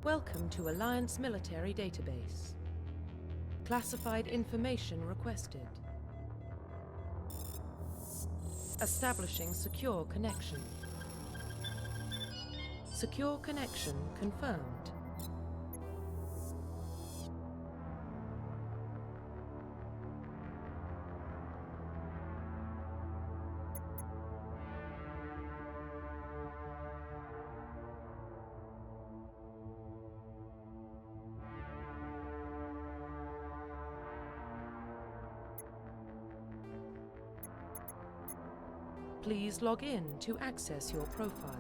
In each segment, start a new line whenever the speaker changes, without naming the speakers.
Welcome to Alliance Military Database. Classified information requested. Establishing secure connection. Secure connection confirmed. Please log in to access your profile.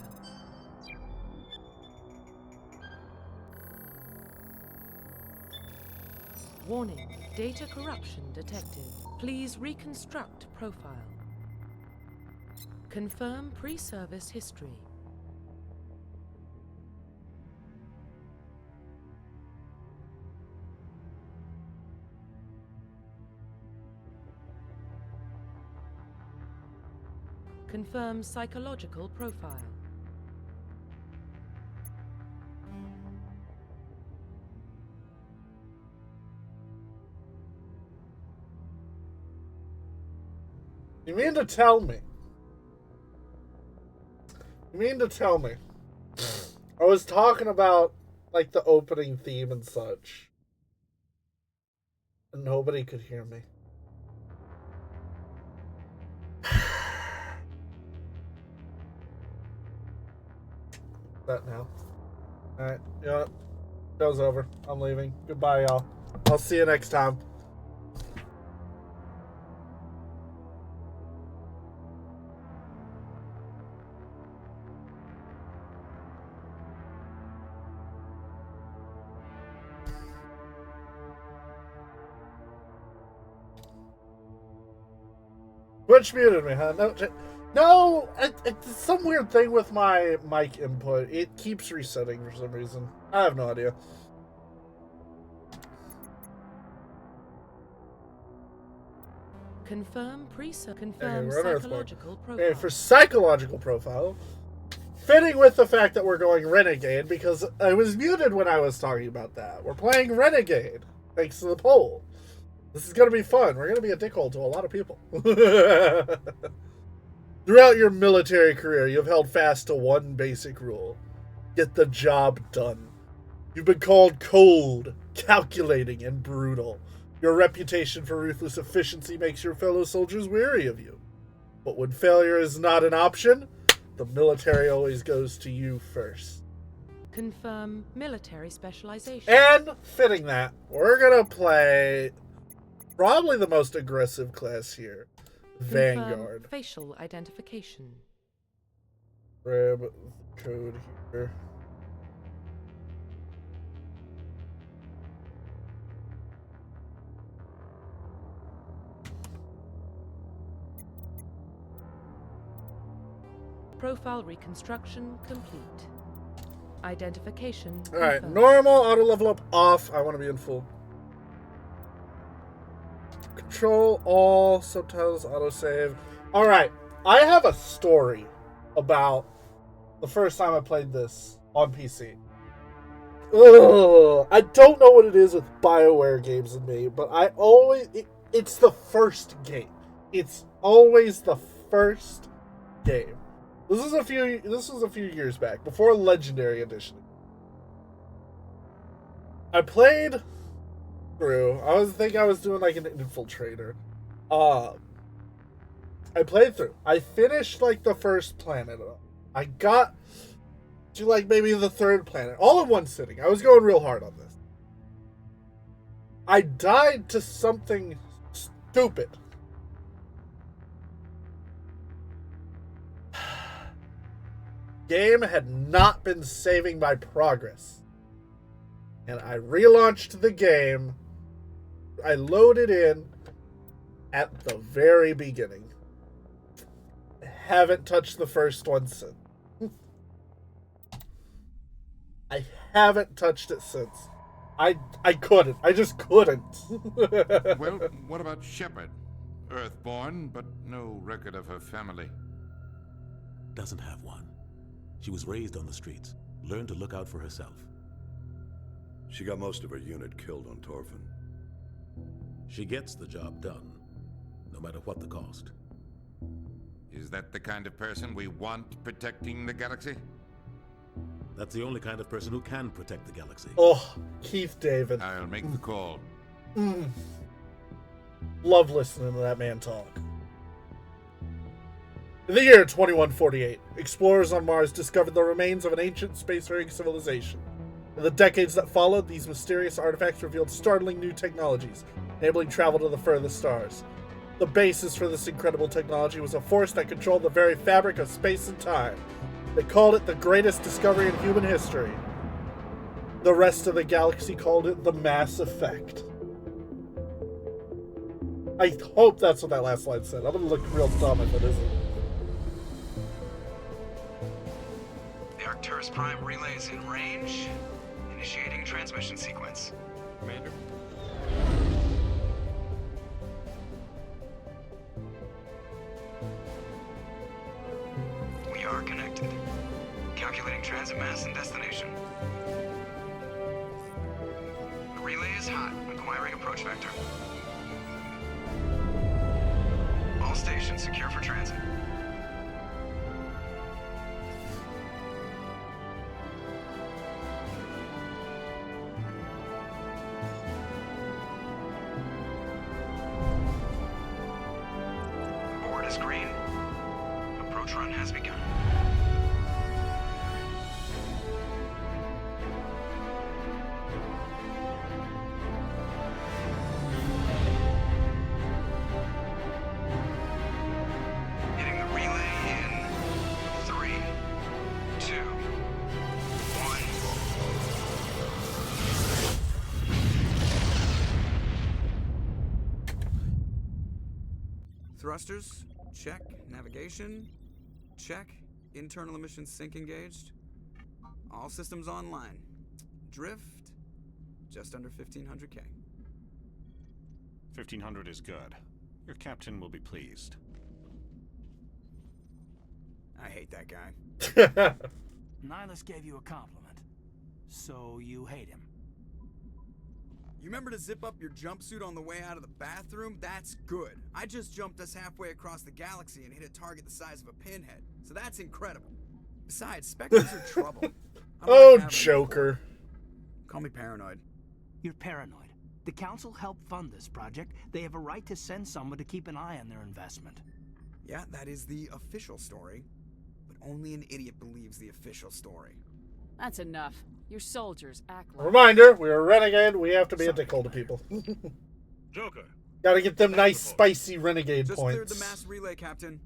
Warning, data corruption detected. Please reconstruct profile. Confirm pre-service history. Confirm psychological profile.
You mean to tell me? I was talking about, like, the opening theme and such, and nobody could hear me. That now. Alright, you know what? Show's over. I'm leaving. Goodbye, y'all. I'll see you next time. Twitch muted me, huh? No, it's some weird thing with my mic input. It keeps resetting for some reason. I have no idea.
Confirm psychological profile.
Okay, for psychological profile, fitting with the fact that we're going Renegade, because I was muted when I was talking about that. We're playing Renegade, thanks to the poll. This is going to be fun. We're going to be a dickhole to a lot of people. Throughout your military career, you've held fast to one basic rule. Get the job done. You've been called cold, calculating, and brutal. Your reputation for ruthless efficiency makes your fellow soldiers wary of you. But when failure is not an option, the military always goes to you first.
Confirm military specialization.
And fitting that, we're going to play probably the most aggressive class here.
Confirm
Vanguard.
Facial identification.
Grab the code here.
Profile reconstruction complete. Identification
Alright,
confirmed.
normal, auto level up, off. I want to be in full. Control all, subtitles, autosave. Alright, I have a story about the first time I played this on PC. Ugh, I don't know what it is with BioWare games in me, but I always... it's the first game. It's always the first game. This was a few years back, before Legendary Edition. I played through. I was doing like an infiltrator. I played through. I finished like the first planet. I got to like maybe the third planet, all in one sitting. I was going real hard on this. I died to something stupid. Game had not been saving my progress. And I relaunched the game. I loaded in at the very beginning. I haven't touched the first one since. I haven't touched it since. I couldn't. I just couldn't.
Well, what about Shepard? Earthborn, but no record of her family.
Doesn't have one. She was raised on the streets, learned to look out for herself. She got most of her unit killed on Torfin.
She gets the job done, no matter what the cost.
Is that the kind of person we want protecting the galaxy?
That's the only kind of person who can protect the galaxy.
Oh, Keith David.
I'll make the call.
Love listening to that man talk. In the year 2148, explorers on Mars discovered the remains of an ancient spacefaring civilization. In the decades that followed, these mysterious artifacts revealed startling new technologies, enabling travel to the furthest stars. The basis for this incredible technology was a force that controlled the very fabric of space and time. They called it the greatest discovery in human history. The rest of the galaxy called it the Mass Effect. I hope that's what that last line said. I'm gonna look real dumb if it isn't.
The Arcturus Prime relay is in range. Initiating transmission sequence.
Commander?
We are connected. Calculating transit mass and destination. The relay is hot. Acquiring approach vector. All stations secure for transit. Board is green. Approach run has begun. Hitting the relay in 3, 2, 1. Thrusters, check. Navigation, check. Internal emissions sync engaged. All systems online. Drift, just under 1500K.
1500 is good. Your captain will be pleased.
I hate that guy.
Nihilus gave you a compliment, so you hate him.
You remember to zip up your jumpsuit on the way out of the bathroom? That's good. I just jumped us halfway across the galaxy and hit a target the size of a pinhead, so that's incredible. Besides, Spectres are trouble. I don't
Oh,
like having
Joker.
them. Call me paranoid.
You're paranoid. The Council helped fund this project. They have a right to send someone to keep an eye on their investment.
Yeah, that is the official story. But only an idiot believes the official story.
That's enough. Your soldiers act like...
Reminder, we're a renegade. We have to be a dickhole to people.
Joker!
Gotta get them nice, spicy renegade
Just
points.
cleared the mass relay, Captain.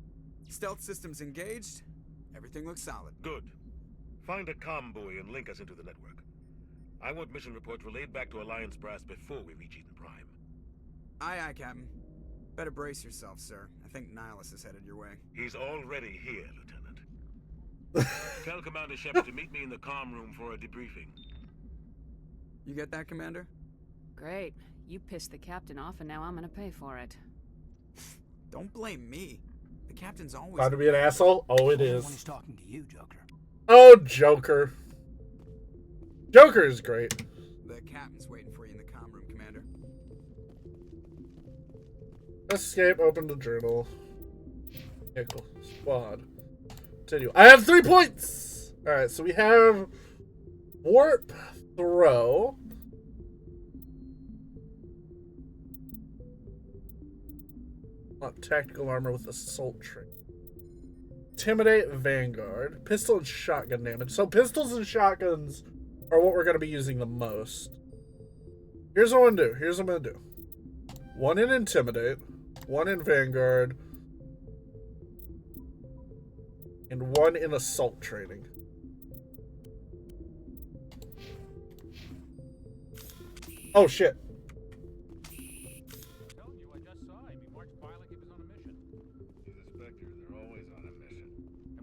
Stealth systems engaged. Everything looks solid.
Good. Find a comm buoy and link us into the network. I want mission reports relayed back to Alliance Brass before we reach Eden Prime.
Aye, aye, Captain. Better brace yourself, sir. I think Nihilus is headed your way.
He's already here, Lieutenant. Tell Commander Shepard to meet me in the comm room for a debriefing.
You get that, Commander?
Great. You pissed the captain off and now I'm gonna pay for it.
Don't blame me. The captain's always...
About to be an asshole? Oh, it
Only when
is.
he's talking to you, Joker.
Oh, Joker. Joker is great.
The captain's waiting for you in the comm room, Commander.
Escape, open the journal. Yeah, cool. Squad. Continue. I have 3 points! Alright, so we have Warp, Throw. Tactical armor with assault trait. Intimidate, Vanguard. Pistol and shotgun damage. So pistols and shotguns are what we're going to be using the most. Here's what I'm going to do. 1 in Intimidate. 1 in Vanguard. And 1 in Assault training. Oh, shit.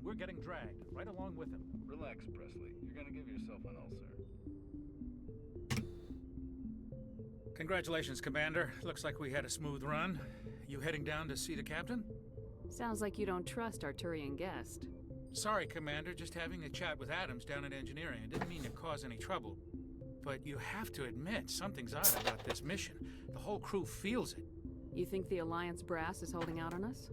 We're getting dragged, right along with him.
Relax, Presley. You're gonna give yourself an ulcer.
Congratulations, Commander. Looks like we had a smooth run. You heading down to see the captain?
Sounds like you don't trust Arturian guest.
Sorry, Commander. Just having a chat with Adams down at engineering. I didn't mean to cause any trouble. but you have to admit something's odd about this mission. The whole crew feels it.
You think the Alliance brass is holding out on us?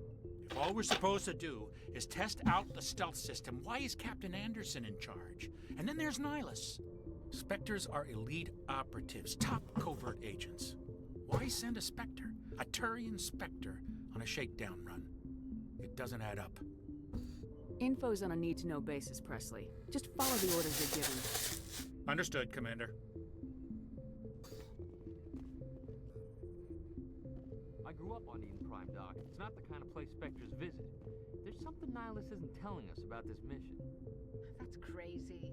If all we're supposed to do is test out the stealth system, why is Captain Anderson in charge? And then there's Nihilus. Spectres are elite operatives, top covert agents. Why send a Spectre, a Turian Spectre, on a shakedown run? It doesn't add up.
Info's on a need-to-know basis, Presley. Just follow the orders you're given.
Understood, Commander.
I grew up on Eden Prime, Doc. It's not the kind of place Spectres visit. There's something Nihilus isn't telling us about this mission.
That's crazy.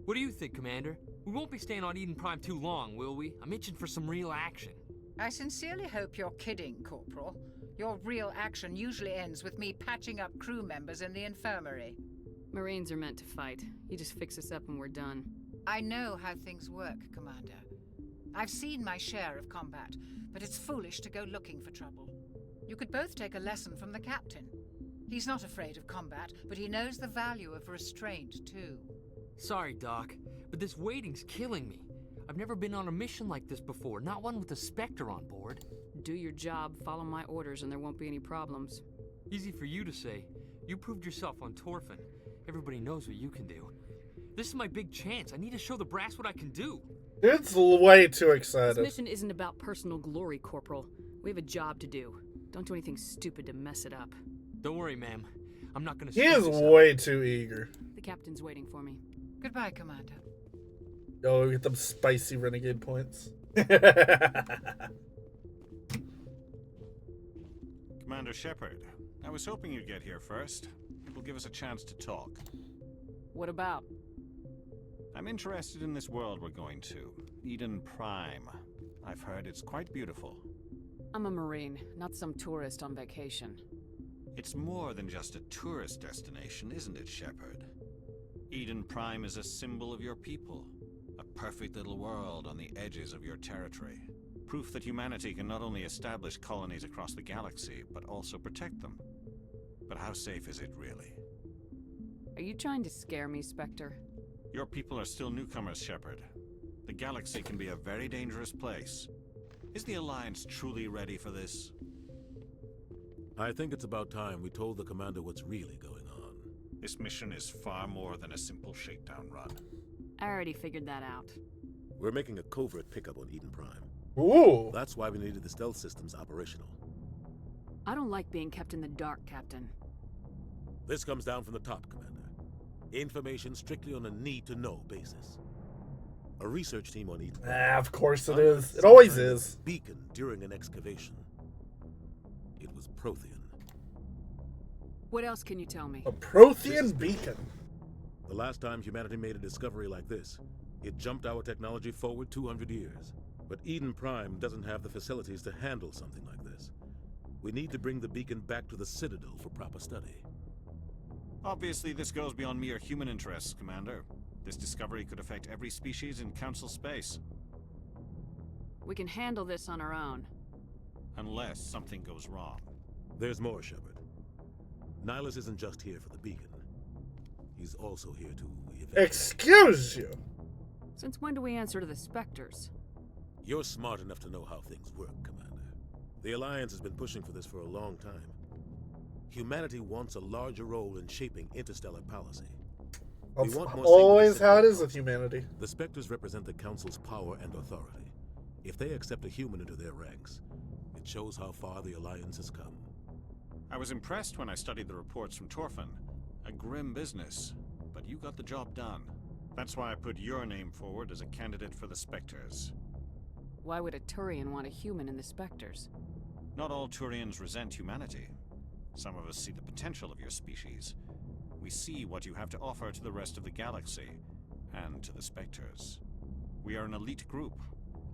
What do you think, Commander? We won't be staying on Eden Prime too long, will we? I'm itching for some real action.
I sincerely hope you're kidding, Corporal. Your real action usually ends with me patching up crew members in the infirmary.
Marines are meant to fight. You just fix us up and we're done.
I know how things work, Commander. I've seen my share of combat, but it's foolish to go looking for trouble. You could both take a lesson from the captain. He's not afraid of combat, but he knows the value of restraint, too.
Sorry, Doc, but this waiting's killing me. I've never been on a mission like this before, not one with a Spectre on board.
Do your job, follow my orders, and there won't be any problems.
Easy for you to say. You proved yourself on Torfin. Everybody knows what you can do. This is my big chance. I need to show the brass what I can do.
It's way too excited.
This mission isn't about personal glory, Corporal. We have a job to do. Don't do anything stupid to mess it up.
Don't worry, ma'am. I'm not gonna...
He is way too eager.
The captain's waiting for me.
Goodbye, Commander.
Oh, we get them spicy renegade points.
Commander Shepard, I was hoping you'd get here first. It will give us a chance to talk.
What about?
I'm interested in this world we're going to. Eden Prime. I've heard it's quite beautiful.
I'm a Marine, not some tourist on vacation.
It's more than just a tourist destination, isn't it, Shepard? Eden Prime is a symbol of your people. A perfect little world on the edges of your territory. Proof that humanity can not only establish colonies across the galaxy, but also protect them. But how safe is it, really?
Are you trying to scare me, Spectre?
Your people are still newcomers, Shepard. The galaxy can be a very dangerous place. Is the Alliance truly ready for this?
I think it's about time we told the Commander what's really going on.
This mission is far more than a simple shakedown run.
I already figured that out.
We're making a covert pickup on Eden Prime.
Ooh.
That's why we needed the stealth systems operational.
I don't like being kept in the dark, Captain.
This comes down from the top, Commander. Information strictly on a need-to-know basis. A research team on Eden.
Of course it is. It always is.
Beacon during an excavation. It was Prothean.
What else can you tell me?
A Prothean beacon.
The last time humanity made a discovery like this, it jumped our technology forward 200 years. But Eden Prime doesn't have the facilities to handle something like this. We need to bring the beacon back to the Citadel for proper study.
Obviously, this goes beyond mere human interests, Commander. This discovery could affect every species in Council space.
We can handle this on our own.
Unless something goes wrong.
There's more, Shepard. Nihilus isn't just here for the beacon. He's also here to evaluate.
Excuse you!
Since when do we answer to the Spectres?
You're smart enough to know how things work, Commander. The Alliance has been pushing for this for a long time. Humanity wants a larger role in shaping interstellar policy.
That's always how it is with humanity.
The Spectres represent the Council's power and authority. If they accept a human into their ranks, it shows how far the Alliance has come.
I was impressed when I studied the reports from Torfin. A grim business, but you got the job done. That's why I put your name forward as a candidate for the Spectres.
Why would a Turian want a human in the Spectres?
Not all Turians resent humanity. Some of us see the potential of your species. We see what you have to offer to the rest of the galaxy, and to the Spectres. We are an elite group.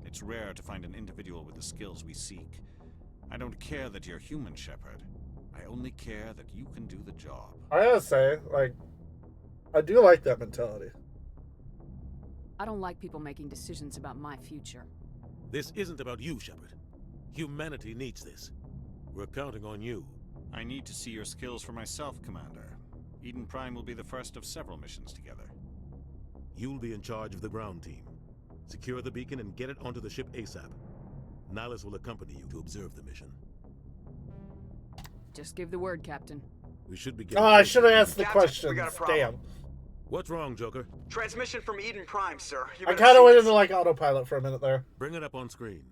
It's rare to find an individual with the skills we seek. I don't care that you're human, Shepard. I only care that you can do the job.
I gotta say, I do like that mentality.
I don't like people making decisions about my future.
This isn't about you, Shepard. Humanity needs this. We're counting on you.
I need to see your skills for myself, Commander. Eden Prime will be the first of several missions together.
You'll be in charge of the ground team. Secure the beacon and get it onto the ship ASAP. Nihilus will accompany you to observe the mission.
Just give the word, Captain.
We should be
Oh, I should have asked the
Captain,
questions.
we got a problem.
Damn.
What's wrong, Joker?
Transmission from Eden Prime, sir.
I kind of went into like autopilot for a minute there.
Bring it up on screen.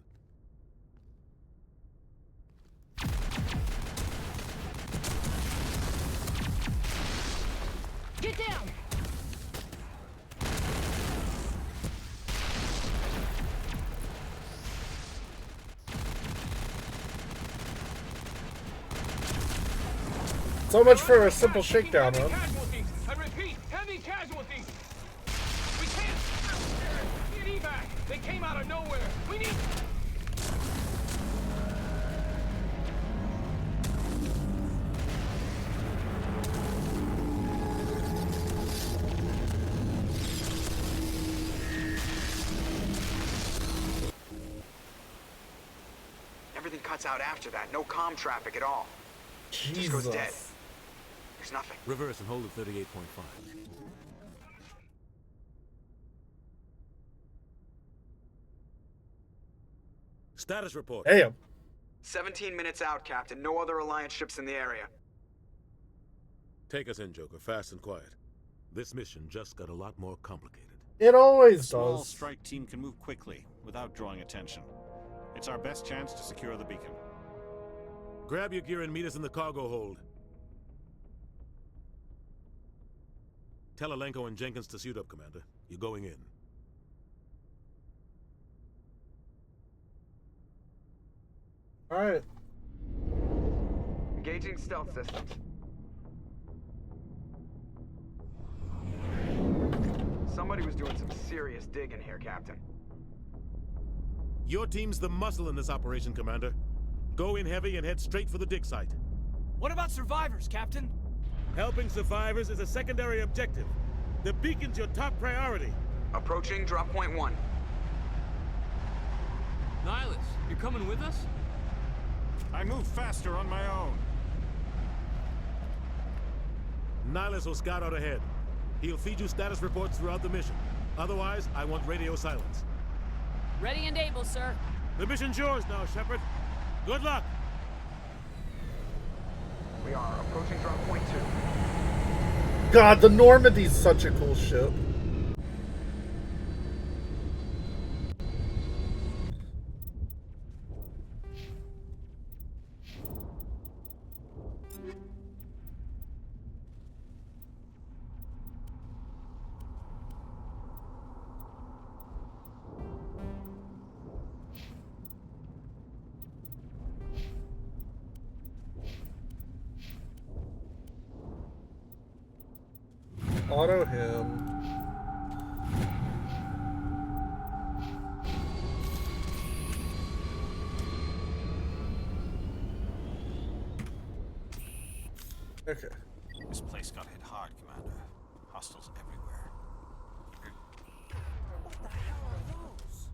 Get down!
So much for a simple shakedown run.
I repeat, heavy casualties. We can't get evac. They came out of nowhere. We need.
Everything cuts out after that. No comm traffic at all. Just goes dead. There's nothing.
Reverse and hold at 38.5. Status report.
Damn.
17 minutes out, Captain. No other Alliance ships in the area.
Take us in, Joker, fast and quiet. This mission just got a lot more complicated.
It always
A small
does.
strike team can move quickly without drawing attention. It's our best chance to secure the beacon.
Grab your gear and meet us in the cargo hold. Tell Alenko and Jenkins to suit up, Commander. You're going in.
Alright.
Engaging stealth systems. Somebody was doing some serious digging here, Captain.
Your team's the muscle in this operation, Commander. Go in heavy and head straight for the dig site.
What about survivors, Captain?
Helping survivors is a secondary objective. The beacon's your top priority.
Approaching drop point 1.
Nihilus, you're coming with us?
I move faster on my own.
Nihilus will scout out ahead. He'll feed you status reports throughout the mission. Otherwise, I want radio silence.
Ready and able, sir.
The mission's yours now, Shepard. Good luck!
We are approaching drop point 2.
God, the Normandy's such a cool ship. Auto him. Okay.
This place got hit hard, Commander. Hostiles everywhere.
What the hell are those?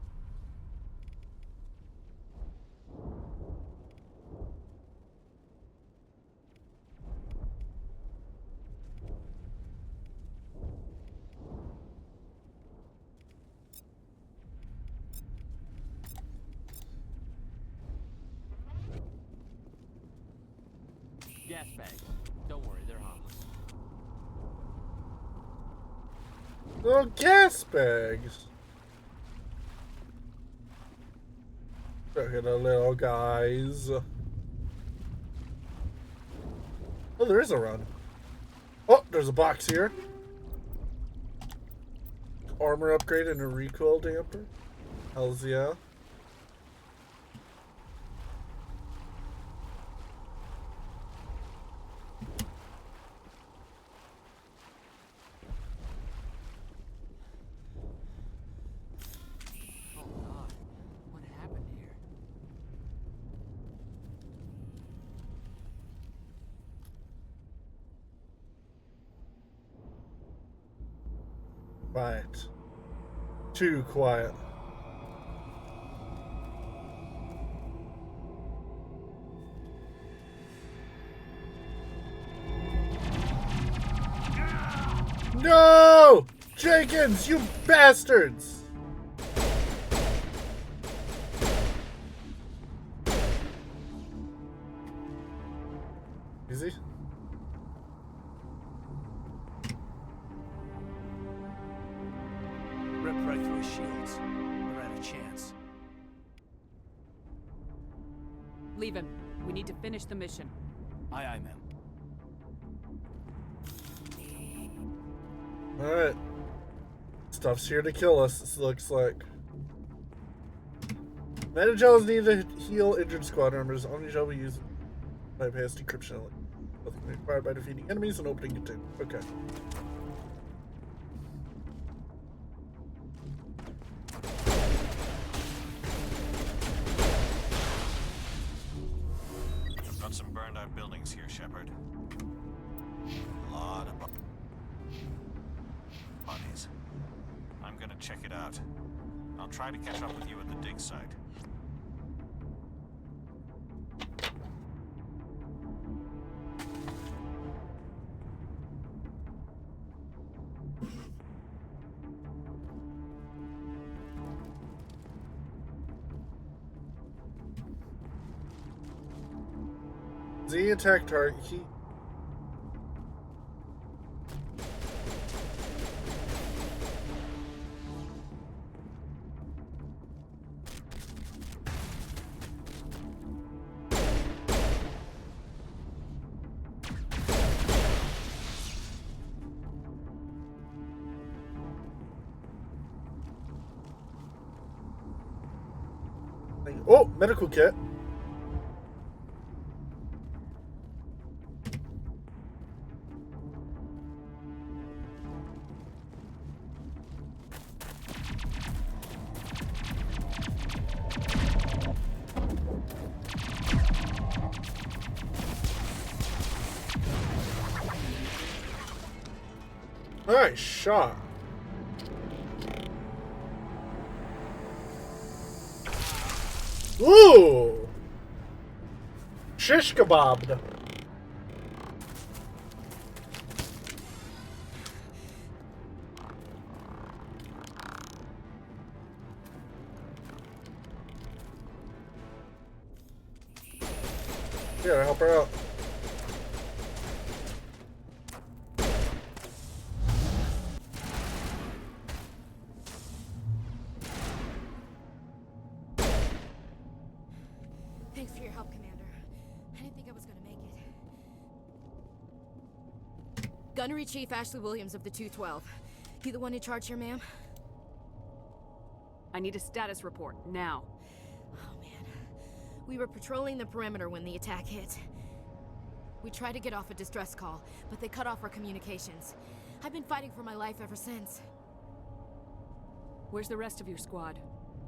Gas bags. Don't worry, they're harmless.
Little gas bags. Look at the little guys. Oh, there is a run. Oh, there's a box here. Armor upgrade and a recoil damper. Hells yeah.
Oh God, what happened here?
Quiet. Too quiet. No! Jenkins, you bastards! Easy.
Rip right through his shields. We're out of chance.
Leave him. We need to finish the mission.
Aye, aye, ma'am.
Alright. Stuff's here to kill us, this looks like. Metagels need to heal injured squad members. Omnigel will use bypass decryption. Nothing required by defeating enemies and opening container. Okay.
I've got some burned out buildings here, Shepard. A lot of bodies. I'm gonna check it out. I'll try to catch up with you at the dig site.
Z attack target. Oh, medical kit. Nice shot. Ooh! Shish kebabbed. Here, help her out.
Thanks for your help, Commander. I didn't think I was gonna make it. Gunnery Chief Ashley Williams of the 212. You the one in charge here, ma'am?
I need a status report, now.
Oh, man. We were patrolling the perimeter when the attack hit. We tried to get off a distress call, but they cut off our communications. I've been fighting for my life ever since.
Where's the rest of your squad?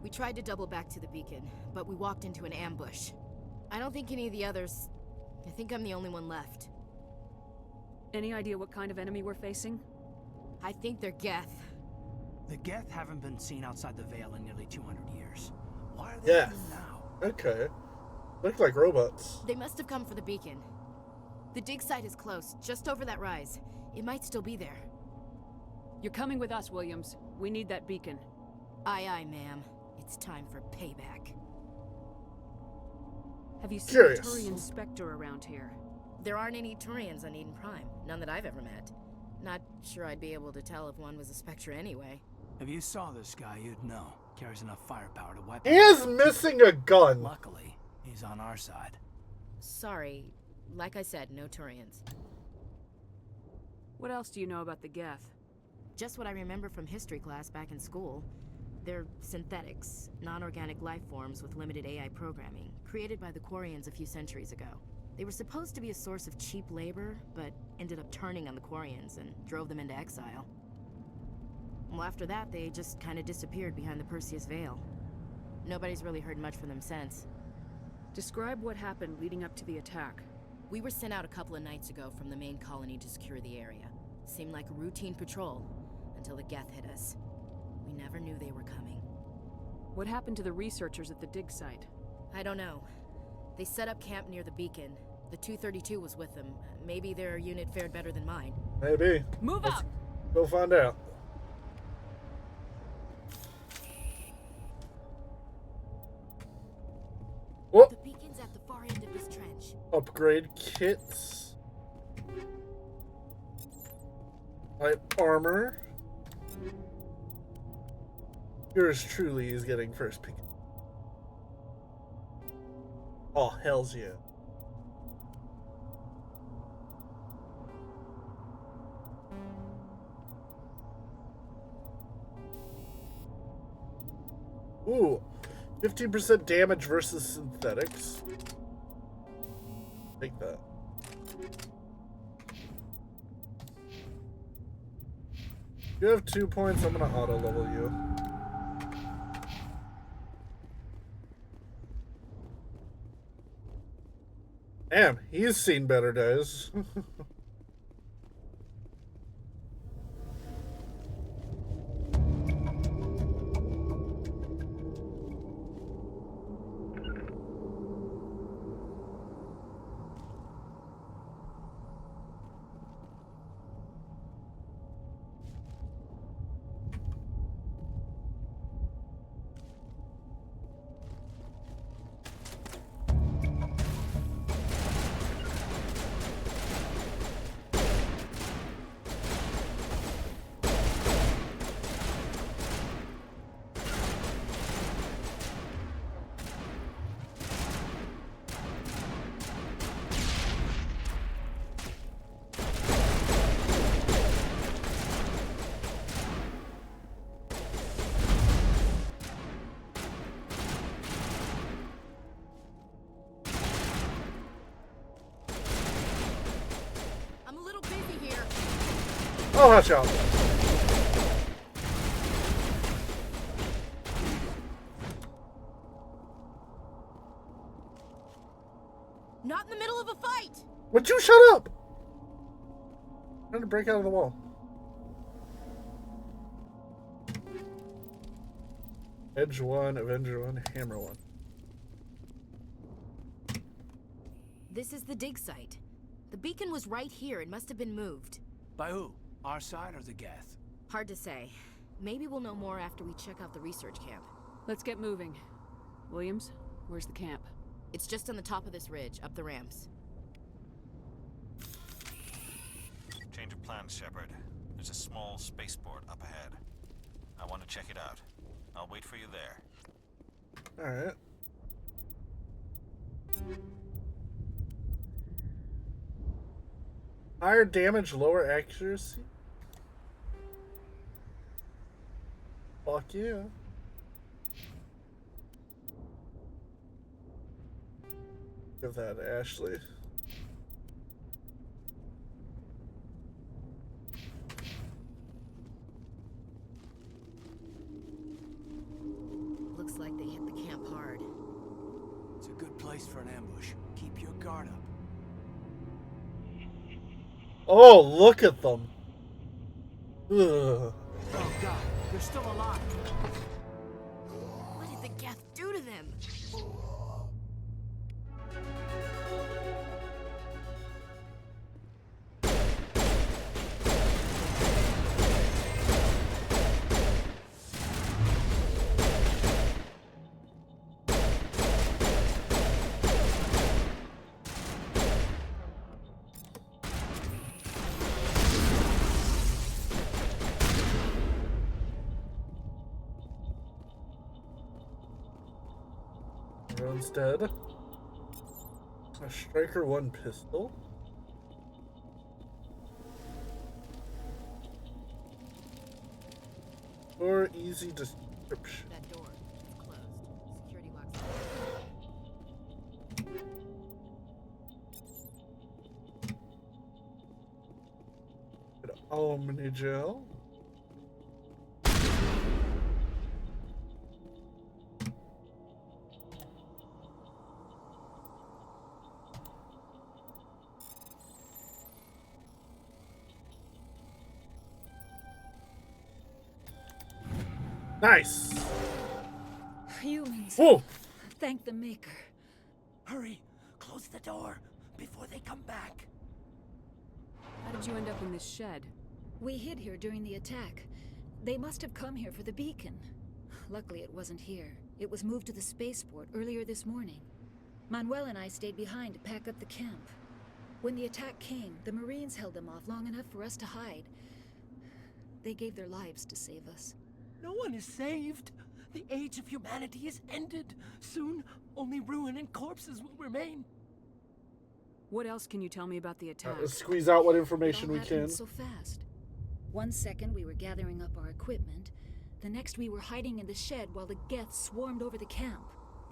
We tried to double back to the beacon, but we walked into an ambush. I don't think any of the others... I think I'm the only one left.
Any idea what kind of enemy we're facing?
I think they're Geth.
The Geth haven't been seen outside the Veil in nearly 200 years. Why are they
Yeah.
here now?
Okay. Look like robots.
They must have come for the beacon. The dig site is close, just over that rise. It might still be there.
You're coming with us, Williams. We need that beacon.
Aye, aye, ma'am. It's time for payback.
Have you seen
Curious.
a Turian Spectre around here?
There aren't any Turians on Eden Prime. None that I've ever met. Not sure I'd be able to tell if one was a Spectre anyway.
If you saw this guy, you'd know. Carries enough firepower to wipe
He
out-
is missing a gun.
Luckily, he's on our side.
Sorry. Like I said, no Turians.
What else do you know about the Geth?
Just what I remember from history class back in school. They're synthetics, non-organic life forms with limited AI programming, created by the Quarians a few centuries ago. They were supposed to be a source of cheap labor, but ended up turning on the Quarians and drove them into exile. Well, after that, they just kind of disappeared behind the Perseus Veil. Nobody's really heard much from them since.
Describe what happened leading up to the attack.
We were sent out a couple of nights ago from the main colony to secure the area. Seemed like a routine patrol, until the Geth hit us. We never knew they were coming.
What happened to the researchers at the dig site?
I don't know. They set up camp near the beacon. The 232 was with them. Maybe their unit fared better than mine.
Maybe.
Move
Let's
up!
go find out. Upgrade kits. Light armor. Yours truly is getting first pick. Oh, hells yeah. Ooh, 15% damage versus synthetics. Take that. You have 2 points, I'm gonna auto level you. Damn, he's seen better days. Oh, watch out.
Not in the middle of a fight!
Would you shut up? I'm trying to break out of the wall. Edge 1, Avenger 1, Hammer 1.
This is the dig site. The beacon was right here. It must have been moved.
By who? Our side or the Geth?
Hard to say. Maybe we'll know more after we check out the research camp.
Let's get moving. Williams, where's the camp?
It's just on the top of this ridge, up the ramps.
Change of plans, Shepard. There's a small spaceport up ahead. I want to check it out. I'll wait for you there.
Alright. Higher damage, lower accuracy? Fuck yeah. Give that to Ashley.
Looks like they hit the camp hard.
It's a good place for an ambush. Keep your guard up.
Oh, look at them. Ugh.
Oh god, they're still alive.
What did the Geth do to them?
Everyone's dead. A Striker 1 pistol. Or easy description.
That door. It's closed. Security locks.
Get an Omni gel. Nice.
Humans.
Whoa.
Thank the Maker.
Hurry! Close the door before they come back.
How did you end up in this shed?
We hid here during the attack. They must have come here for the beacon. Luckily, it wasn't here. It was moved to the spaceport earlier this morning. Manuel and I stayed behind to pack up the camp. When the attack came, the Marines held them off long enough for us to hide. They gave their lives to save us.
No one is saved. The age of humanity is ended. Soon, only ruin and corpses will remain.
What else can you tell me about the attack?
Squeeze out what information
It all
we can.
happened so fast. 1 second we were gathering up our equipment. The next we were hiding in the shed while the Geth swarmed over the camp.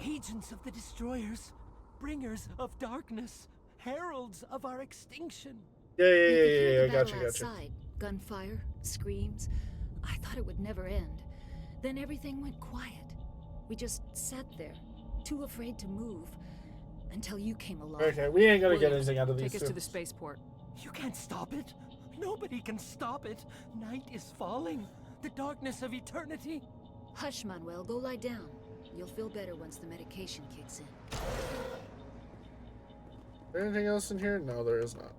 Agents of the destroyers, bringers of darkness, heralds of our extinction.
Yeah,
We could hear the
I got
battle
you.
outside. Gunfire, screams. I thought it would never end. Then everything went quiet. We just sat there, too afraid to move, until you came along.
Okay, we ain't gonna get
William,
anything out of these.
Take us to the spaceport.
You can't stop it. Nobody can stop it. Night is falling. The darkness of eternity.
Hush, Manuel. Go lie down. You'll feel better once the medication kicks in.
Is there anything else in here? No, there is not.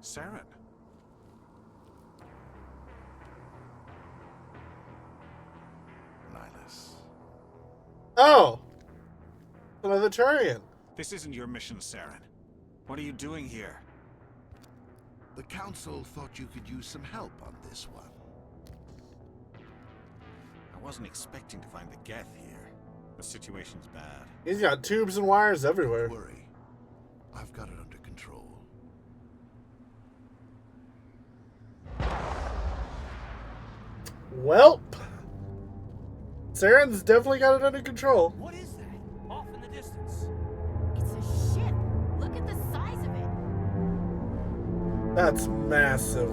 Saren. Nihilus.
Oh! Another Turian.
This isn't your mission, Saren. What are you doing here?
The Council thought you could use some help on this one.
I wasn't expecting to find the Geth here. The situation's bad.
He's got tubes and wires everywhere.
Don't worry. I've got it under control.
Welp. Saren's definitely got it under control.
What is that? Off in the distance.
It's a ship. Look at the size of it.
That's massive.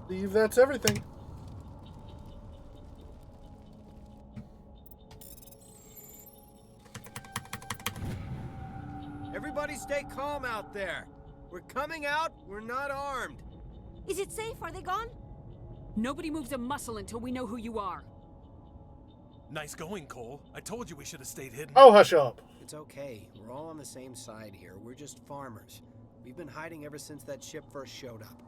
I believe that's everything.
Everybody stay calm out there. We're coming out, we're not armed.
Is it safe? Are they gone?
Nobody moves a muscle until we know who you are.
Nice going, Cole. I told you we should have stayed hidden.
Oh, hush up.
It's okay. We're all on the same side here. We're just farmers. We've been hiding ever since that ship first showed up.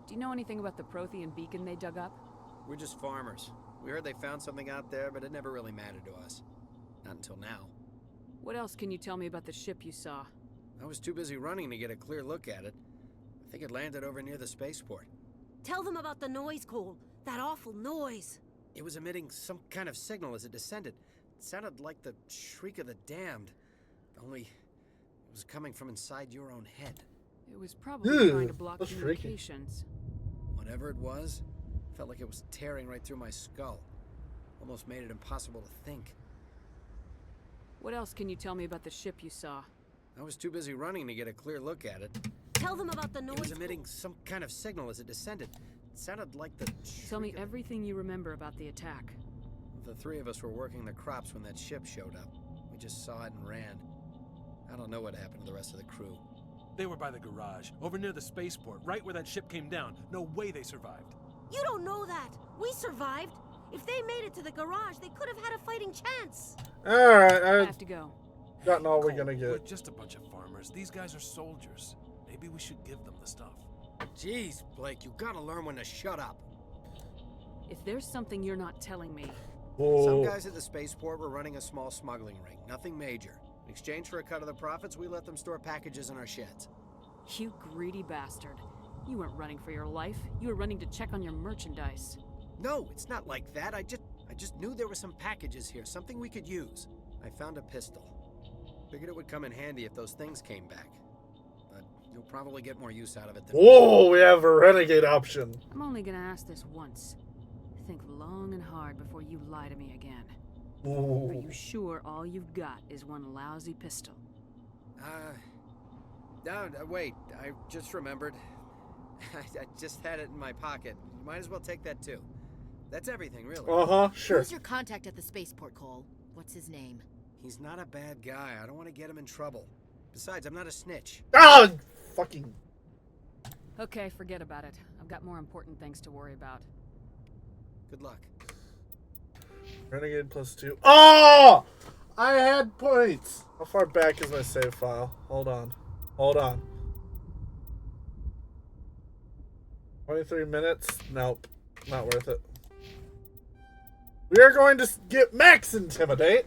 Do you know anything about the Prothean beacon they dug up?
We're just farmers. We heard they found something out there, but it never really mattered to us. Not until now.
What else can you tell me about the ship you saw?
I was too busy running to get a clear look at it. I think it landed over near the spaceport.
Tell them about the noise, Cole. That awful noise.
It was emitting some kind of signal as it descended. It sounded like the shriek of the damned. Only it was coming from inside your own head.
It was probably trying to block
that's
communications.
Whatever it was, felt like it was tearing right through my skull. Almost made it impossible to think.
What else can you tell me about the ship you saw?
I was too busy running to get a clear look at it.
Tell them about the noise.
It was emitting some kind of signal as it descended. It sounded like the
Tell me everything you remember about the attack.
The three of us were working the crops when that ship showed up. We just saw it and ran. I don't know what happened to the rest of the crew.
They were by the garage, over near the spaceport, right where that ship came down. No way they survived.
You don't know that. We survived. If they made it to the garage, they could have had a fighting chance.
Alright,
I have to go.
Gotten all we're
Cole,
gonna
We're
get.
just a bunch of farmers. These guys are soldiers. Maybe we should give them the stuff.
Jeez, Blake, you gotta learn when to shut up.
If there's something you're not telling me,
Some guys at the spaceport were running a small smuggling ring. Nothing major. In exchange for a cut of the profits, we let them store packages in our sheds.
You greedy bastard. You weren't running for your life. You were running to check on your merchandise.
No, it's not like that. I just knew there were some packages here, something we could use. I found a pistol. Figured it would come in handy if those things came back. But you'll probably get more use out of it than...
Whoa, we have a renegade option.
I'm only gonna ask this once. Think long and hard before you lie to me again.
Ooh.
Are you sure all you've got is one lousy pistol?
No, wait. I just remembered. I just had it in my pocket. You might as well take that too. That's everything, really.
Sure.
Who's your contact at the spaceport, Cole? What's his name?
He's not a bad guy. I don't want to get him in trouble. Besides, I'm not a snitch.
Ah, fucking...
Okay, forget about it. I've got more important things to worry about.
Good luck.
Renegade +2. Oh! I had points. How far back is my save file? Hold on. 23 minutes? Nope. Not worth it. We are going to get Max Intimidate.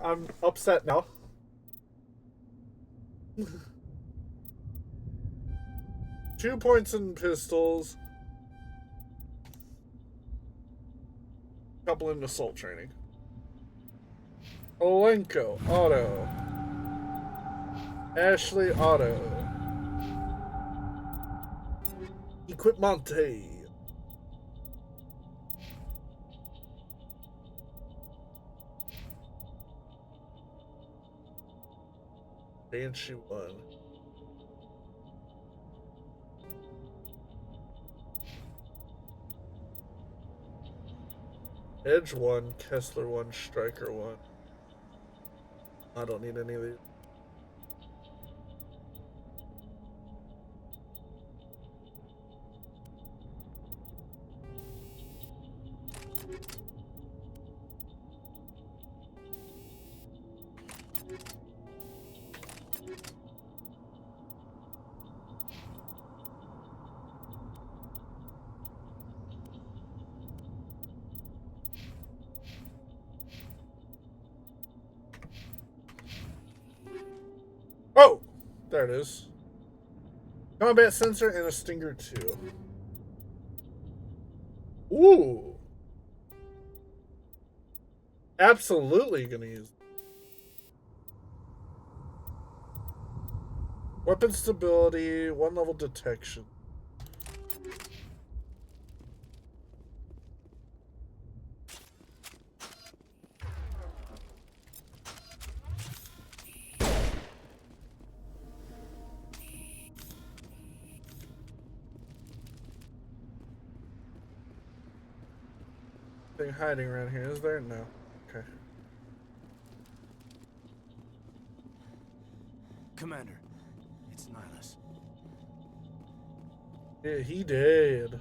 I'm upset now. Two points in pistols. Couple in assault training. Olenko, auto. Ashley, auto. Equipmente. Banshee 1. Edge 1, Kessler 1, Striker 1. I don't need any of these. Oh! There it is. Combat sensor and a Stinger 2. Ooh! Absolutely gonna use. Weapon stability, 1 level detection. Nothing hiding around here, is there? No. Okay.
Commander, it's Nihilus.
Yeah, he did.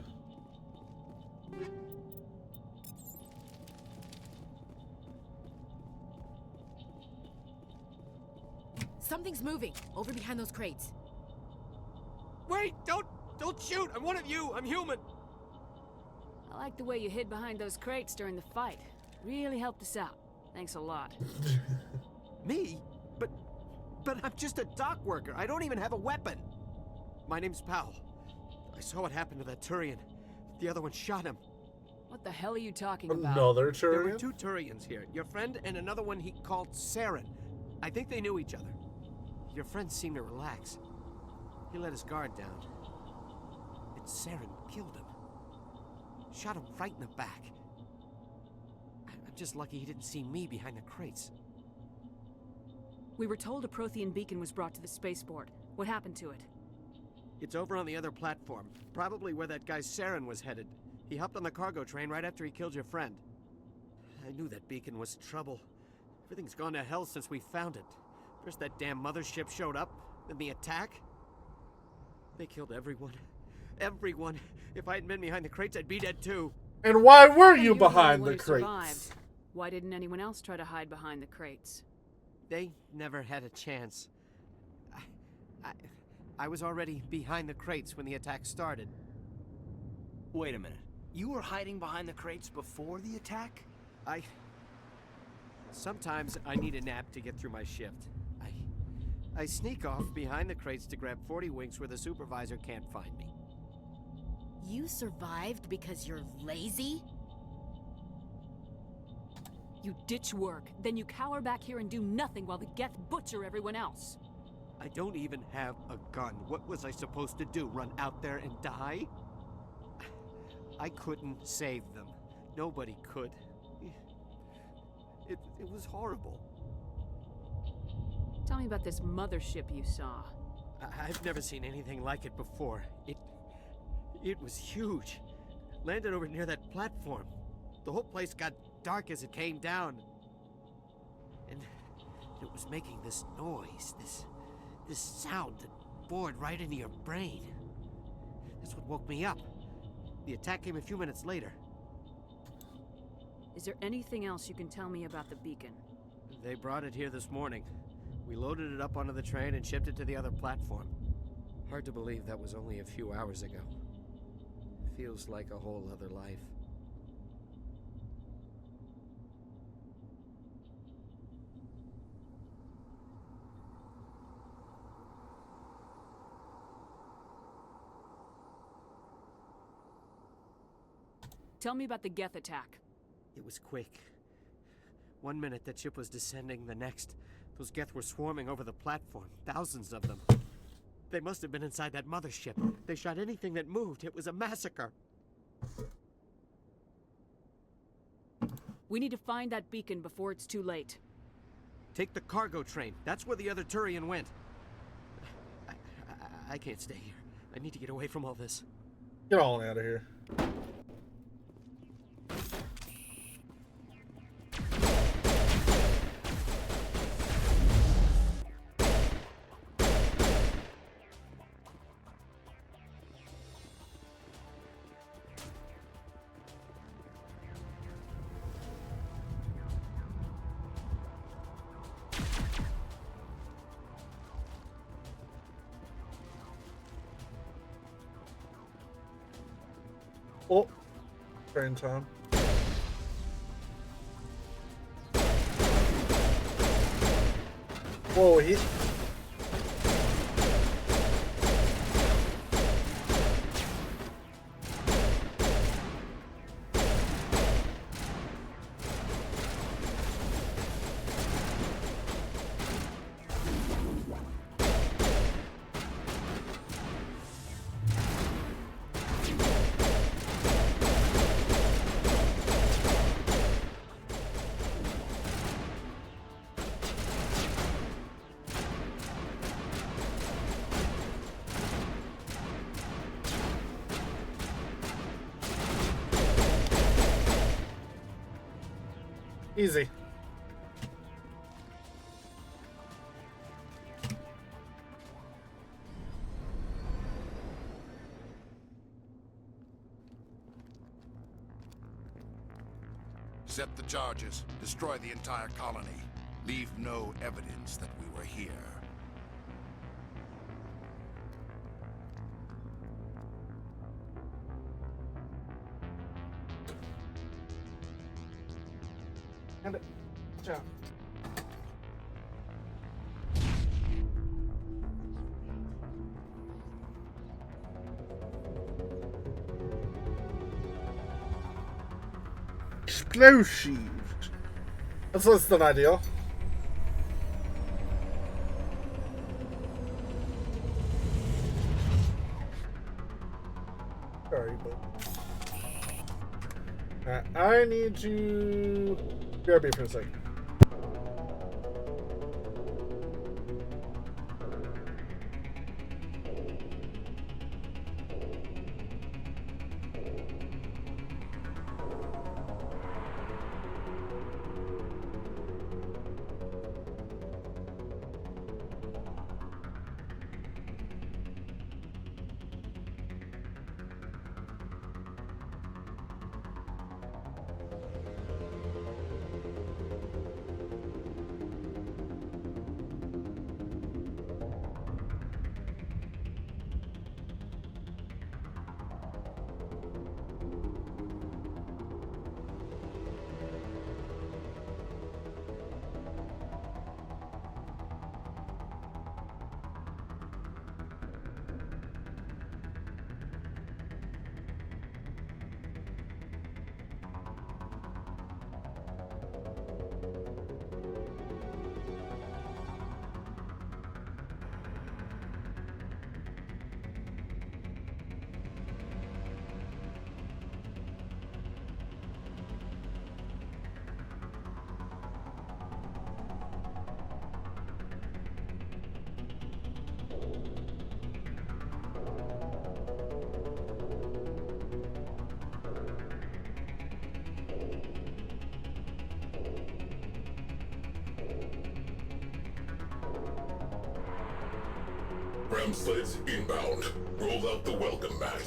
Something's moving over behind those crates.
Wait! Don't shoot! I'm one of you! I'm human!
I like the way you hid behind those crates during the fight. Really helped us out. Thanks a lot.
Me? But I'm just a dock worker. I don't even have a weapon. My name's Powell. I saw what happened to that Turian. The other one shot him.
What the hell are you talking about?
Another
There were
Turian?
2 Turians here. Your friend and another one he called Saren. I think they knew each other. Your friend seemed to relax. He let his guard down. And Saren killed him. Shot him right in the back. I'm just lucky he didn't see me behind the crates.
We were told a Prothean beacon was brought to the spaceport. What happened to it?
It's over on the other platform. Probably where that guy Saren was headed. He hopped on the cargo train right after he killed your friend. I knew that beacon was trouble. Everything's gone to hell since we found it. First that damn mothership showed up, then the attack. They killed everyone. Everyone. If I hadn't been behind the crates, I'd be dead too.
And why were you
You were
behind
one
the
who
crates?
survived. Why didn't anyone else try to hide behind the crates?
They never had a chance. I was already behind the crates when the attack started.
Wait a minute. You were hiding behind the crates before the attack?
I Sometimes I need a nap to get through my shift. I sneak off behind the crates to grab 40 winks where the supervisor can't find me.
You survived because you're lazy?
You ditch work, then you cower back here and do nothing while the Geth butcher everyone else.
I don't even have a gun. What was I supposed to do? Run out there and die? I couldn't save them. Nobody could. It was horrible.
Tell me about this mothership you saw.
I've never seen anything like it before. It was huge. Landed over near that platform. The whole place got dark as it came down. And it was making this noise, this sound that bored right into your brain. That's what woke me up. The attack came a few minutes later.
Is there anything else you can tell me about the beacon?
They brought it here this morning. We loaded it up onto the train and shipped it to the other platform. Hard to believe that was only a few hours ago. Feels like a whole other life.
Tell me about the Geth attack.
It was quick. 1 minute that ship was descending, the next, those Geth were swarming over the platform. Thousands of them. They must have been inside that mothership. They shot anything that moved. It was a massacre.
We need to find that beacon before it's too late.
Take the cargo train. That's where the other Turian went. I can't stay here. I need to get away from all this.
Get on out of here. Oh, train time. Whoa, he... Easy.
Set the charges. Destroy the entire colony. Leave no evidence that we were here.
Hand it. Watch out. Explosive. That's less than ideal. Sorry, but I need to BRB for a second.
Ram sleds inbound. Roll out the welcome mat.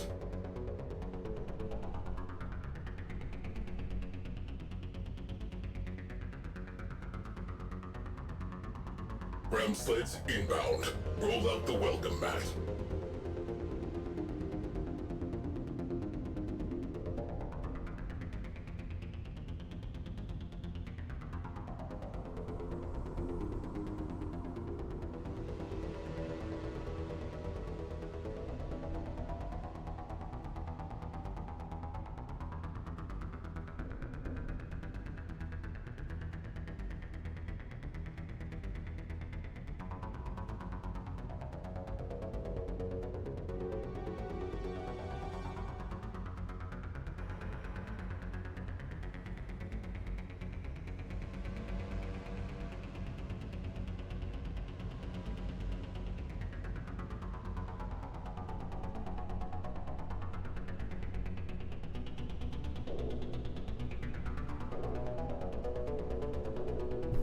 Ram sleds inbound. Roll out the welcome mat.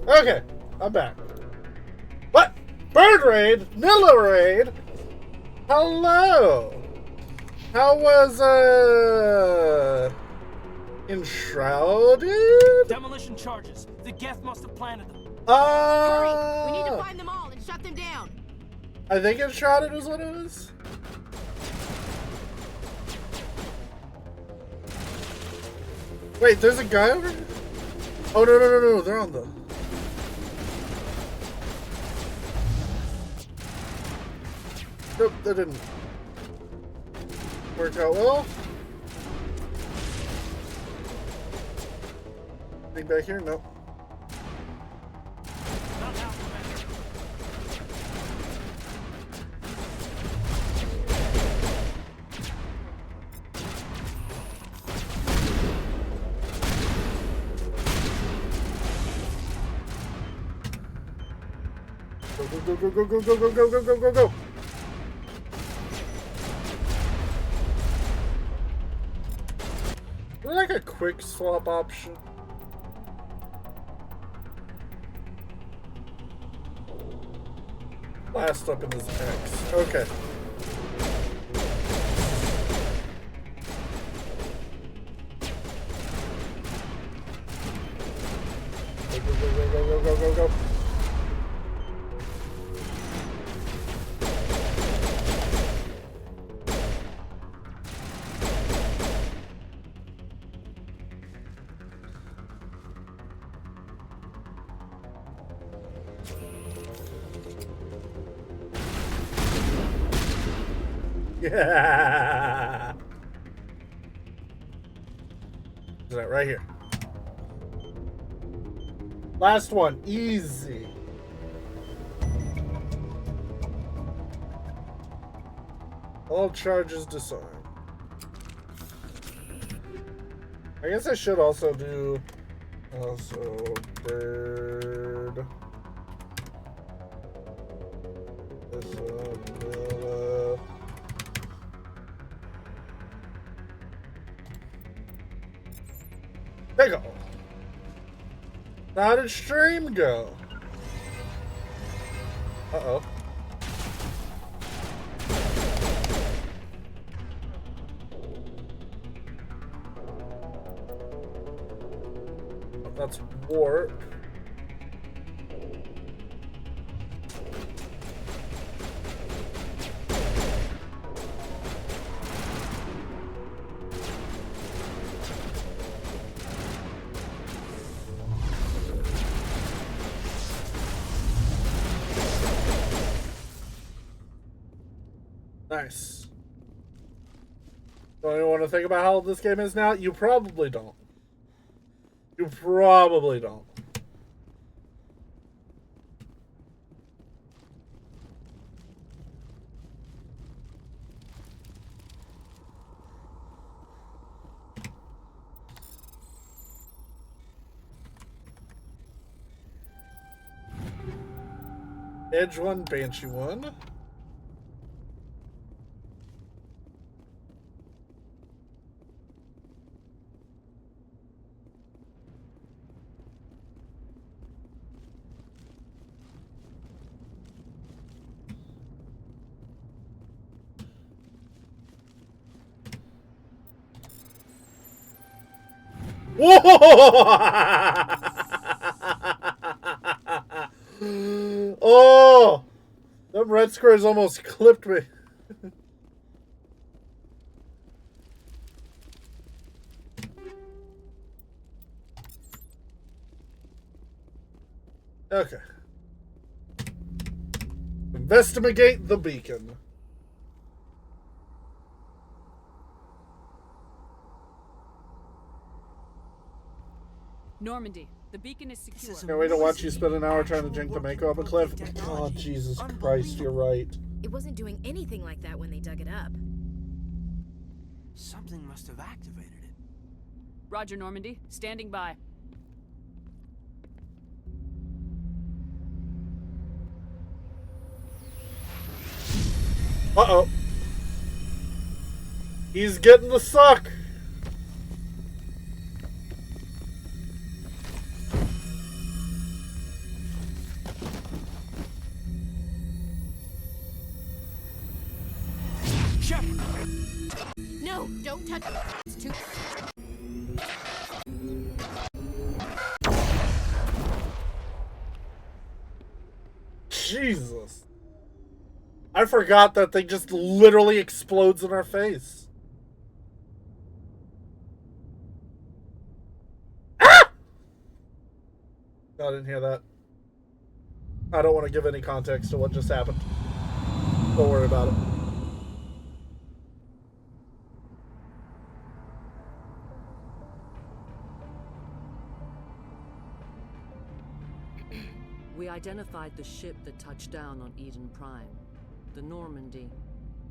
Okay, I'm back. What? Bird Raid? Nilla Raid? Hello! How was, Enshrouded?
Demolition charges. The Geth must have planted them.
Hurry! We need to find them all and shut them down.
I think Enshrouded was what it was. Wait, there's a guy over here? Oh, no, they're on the... Nope, that didn't work out well. Anything back here? Nope. Go. Is there like a quick swap option? Last up in this X. Okay. Go. Yeah. Is that right here? Last one, easy. All charges disarmed. I guess I should also do bird. There you go. How did stream go? Uh-oh. That's warp. Nice. Don't you want to think about how old this game is now? You probably don't. You probably don't. Edge 1, Banshee 1. Oh! Them red squares almost clipped me. Okay. Investigate the beacon.
Normandy, the beacon is secure.
Can't wait to watch you spend an hour trying to drink the Mako up a cliff. Oh, Jesus Christ, you're right.
It wasn't doing anything like that when they dug it up.
Something must have activated it.
Roger, Normandy. Standing by.
Uh-oh. He's getting the suck.
No, don't touch it. It's too...
Jesus. I forgot that thing just literally explodes in our face. Ah! I didn't hear that. I don't want to give any context to what just happened. Don't worry about it.
We identified the ship that touched down on Eden Prime. The Normandy.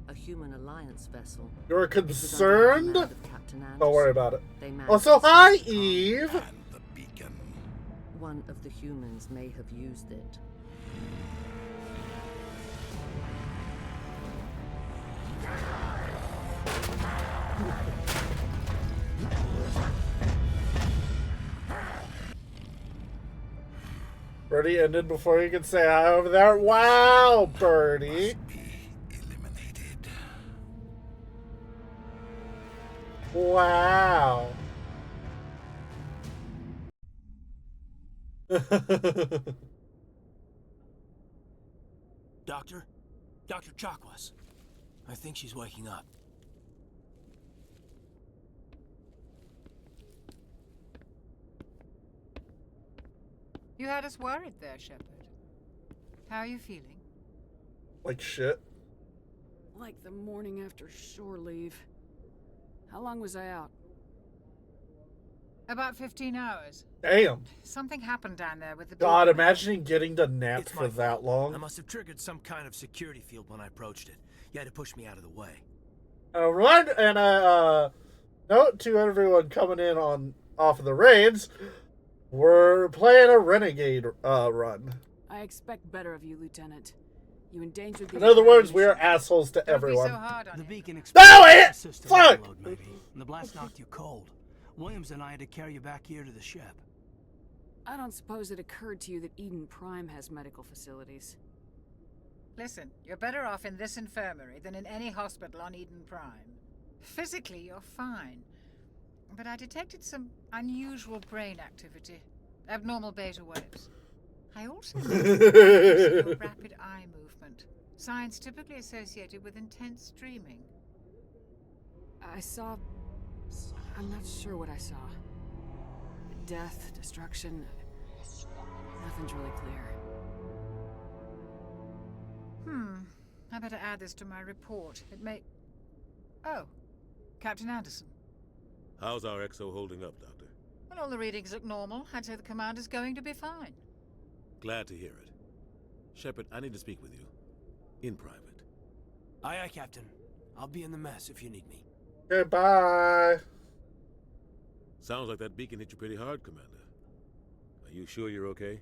A human alliance vessel.
You're concerned? Don't worry about it.
They
Also, hi, Eve!
One of the humans may have used it.
Birdie ended before you could say hi over there. Wow, Birdie. Wow.
Doctor? Dr. Chakwas. I think she's waking up.
You had us worried there, Shepard. How are you feeling?
Like shit.
Like the morning after shore leave. How long was I out?
About 15 hours.
Damn.
Something happened down there with the
God,
beacon.
imagine getting to nap
It's
for
my
that
fault.
long.
I must have triggered some kind of security field when I approached it. You had to push me out of the way.
Note to everyone coming in on off of the raids, we're playing a renegade run.
I expect better of you, Lieutenant. You endangered the...
In other words, we are assholes to everyone.
The beacon
No, it! Fuck!
overload, maybe. And the blast knocked you cold. Williams and I had to carry you back here to the ship.
I don't suppose it occurred to you that Eden Prime has medical facilities.
Listen, you're better off in this infirmary than in any hospital on Eden Prime. Physically, you're fine. But I detected some unusual brain activity. Abnormal beta waves. I also noticed a rapid eye movement. Signs typically associated with intense dreaming.
I saw... I'm not sure what I saw. Death, destruction... Nothing's really clear.
I better add this to my report. It may... Oh, Captain Anderson.
How's our XO holding up, Doctor?
Well, all the readings look normal. I'd say the commander's going to be fine.
Glad to hear it. Shepard, I need to speak with you. In private.
Aye, aye, Captain. I'll be in the mess if you need me.
Goodbye.
Sounds like that beacon hit you pretty hard, Commander. Are you sure you're okay?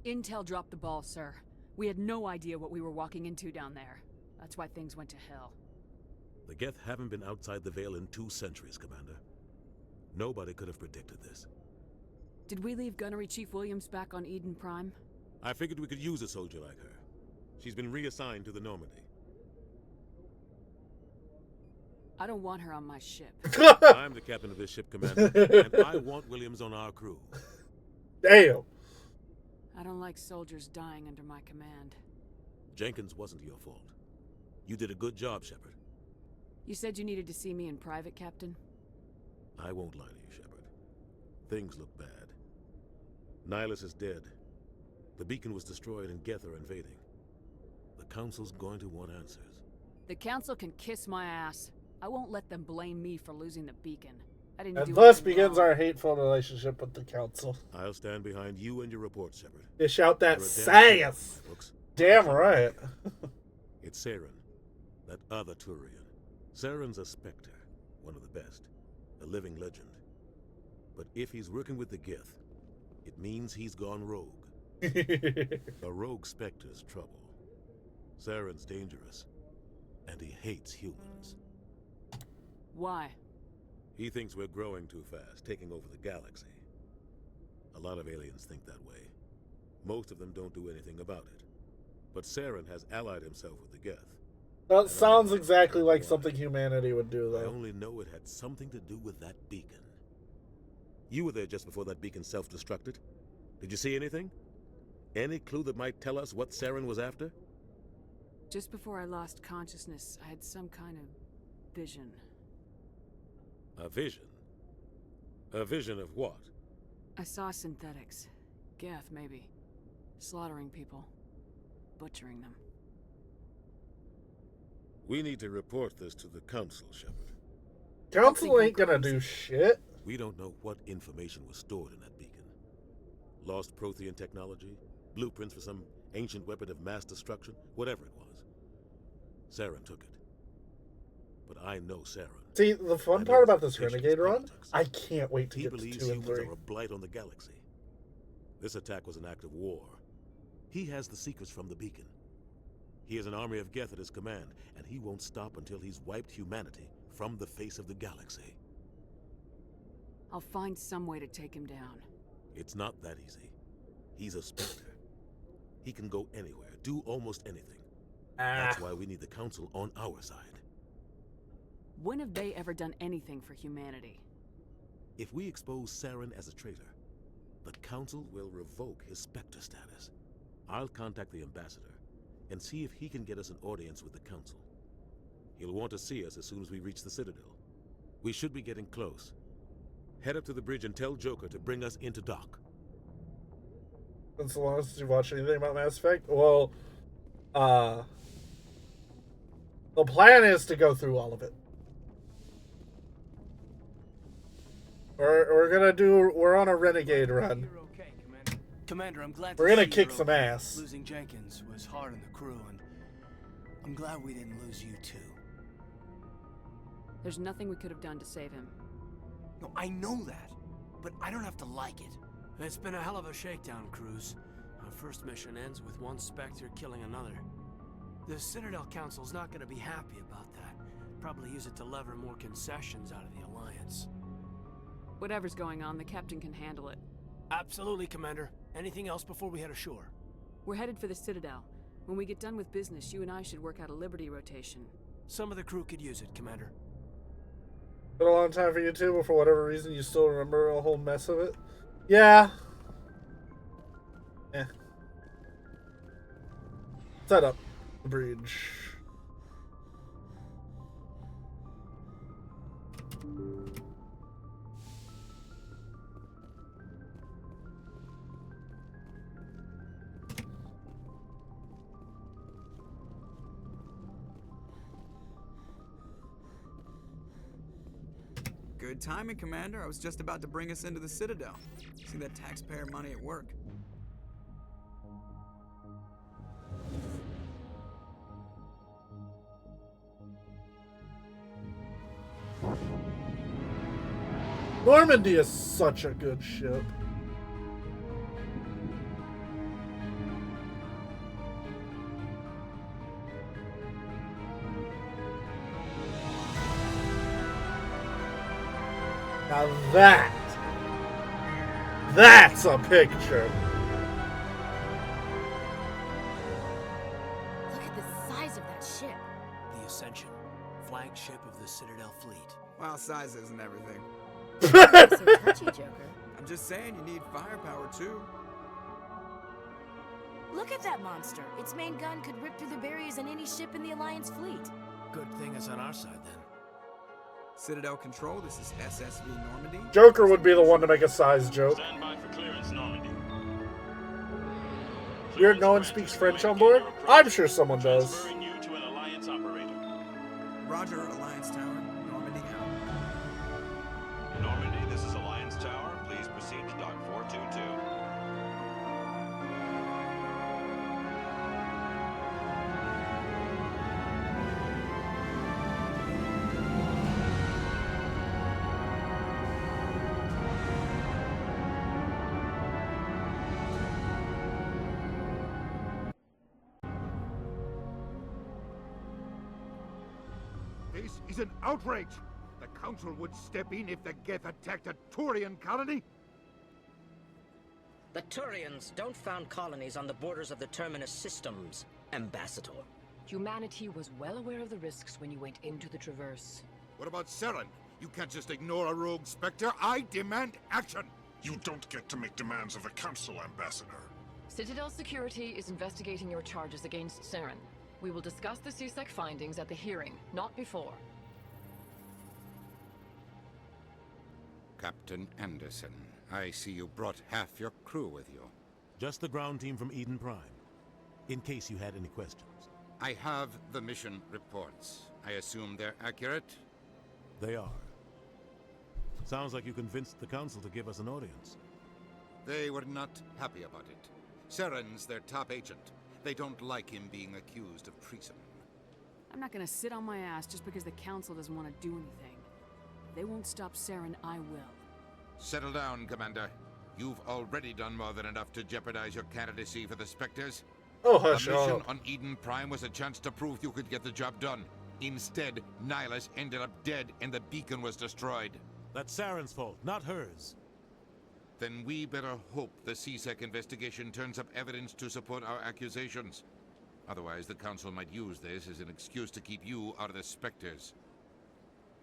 Intel dropped the ball, sir. We had no idea what we were walking into down there. That's why things went to hell.
The Geth haven't been outside the Veil in 2 centuries, Commander. Nobody could have predicted this.
Did we leave Gunnery Chief Williams back on Eden Prime?
I figured we could use a soldier like her. She's been reassigned to the Normandy.
I don't want her on my ship.
I'm the captain of this ship, Commander, and I want Williams on our crew.
Damn.
I don't like soldiers dying under my command.
Jenkins wasn't your fault. You did a good job, Shepard.
You said you needed to see me in private, Captain?
I won't lie to you, Shepard. Things look bad. Nihilus is dead. The beacon was destroyed and Geth are invading. The Council's going to want answers.
The Council can kiss my ass. I won't let them blame me for losing the beacon. I didn't
And
do
thus
anything
begins
wrong.
our hateful relationship with the Council.
I'll stand behind you and your report, Shepard.
Dish out that
You're a damn
sass.
folks.
Damn right.
It's Saren, that other Turian. Saren's a Spectre, one of the best, a living legend. But if he's working with the Geth, it means he's gone rogue. A rogue Spectre's trouble. Saren's dangerous, and he hates humans.
Why?
He thinks we're growing too fast, taking over the galaxy. A lot of aliens think that way. Most of them don't do anything about it. But Saren has allied himself with the Geth.
That sounds exactly like something humanity would do,
I
though.
only know it had something to do with that beacon. You were there just before that beacon self-destructed. Did you see anything? Any clue that might tell us what Saren was after?
Just before I lost consciousness, I had some kind of vision.
A vision? A vision of what?
I saw synthetics. Geth, maybe. Slaughtering people. Butchering them.
We need to report this to the Council, Shepard.
Council ain't gonna do shit.
We don't know what information was stored in that beacon. Lost Prothean technology? Blueprints for some ancient weapon of mass destruction? Whatever it was. Saren took it. But I know Saren.
See, the fun part about this Renegade run, I can't wait to
He
get to
believes
2 and
humans
3.
are a blight on the galaxy. This attack was an act of war. He has the secrets from the beacon. He has an army of Geth at his command, and he won't stop until he's wiped humanity from the face of the galaxy.
I'll find some way to take him down.
It's not that easy. He's a Spectre. He can go anywhere, do almost anything. That's why we need the Council on our side.
When have they ever done anything for humanity?
If we expose Saren as a traitor, the Council will revoke his Spectre status. I'll contact the Ambassador and see if he can get us an audience with the Council. He'll want to see us as soon as we reach the Citadel. We should be getting close. Head up to the bridge and tell Joker to bring us into dock.
Been so long since you watched anything about Mass Effect? Well, the plan is to go through all of it. We're on a Renegade run.
Commander, I'm glad
We're
to
gonna
see
kick
you're
some
okay.
ass.
Losing Jenkins was hard on the crew, and I'm glad we didn't lose you too.
There's nothing we could have done to save him.
No, I know that, but I don't have to like it. It's been a hell of a shakedown, Cruz. Our first mission ends with one Spectre killing another. The Citadel Council's not going to be happy about that. Probably use it to lever more concessions out of the Alliance.
Whatever's going on, the captain can handle it.
Absolutely, Commander. Anything else before we head ashore?
We're headed for the Citadel. When we get done with business, you and I should work out a Liberty rotation.
Some of the crew could use it, Commander.
Been a long time for you too, but for whatever reason you still remember a whole mess of it. Yeah. Yeah. Set up the bridge.
Good timing, Commander. I was just about to bring us into the Citadel. See that taxpayer money at work.
Normandy is such a good ship. Now that's a picture.
Look at the size of that ship.
The Ascension. flagship of the Citadel fleet.
Well, size isn't everything.
So touchy, Joker.
I'm just saying you need firepower too.
Look at that monster. Its main gun could rip through the barriers in any ship in the Alliance fleet.
Good thing it's on our side then.
Citadel Control, this is SSV Normandy.
Joker would be the one to make a size joke.
Stand by for clearance, Normandy.
Weird no one speaks French on board? I'm sure someone does.
Transferring you to an Alliance operator.
Roger, Alliance Tower. Normandy out.
Normandy, this is Alliance Tower. Please proceed to Dock 422.
This is an outrage! The Council would step in if the Geth attacked a Turian colony?
The Turians don't found colonies on the borders of the Terminus systems, Ambassador.
Humanity was well aware of the risks when you went into the Traverse.
What about Saren? You can't just ignore a rogue Spectre. I demand action!
You don't get to make demands of the Council, Ambassador.
Citadel Security is investigating your charges against Saren. We will discuss the CSEC findings at the hearing, not before.
Captain Anderson, I see you brought half your crew with you.
Just the ground team from Eden Prime, in case you had any questions.
I have the mission reports. I assume they're accurate?
They are. Sounds like you convinced the Council to give us an audience.
They were not happy about it. Saren's their top agent. They don't like him being accused of treason.
I'm not gonna sit on my ass just because the Council doesn't want to do anything. If they won't stop Saren, I will.
Settle down, Commander. You've already done more than enough to jeopardize your candidacy for the Spectres.
Oh, hush
The mission
up.
on Eden Prime was a chance to prove you could get the job done. Instead, Nihilus ended up dead and the beacon was destroyed.
That's Saren's fault, not hers.
Then we better hope the CSEC investigation turns up evidence to support our accusations. Otherwise, the Council might use this as an excuse to keep you out of the Spectres.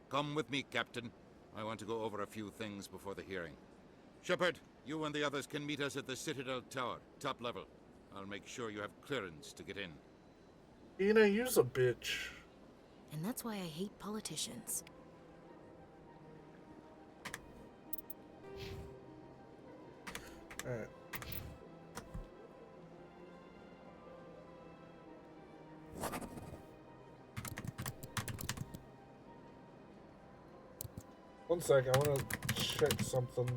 Come with me, Captain. I want to go over a few things before the hearing. Shepard, you and the others can meet us at the Citadel Tower, top level. I'll make sure you have clearance to get in.
Ina, you's a bitch.
And that's why I hate politicians.
Alright. One sec, I want to check something.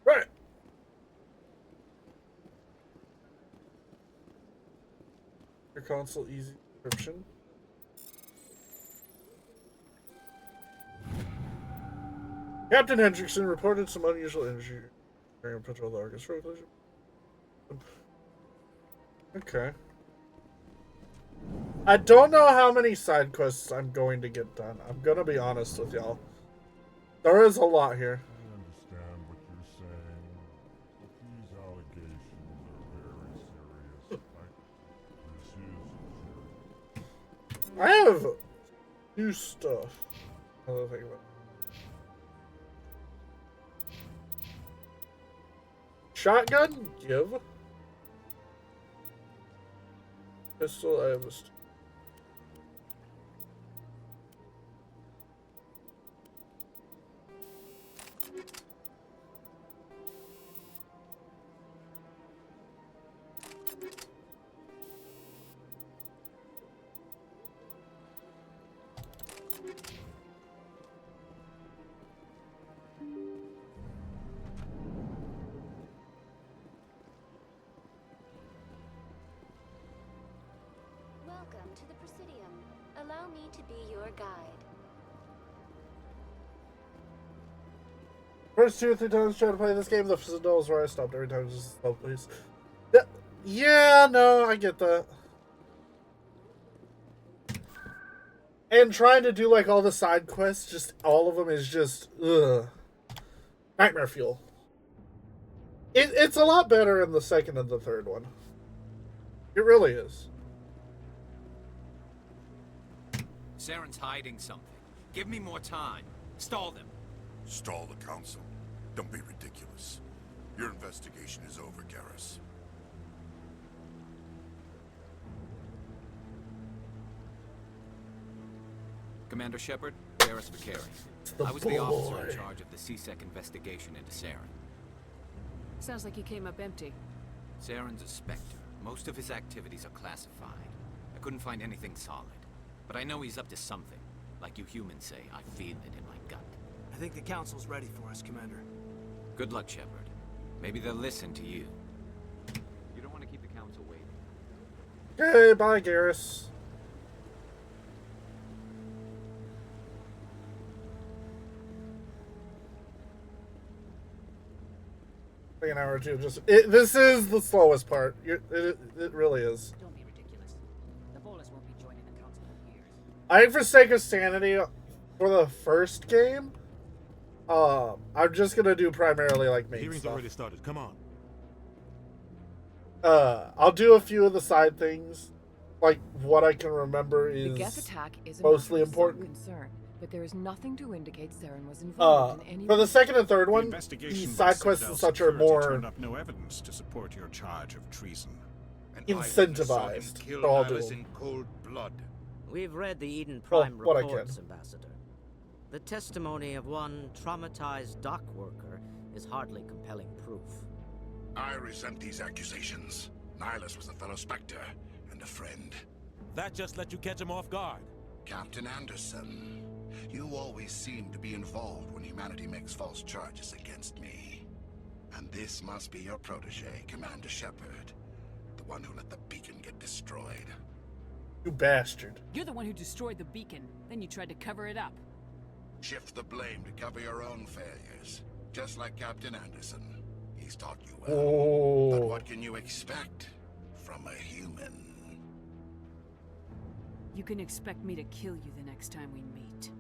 Right. Your console easy description. Captain Hendrickson reported some unusual energy during a patrol of the Argus Road. Okay. I don't know how many side quests I'm going to get done. I'm gonna be honest with y'all. There is a lot here.
I understand what you're saying, but these allegations are very serious.
I have new stuff. Another thing about it. Shotgun? Give. Pistol, I have a...
Welcome to the Presidium. Allow me to be your guide.
First 2 or 3 times trying to play this game, the Citadel is where I stopped every time. Just stop, please. Yeah, no, I get that. And trying to do like all the side quests, just all of them is just nightmare fuel. It's a lot better in the second and the third one. It really is.
Saren's hiding something. Give me more time. Stall them.
Stall the council? Don't be ridiculous. Your investigation is over, Garrus.
Commander Shepard, Garrus Vicari. I was the officer in charge of the CSEC investigation into Saren.
Sounds like you came up empty.
Saren's a Spectre. Most of his activities are classified. I couldn't find anything solid. But I know he's up to something. Like you humans say, I feel it in my gut.
I think the council's ready for us, Commander.
Good luck, Shepard. Maybe they'll listen to you. You don't want to keep the council waiting.
Okay, bye, Garrus. Like an hour or two. Just this is the slowest part. It really is.
Don't be ridiculous. The Bolas won't be joining the council in years.
I think for sake of sanity, for the first game, I'm just gonna do primarily like main
Hearing's
stuff.
already started. Come on.
I'll do a few of the side things. Like what I can remember
The
is
Geth attack is a
mostly
matter of some
important.
concern, but there is nothing to indicate Saren was involved in any.
For the second and third
The
one, the
investigation by
side quests and
Citadel
such are
security
more
turned up no evidence to support your charge of treason.
incentivized.
Kill
So I'll do
Alice
them.
in cold blood.
We've read the Eden
Well,
Prime
what I
reports,
can.
Ambassador. The testimony of one traumatized dock worker is hardly compelling proof.
I resent these accusations. Nihilus was a fellow Spectre and a friend.
That just let you catch him off guard.
Captain Anderson, you always seem to be involved when humanity makes false charges against me. And this must be your protege, Commander Shepard. The one who let the beacon get destroyed.
You bastard.
You're the one who destroyed the beacon. Then you tried to cover it up.
Shift the blame to cover your own failures. Just like Captain Anderson. He's taught you well. But what can you expect from a human?
You can expect me to kill you the next time we meet.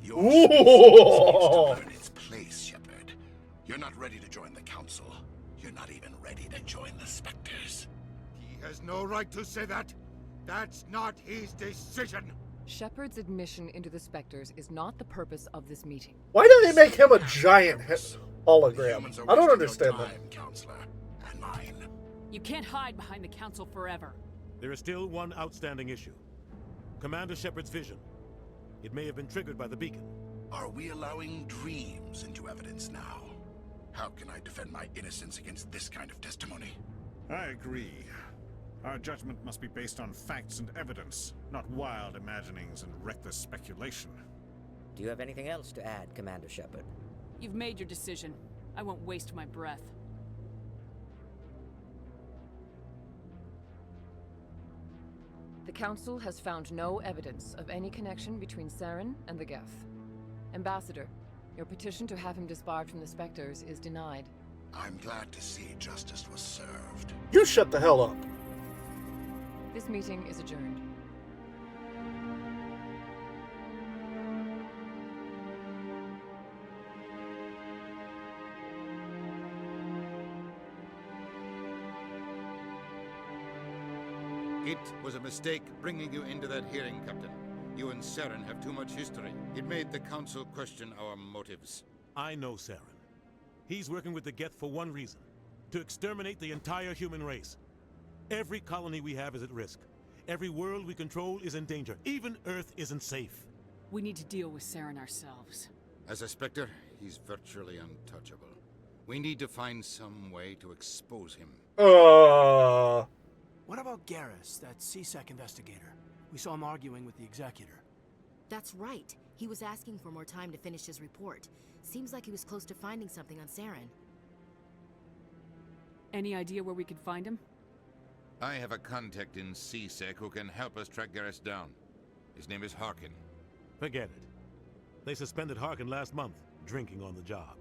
Your species needs to learn its place, Shepard. You're not ready to join the Council. You're not even ready to join the Spectres.
He has no right to say that. That's not his decision.
Shepard's admission into the Spectres is not the purpose of this meeting.
Why do they make him a giant hologram? I don't understand that.
Counselor, and mine.
You can't hide behind the council forever.
There is still one outstanding issue. Commander Shepard's vision. It may have been triggered by the beacon.
Are we allowing dreams into evidence now? How can I defend my innocence against this kind of testimony?
I agree. Our judgment must be based on facts and evidence, not wild imaginings and reckless speculation.
Do you have anything else to add, Commander Shepard?
You've made your decision. I won't waste my breath.
The Council has found no evidence of any connection between Saren and the Geth. Ambassador, your petition to have him disbarred from the Spectres is denied.
I'm glad to see justice was served.
You shut the hell up.
This meeting is adjourned.
It was a mistake bringing you into that hearing, Captain. You and Saren have too much history. It made the Council question our motives.
I know Saren. He's working with the Geth for one reason. To exterminate the entire human race. Every colony we have is at risk. Every world we control is in danger. Even Earth isn't safe.
We need to deal with Saren ourselves.
As a Spectre, he's virtually untouchable. We need to find some way to expose him.
What about Garrus, that CSEC investigator? We saw him arguing with the Executor.
That's right. He was asking for more time to finish his report. Seems like he was close to finding something on Saren.
Any idea where we could find him?
I have a contact in CSEC who can help us track Garrus down. His name is Harkin.
Forget it. They suspended Harkin last month, drinking on the job.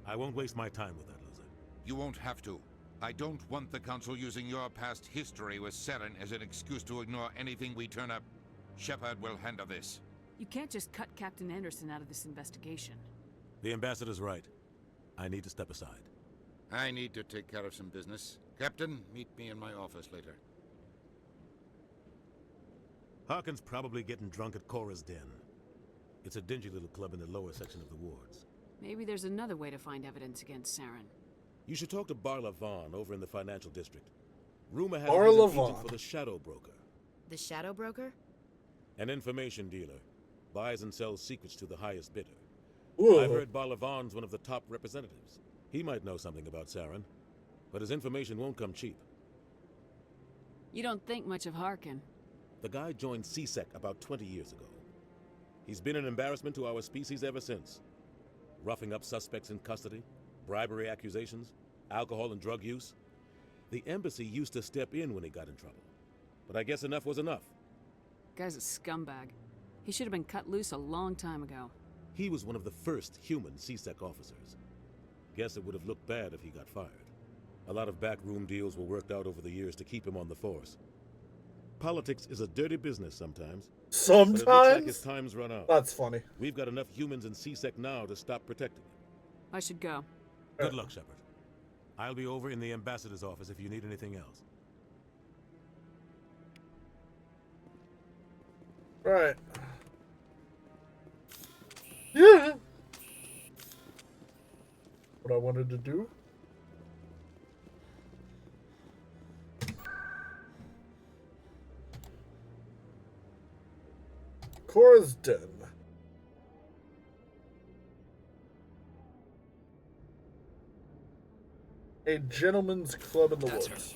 I won't waste my time with that loser.
You won't have to. I don't want the Council using your past history with Saren as an excuse to ignore anything we turn up. Shepard will handle this.
You can't just cut Captain Anderson out of this investigation.
The Ambassador's right. I need to step aside.
I need to take care of some business. Captain, meet me in my office later.
Harkin's probably getting drunk at Cora's Den. It's a dingy little club in the lower section of the wards.
Maybe there's another way to find evidence against Saren.
You should talk to Barla Vaughn over in the financial district. Rumor has
Barla
he's an
Vaughn.
agent for the Shadow Broker.
The Shadow Broker?
An information dealer. Buys and sells secrets to the highest bidder.
Ooh.
I've heard Barla Vaughn's one of the top representatives. He might know something about Saren, but his information won't come cheap.
You don't think much of Harkin.
The guy joined CSEC about 20 years ago. He's been an embarrassment to our species ever since. Roughing up suspects in custody, bribery accusations, alcohol and drug use. The embassy used to step in when he got in trouble. But I guess enough was enough.
Guy's a scumbag. He should have been cut loose a long time ago.
He was one of the first human CSEC officers. Guess it would have looked bad if he got fired. A lot of backroom deals were worked out over the years to keep him on the force. Politics is a dirty business sometimes.
Sometimes?
But it looks like his time's run out.
That's funny.
We've got enough humans in CSEC now to stop protecting him.
I should go.
Good luck, Shepard. I'll be over in the Ambassador's office if you need anything else.
Right. Yeah. What I wanted to do. Cora's Den. A gentleman's club in the woods.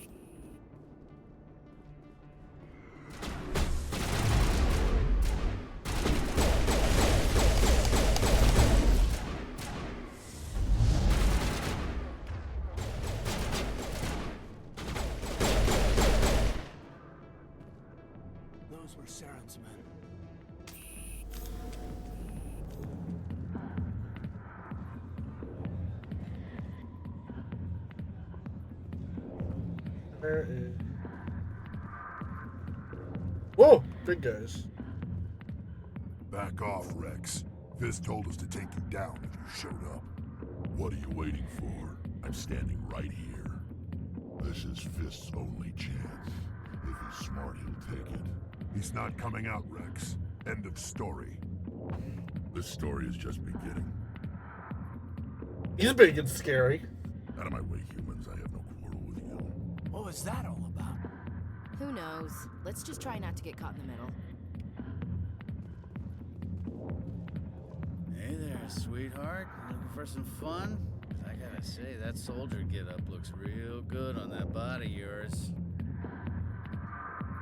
Those were Saren's men.
There is... Whoa! Big guys.
Back off, Rex. Fist told us to take you down if you showed up. What are you waiting for? I'm standing right here. This is Fist's only chance. If he's smart, he'll take it. He's not coming out, Rex. End of story. This story is just beginning.
He's big and scary.
Out of my way, humans. I have no quarrel with you.
What was that all about?
Who knows? Let's just try not to get caught in the middle.
Hey there, sweetheart. Looking for some fun? 'Cause I gotta say, that soldier get-up looks real good on that body of yours.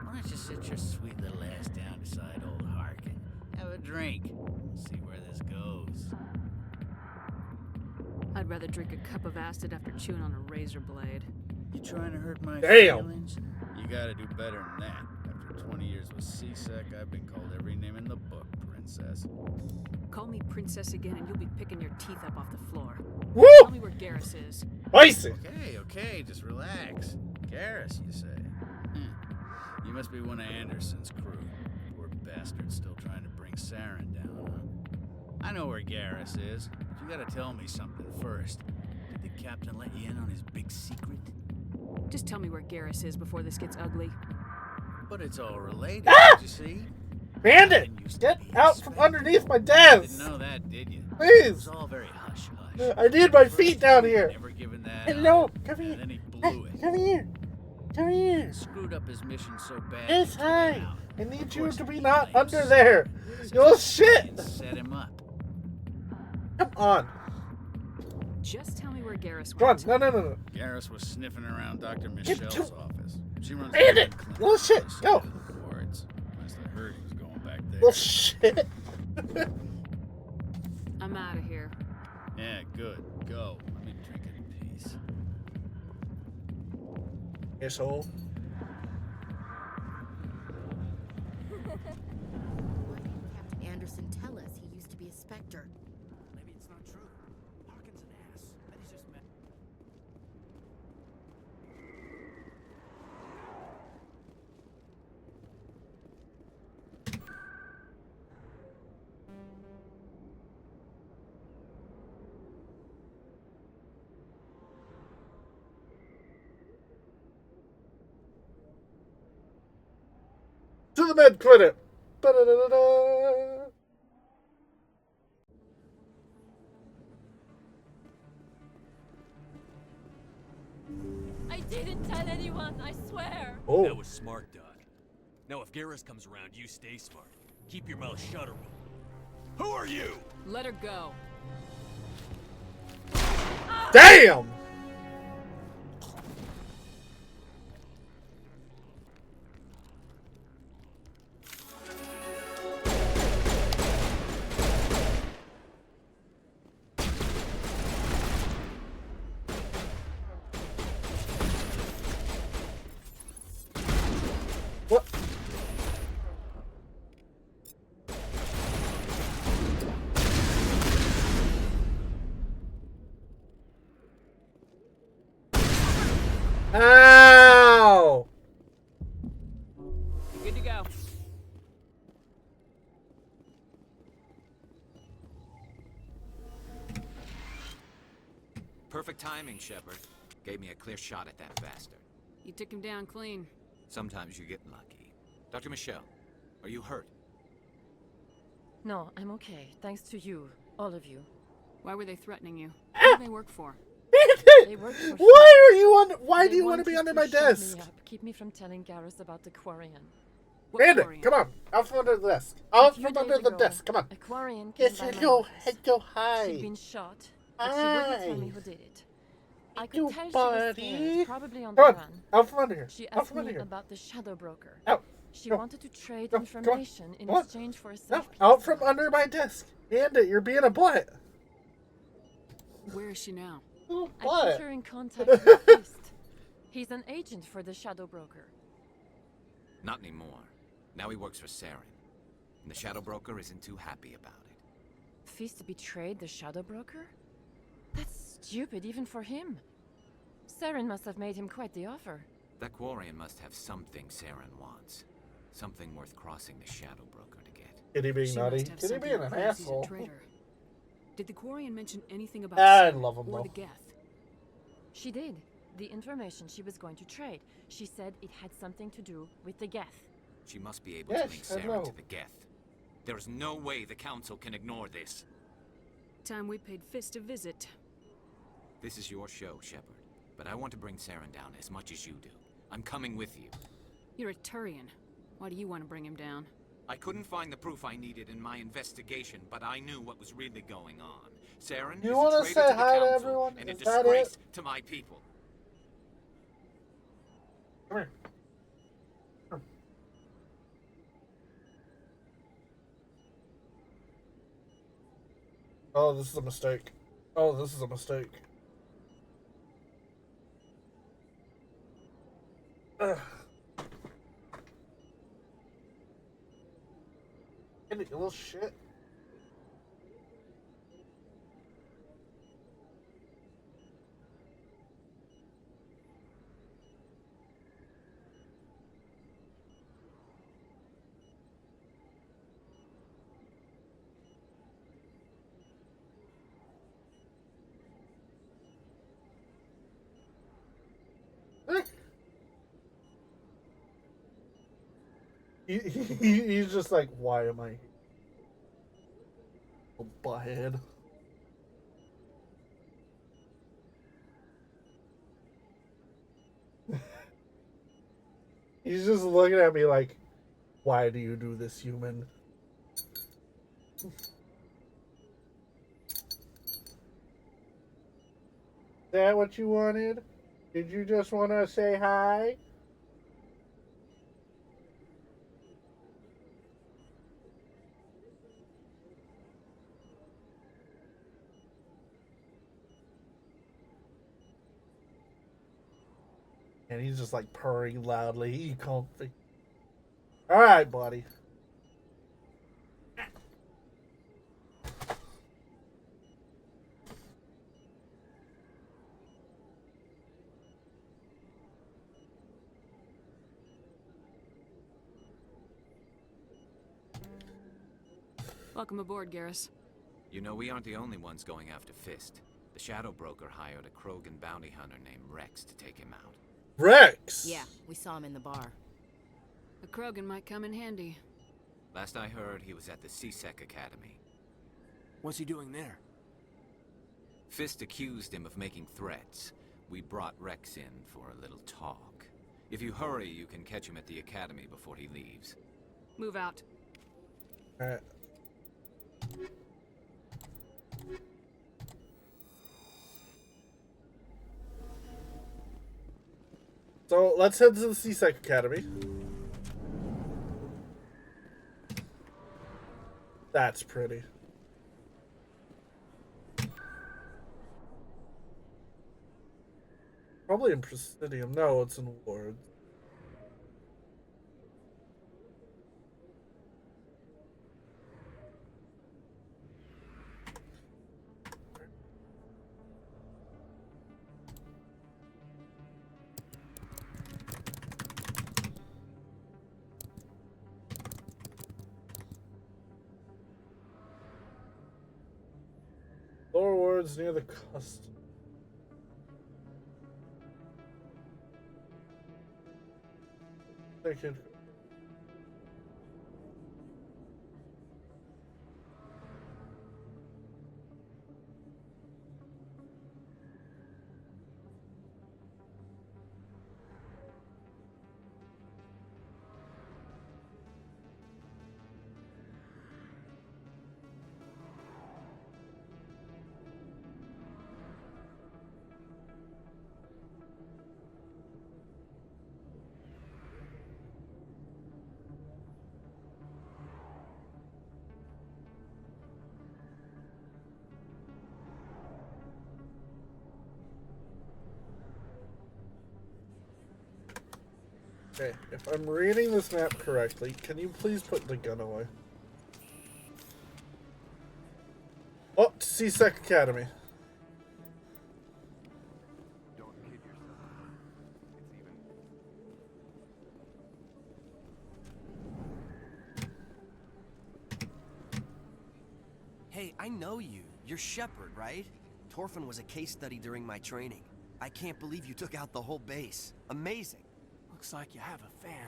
Why don't you sit your sweet little ass down beside old Harkin? Have a drink. We'll see where this goes.
I'd rather drink a cup of acid after chewing on a razor blade.
You trying to hurt my
Damn.
feelings? You gotta do better than that. After 20 years with CSEC, I've been called every name in the book, princess.
Call me princess again and you'll be picking your teeth up off the floor.
Woo!
Tell me where Garrus is.
Icy!
Okay, just relax. Garrus, you say? You must be one of Anderson's crew. Poor bastard still trying to bring Saren down, huh? I know where Garrus is, but you gotta tell me something first. Did the captain let you in on his big secret?
Just tell me where Garrus is before this gets ugly.
But it's all related,
Ah!
you see?
Bandit! Get out from underneath my desk!
Didn't know that, did you?
Please!
It was all very hush-hush.
I need my feet down here!
Never given that
Hello!
up,
Come
and
here!
then he blew it.
Come here! Turian!
Screwed up his mission so bad.
It's
he can't get
high!
out.
I need
Of
you
course
to be
he
not
blames
under there!
Says
You little
the
shit!
aliens set him up.
Come on.
Just tell me where Garrus
Come on.
went.
No.
Garrus was sniffing around Dr.
Get
Michelle's
to-
office. She runs
Hit
the
it!
clinic
Little shit,
on the
go!
side of the wards. Last I heard, he was going back there.
Little shit.
I'm out of here.
Yeah, good. Go. Let me drink it in peace.
Asshole.
Why didn't Captain Anderson tell us he used to be a Spectre?
Maybe it's not true. Harkin's an ass. Bet he's just mad.
To the med clinic. Ba-da-da-da-da.
I didn't tell anyone, I swear.
Oh.
That was smart, Doc. Now if Garrus comes around, you stay smart. Keep your mouth shut or we'll... Who are you?
Let her go.
Damn! What? Ow!
Good to go.
Perfect timing, Shepard. Gave me a clear shot at that bastard.
You took him down clean.
Sometimes you get lucky. Dr. Michelle, are you hurt?
No, I'm okay. Thanks to you. All of you.
Why were they threatening you? Who do they work for?
They work for
Why are you on? Why do you want to be
wanted
under my
shut
desk?
me up, keep me from telling Garrus about the Quarian.
Bandit, come on. Out from under the desk. Out
A few
from under
days
the
ago,
desk. Come on.
A Quarian came
Yes,
by my
hello.
office.
Hello, hi.
She'd been shot, but she wouldn't tell me
Hi.
who did it. I
You
could tell she was
buddy.
scared, probably on
Come
the
on.
run.
Out from under here.
She
Out
asked
from under
me
here.
about the Shadow Broker.
Out.
She
Go.
wanted to trade
Go. Come on.
information in
Come on.
exchange for a
No,
safe
out from under my desk. Bandit, you're being a butt.
Where is she now?
Little
I
butt.
put her in contact with Fist. He's an agent for the Shadow Broker.
Not anymore. Now he works for Saren. And the Shadow Broker isn't too happy about it.
Fist betrayed the Shadow Broker? That's stupid even for him. Saren must have made him quite the offer.
That Quarian must have something Saren wants. Something worth crossing the Shadow Broker to get.
Kitty being
She
naughty.
must have
Kitty
something
being
to
an
prove he's a
asshole.
traitor. Did the Quarian mention anything about
I
Saren
love him,
or
though.
the Geth?
She did. The information she was going to trade. She said it had something to do with the Geth.
She must be able
Yes,
to link
I
Saren
know.
to the Geth. There is no way the Council can ignore this.
Time we paid Fist a visit.
This is your show, Shepard. But I want to bring Saren down as much as you do. I'm coming with you.
You're a Turian. Why do you want to bring him down?
I couldn't find the proof I needed in my investigation, but I knew what was really going on. Saren
You
is
wanna
a traitor
say
to the
hi to
Council
everyone?
and a
Is that
disgrace
it?
to my people.
Come here. Come. Oh, this is a mistake. Oh, this is a mistake. Ugh. Get it, you little shit. He's just like, why am I here? Oh, butthead. He's just looking at me like, why do you do this, human? Is that what you wanted? Did you just want to say hi? And he's just like purring loudly. He comfy. All right, buddy.
Welcome aboard, Garrus.
You know, we aren't the only ones going after Fist. The Shadow Broker hired a Krogan bounty hunter named Rex to take him out.
Rex?
Yeah, we saw him in the bar.
A Krogan might come in handy.
Last I heard, he was at the C-Sec Academy.
What's he doing there?
Fist accused him of making threats. We brought Rex in for a little talk. If you hurry, you can catch him at the Academy before he leaves.
Move out.
Alright. So let's head to the C-Sec Academy. That's pretty. Probably in Presidium. No, it's in Wards. Lower Wards near the custom. They could. Okay, if I'm reading this map correctly, can you please put the gun away? Oh, C-Sec Academy.
Don't kid yourself. It's even.
Hey, I know you. You're Shepard, right? Torfin was a case study during my training. I can't believe you took out the whole base. Amazing.
Looks like you have a fan.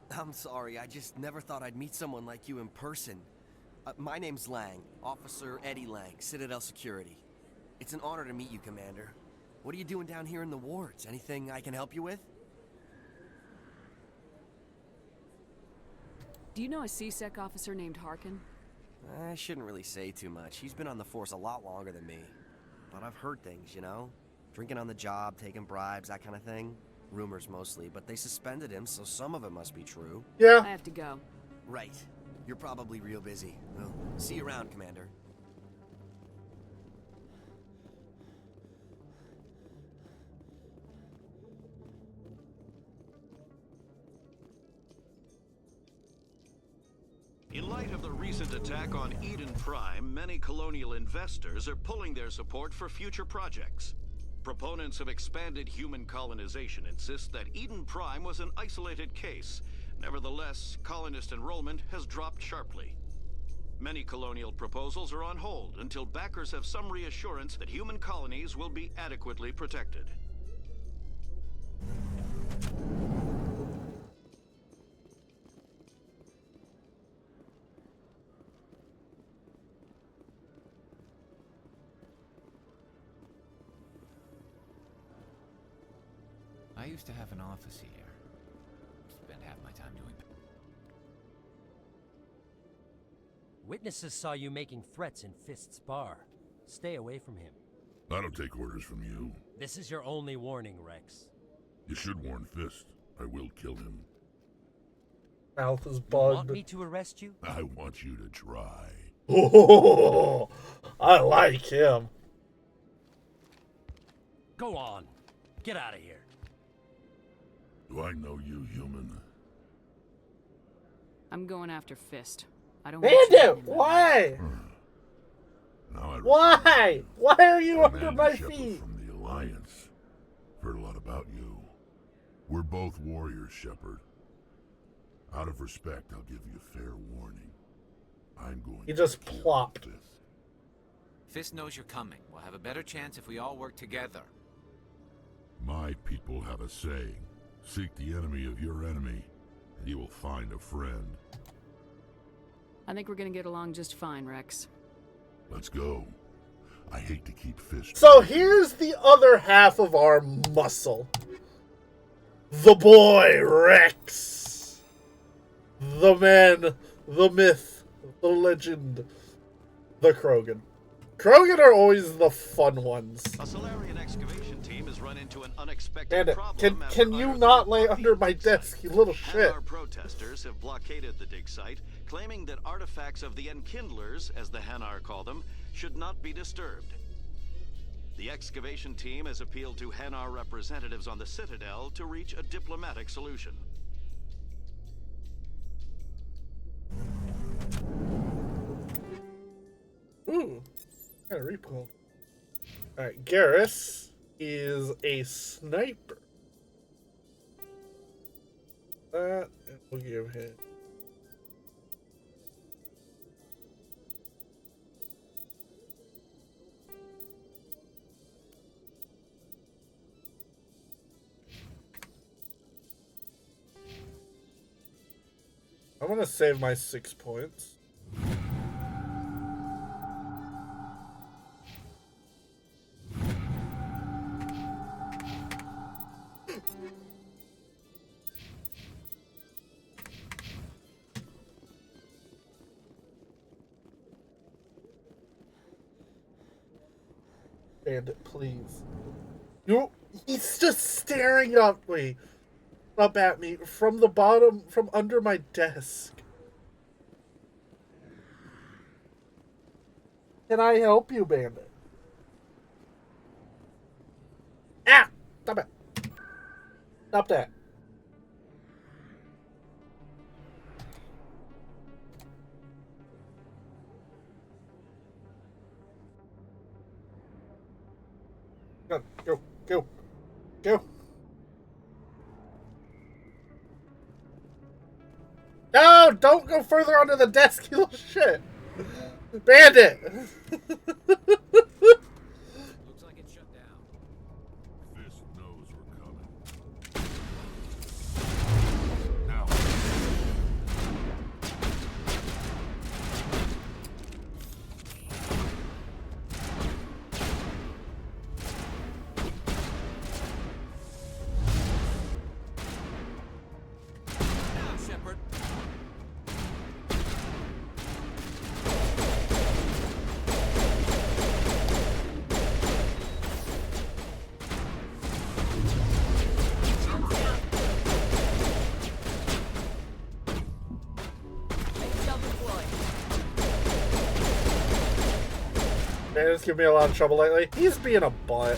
I'm sorry, I just never thought I'd meet someone like you in person. My name's Lang, Officer Eddie Lang, Citadel Security. It's an honor to meet you, Commander. What are you doing down here in the wards? Anything I can help you with?
Do you know a C-Sec officer named Harkin?
I shouldn't really say too much. He's been on the force a lot longer than me. But I've heard things, you know? Drinking on the job, taking bribes, that kind of thing. Rumors mostly, but they suspended him, so some of it must be true.
Yeah.
I have to go.
Right. You're probably real busy. Well, see you around, Commander.
In light of the recent attack on Eden Prime, many colonial investors are pulling their support for future projects. Proponents of expanded human colonization insist that Eden Prime was an isolated case. Nevertheless, colonist enrollment has dropped sharply. Many colonial proposals are on hold until backers have some reassurance that human colonies will be adequately protected.
I used to have an office here. Spent half I'm doing.
Witnesses saw you making threats in Fist's bar. Stay away from him.
I don't take orders from you.
This is your only warning, Rex.
You should warn Fist. I will kill him.
Mouth is
You
bugged.
want me to arrest you?
I want you to try.
Oh, I like him.
Go on. Get out of here.
Do I know you, human?
I'm going after Fist. I don't
Bandit, why?
Now
Why? Why are you under
Commander
my
Shepard
feet?
from the Alliance. Heard a lot about you. We're both warriors, Shepard. Out of respect, I'll give you fair warning. I'm going
He just
to kill
plopped.
Fist.
Fist knows you're coming. We'll have a better chance if we all work together.
My people have a saying. Seek the enemy of your enemy, and you will find a friend.
I think we're gonna get along just fine, Rex.
Let's go. I hate to keep Fist.
So here's the other half of our muscle. The boy Rex. The man, the myth, the legend, the Krogan. Krogan are always the fun ones.
A Solarian excavation team has run into an unexpected
Bandit,
problem.
can you not lay under my desk, you little shit?
Hanar protesters have blockaded the dig site, claiming that artifacts of the Enkindlers, as the Hanar call them, should not be disturbed. The excavation team has appealed to Hanar representatives on the Citadel to reach a diplomatic solution.
Ooh, got a repo. Alright, Garrus is a sniper. That, and we'll give him. I'm gonna save my 6 points. Bandit, please. He's just staring up at me from the bottom, from under my desk. Can I help you, Bandit? Ah! Stop it. Stop that. Go, go, go, go. No, don't go further under the desk, you little shit. Bandit.
Looks like it's shut down.
Fist knows we're coming. Now.
Shepard.
Bandit's giving me a lot of trouble lately. He's being a butt.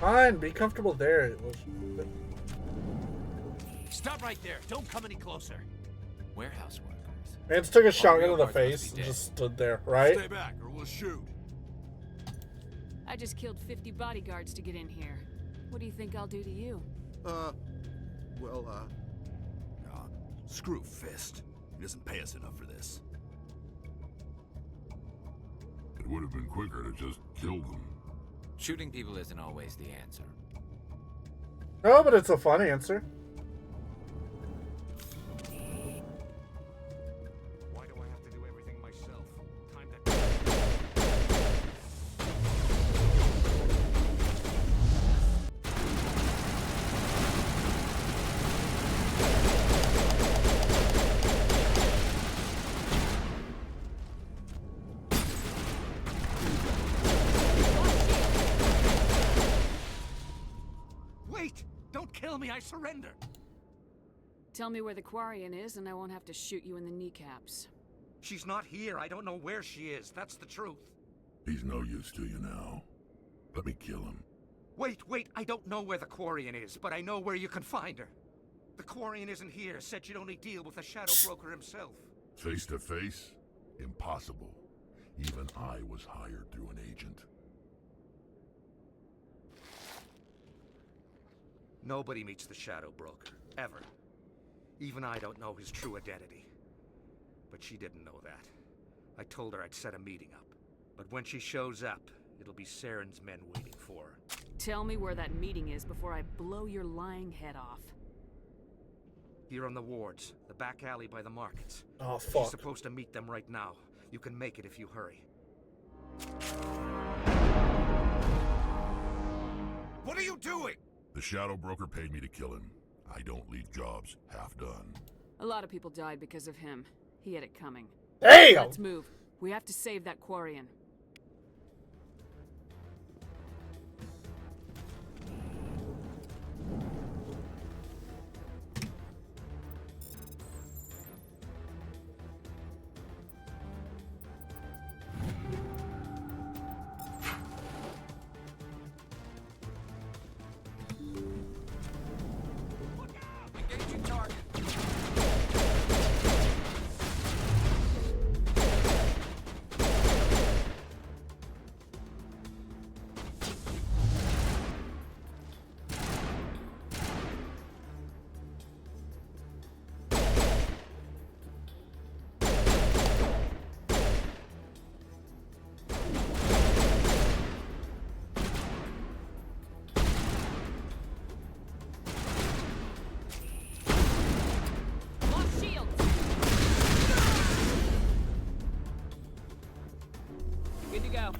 Fine, be comfortable there.
Stop right there. Don't come any closer.
Warehouse workers.
Mans took a
All
shotgun
real
to the
guards must
face
be
and
dead.
just stood there, right?
Stay back or we'll shoot.
I just killed 50 bodyguards to get in here. What do you think I'll do to you?
Screw Fist. He doesn't pay us enough for this.
It would have been quicker to just kill them.
Shooting people isn't always the answer.
No, but it's a fun answer.
Why do I have to do everything myself? Time to...
Wait! Don't kill me, I surrender!
Tell me where the Quarian is, and I won't have to shoot you in the kneecaps.
She's not here. I don't know where she is. That's the truth.
He's no use to you now. Let me kill him.
Wait! I don't know where the Quarian is, but I know where you can find her. The Quarian isn't here. Said you'd only deal with the Shadow Broker himself.
Face to face? Impossible. Even I was hired through an agent.
Nobody meets the Shadow Broker, ever. Even I don't know his true identity. But she didn't know that. I told her I'd set a meeting up. But when she shows up, it'll be Saren's men waiting for her.
Tell me where that meeting is before I blow your lying head off.
Here on the wards, the back alley by the markets.
Oh, fuck.
She's supposed to meet them right now. You can make it if you hurry.
What are you doing?
The Shadow Broker paid me to kill him. I don't leave jobs half done.
A lot of people died because of him. He had it coming.
Damn!
Let's move. We have to save that Quarian.
Engaging target.
Lost shields! Good to go.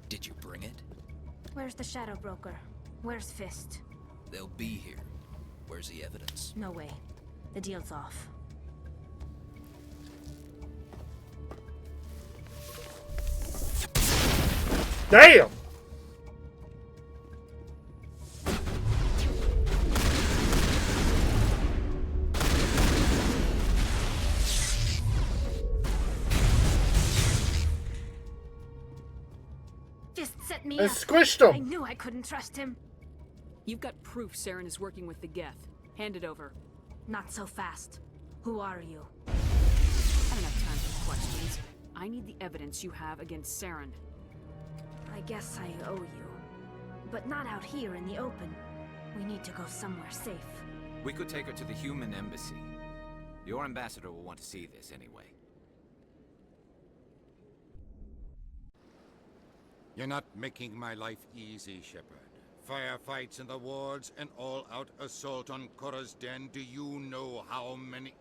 Did you bring it?
Where's the Shadow Broker? Where's Fist?
They'll be here. Where's the evidence?
No way. The deal's off.
Damn!
Fist set me
I
up.
squished him.
I knew I couldn't trust him.
You've got proof Saren is working with the Geth. Hand it over.
Not so fast. Who are you?
I don't have time for questions. I need the evidence you have against Saren.
I guess I owe you. But not out here in the open. We need to go somewhere safe.
We could take her to the human embassy. Your ambassador will want to see this anyway.
You're not making my life easy, Shepard. Firefights in the wards, an all-out assault on Korra's den. Do you know how many...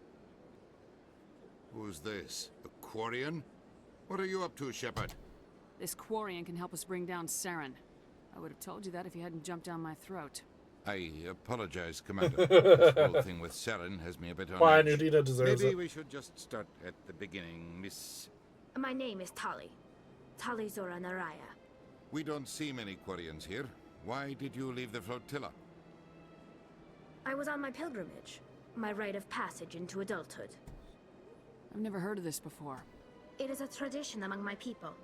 Who's this? A Quarian? What are you up to, Shepard?
This Quarian can help us bring down Saren. I would have told you that if you hadn't jumped down my throat.
I apologize, Commander. This whole thing with Saren has me a bit on
Fine,
edge.
Udina deserves
Maybe
it.
we should just start at the beginning, Miss...
My name is Tali. Tali Zora Naraya.
We don't see many Quarians here. Why did you leave the flotilla?
I was on my pilgrimage. My rite of passage into adulthood.
I've never heard of this before.
It is a tradition among my people.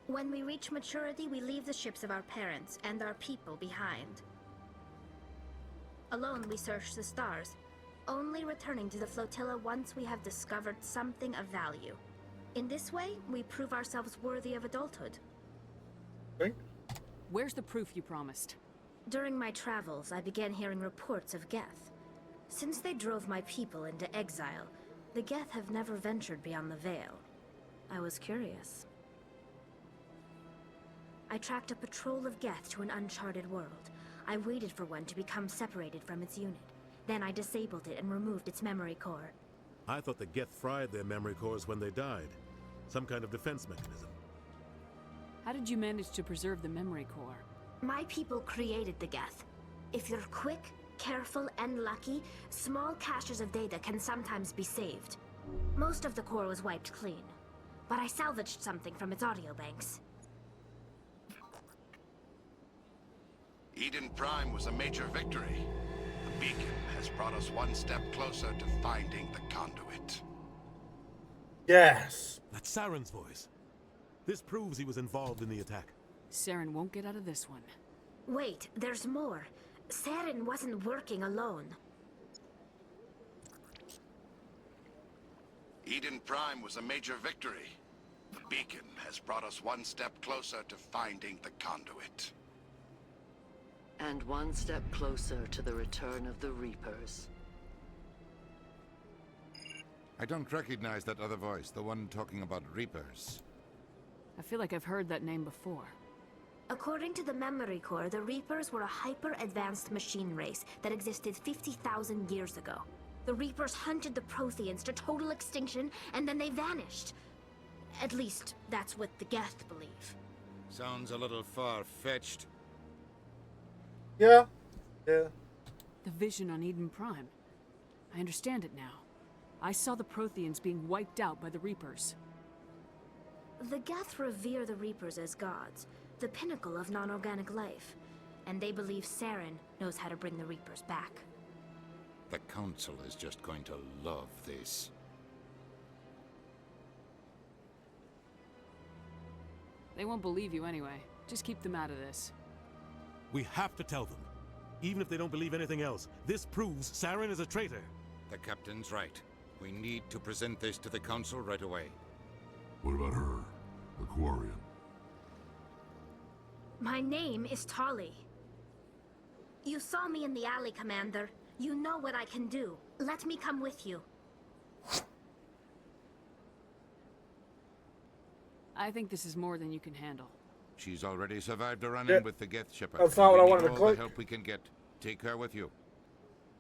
When we reach maturity, we leave the ships of our parents and our people behind. Alone, we search the stars, only returning to the flotilla once we have discovered something of value. In this way, we prove ourselves worthy of adulthood.
Where's the proof you promised?
During my travels, I began hearing reports of Geth. Since they drove my people into exile, the Geth have never ventured beyond the Veil. I was curious. I tracked a patrol of Geth to an uncharted world. I waited for one to become separated from its unit. Then I disabled it and removed its memory core.
I thought the Geth fried their memory cores when they died. Some kind of defense mechanism.
How did you manage to preserve the memory core?
My people created the Geth. If you're quick, careful, and lucky, small caches of data can sometimes be saved. Most of the core was wiped clean, but I salvaged something from its audio banks.
Eden Prime was a major victory. The beacon has brought us one step closer to finding the conduit.
Yes.
That's Saren's voice. This proves he was involved in the attack.
Saren won't get out of this one.
Wait, there's more. Saren wasn't working alone.
Eden Prime was a major victory. The beacon has brought us one step closer to finding the conduit.
And one step closer to the return of the Reapers.
I don't recognize that other voice, the one talking about Reapers.
I feel like I've heard that name before.
According to the memory core, the Reapers were a hyper-advanced machine race that existed 50,000 years ago. The Reapers hunted the Protheans to total extinction, and then they vanished. At least, that's what the Geth believe.
Sounds a little far-fetched.
Yeah.
The vision on Eden Prime. I understand it now. I saw the Protheans being wiped out by the Reapers.
The Geth revere the Reapers as gods, the pinnacle of non-organic life, and they believe Saren knows how to bring the Reapers back.
The Council is just going to love this.
They won't believe you anyway. Just keep them out of this.
We have to tell them. Even if they don't believe anything else, this proves Saren is a traitor.
The Captain's right. We need to present this to the Council right away.
What about her? The Quarian?
My name is Tali. You saw me in the alley, Commander. You know what I can do. Let me come with you.
I think this is more than you can handle.
She's already survived a run-in with the Geth Shepherd.
That's not what I
We
wanted
need
to
all
click.
the help we can get. Take her with you.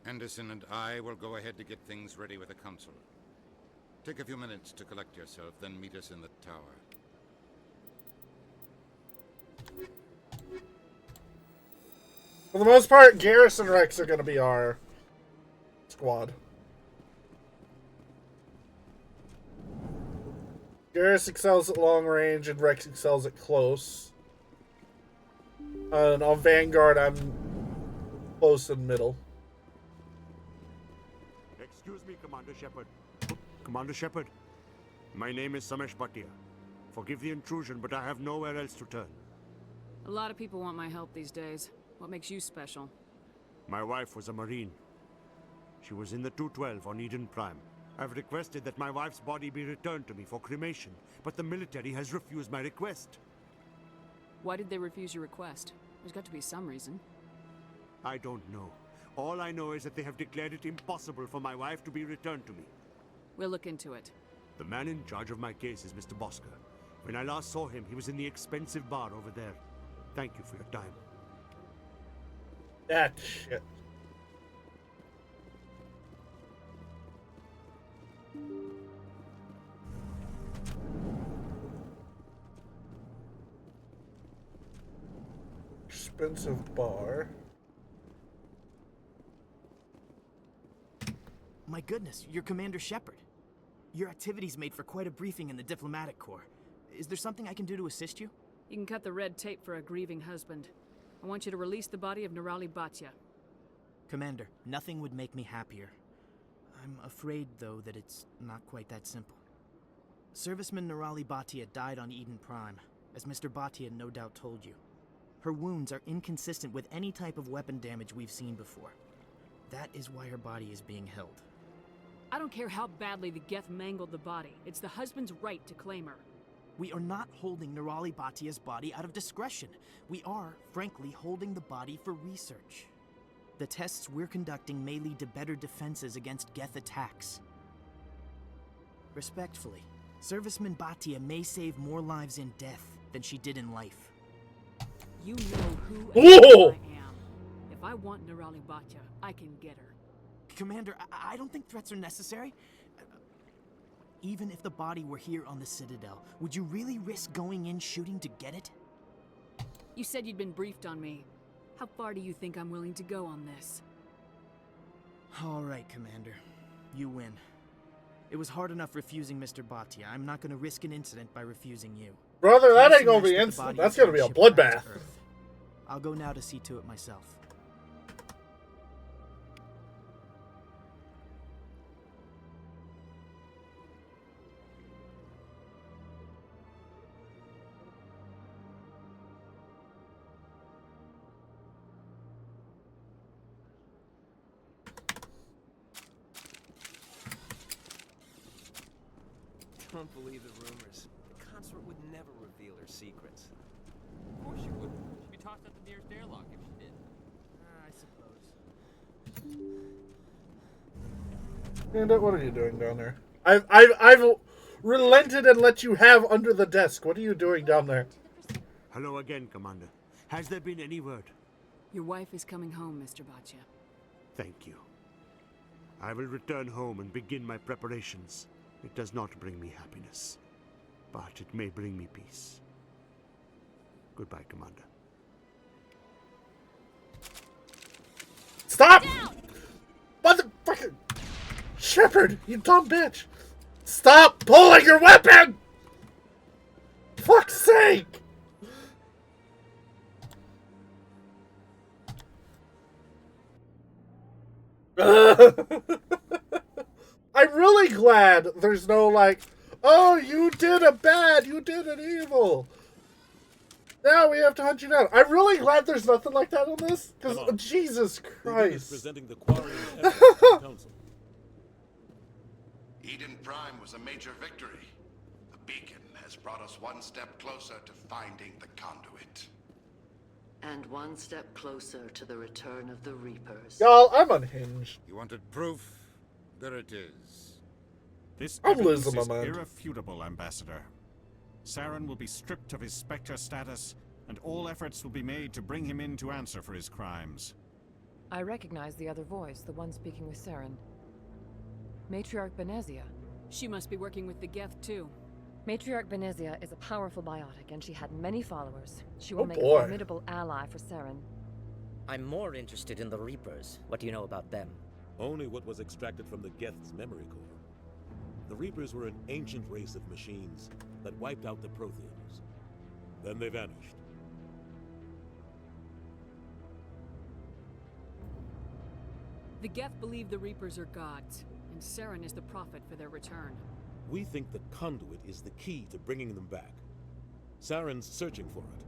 Anderson and I will go ahead to get things ready with the Council. Take a few minutes to collect yourself, then meet us in the tower.
For the most part, Garrus and Rex are going to be our squad. Garrus excels at long range and Rex excels at close. And on Vanguard, I'm close and middle.
Excuse me, Commander Shepard. Commander Shepard, my name is Samesh Bhatia. Forgive the intrusion, but I have nowhere else to turn.
A lot of people want my help these days. What makes you special?
My wife was a Marine. She was in the 212 on Eden Prime. I've requested that my wife's body be returned to me for cremation, but the military has refused my request.
Why did they refuse your request? There's got to be some reason.
I don't know. All I know is that they have declared it impossible for my wife to be returned to me.
We'll look into it.
The man in charge of my case is Mr. Bosker. When I last saw him, he was in the expensive bar over there. Thank you for your time.
That shit. Expensive bar.
My goodness, you're Commander Shepard. Your activities made for quite a briefing in the diplomatic corps. Is there something I can do to assist you?
You can cut the red tape for a grieving husband. I want you to release the body of Nirali Bhatia.
Commander, nothing would make me happier. I'm afraid, though, that it's not quite that simple. Serviceman Nirali Bhatia died on Eden Prime, as Mr. Bhatia no doubt told you. Her wounds are inconsistent with any type of weapon damage we've seen before. That is why her body is being held.
I don't care how badly the Geth mangled the body. It's the husband's right to claim her.
We are not holding Nerali Batia's body out of discretion. We are, frankly, holding the body for research. The tests we're conducting may lead to better defenses against Geth attacks. Respectfully, Serviceman Batia may save more lives in death than she did in life.
You know who and who I am. If I want Nerali Batia, I can get her.
Commander, I don't think threats are necessary. Even if the body were here on the Citadel, would you really risk going in shooting to get it?
You said you'd been briefed on me. How far do you think I'm willing to go on this?
All right, Commander. You win. It was hard enough refusing Mr. Batia. I'm not going to risk an incident by refusing you.
Brother, that ain't gonna be instant. That's gonna be a bloodbath.
I'll go now to see to it myself.
Don't believe the rumors. The consort would never reveal her secrets.
Of course she would. She'd be tossed out the nearest airlock if she did.
I suppose.
And what are you doing down there? I've relented and let you have under the desk. What are you doing down there?
Hello again, Commander. Has there been any word?
Your wife is coming home, Mr. Batia.
Thank you. I will return home and begin my preparations. It does not bring me happiness, but it may bring me peace. Goodbye, Commander.
Stop! Motherfucker! Shepard, you dumb bitch! Stop pulling your weapon! Fuck's sake! I'm really glad there's no like, oh, you did a bad, you did an evil. Now we have to hunt you down. I'm really glad there's nothing like that on this, because Jesus Christ.
Presenting the Quarian evidence to the Council.
Eden Prime was a major victory. The beacon has brought us one step closer to finding the conduit.
And one step closer to the return of the Reapers.
Y'all, I'm unhinged.
You wanted proof? There it is.
This
I'm
evidence
losing
is
my mind.
irrefutable, Ambassador. Saren will be stripped of his Spectre status, and all efforts will be made to bring him in to answer for his crimes.
I recognize the other voice, the one speaking with Saren. Matriarch Benezia.
She must be working with the Geth, too.
Matriarch Benezia is a powerful biotic, and she had many followers. She will make
boy.
a formidable ally for Saren.
I'm more interested in the Reapers. What do you know about them?
Only what was extracted from the Geth's memory core. The Reapers were an ancient race of machines that wiped out the Protheans. Then they vanished.
The Geth believe the Reapers are gods, and Saren is the prophet for their return.
We think the conduit is the key to bringing them back. Saren's searching for it.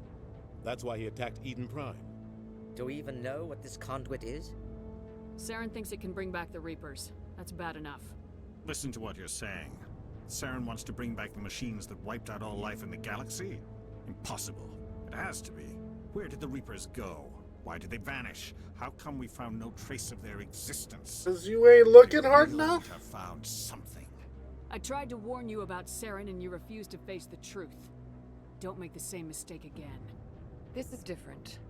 That's why he attacked Eden Prime.
Do we even know what this conduit is?
Saren thinks it can bring back the Reapers. That's bad enough.
Listen to what you're saying. Saren wants to bring back the machines that wiped out all life in the galaxy? Impossible. It has to be. Where did the Reapers go? Why did they vanish? How come we found no trace of their existence?
'Cause you ain't looking hard
Really
enough?
have found something.
I tried to warn you about Saren and you refused to face the truth. Don't make the same mistake again.
This is different.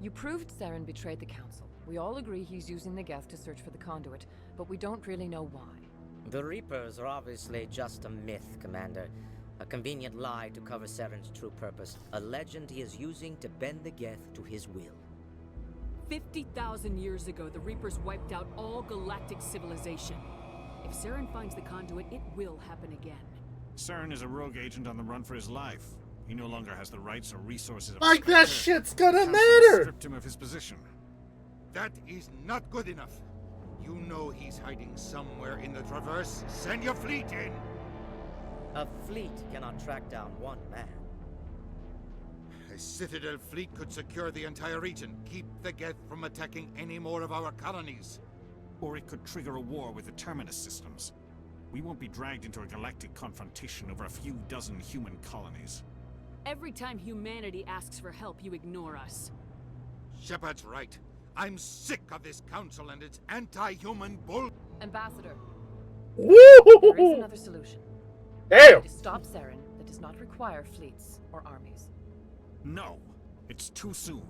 You proved Saren betrayed the Council. We all agree he's using the Geth to search for the conduit, but we don't really know why.
The Reapers are obviously just a myth, Commander. A convenient lie to cover Saren's true purpose. A legend he is using to bend the Geth to his will.
50,000 years ago, the Reapers wiped out all galactic civilization. If Saren finds the conduit, it will happen again.
Saren is a rogue agent on the run for his life. He no longer has the rights or resources of
Like that
Spectre.
shit's gonna
The Council has
matter!
stripped him of his position.
That is not good enough. You know he's hiding somewhere in the Traverse. Send your fleet in!
A fleet cannot track down one man.
A Citadel fleet could secure the entire region, keep the Geth from attacking any more of our colonies.
Or it could trigger a war with the Terminus systems. We won't be dragged into a galactic confrontation over a few dozen human colonies.
Every time humanity asks for help, you ignore us.
Shepard's right. I'm sick of this council and its anti-human bull.
Ambassador,
Woo!
there is another solution.
Damn!
To stop Saren that does not require fleets or armies.
No, it's too soon.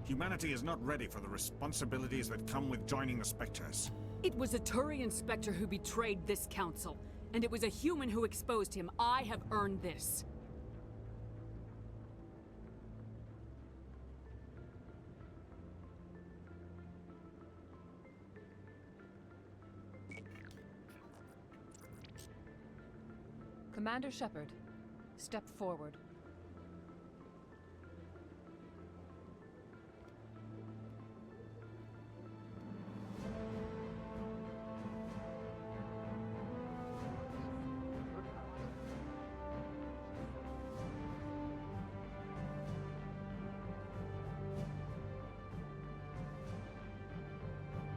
Humanity is not ready for the responsibilities that come with joining the Spectres.
It was a Turian Spectre who betrayed this council, and it was a human who exposed him. I have earned this. Commander Shepard, step forward.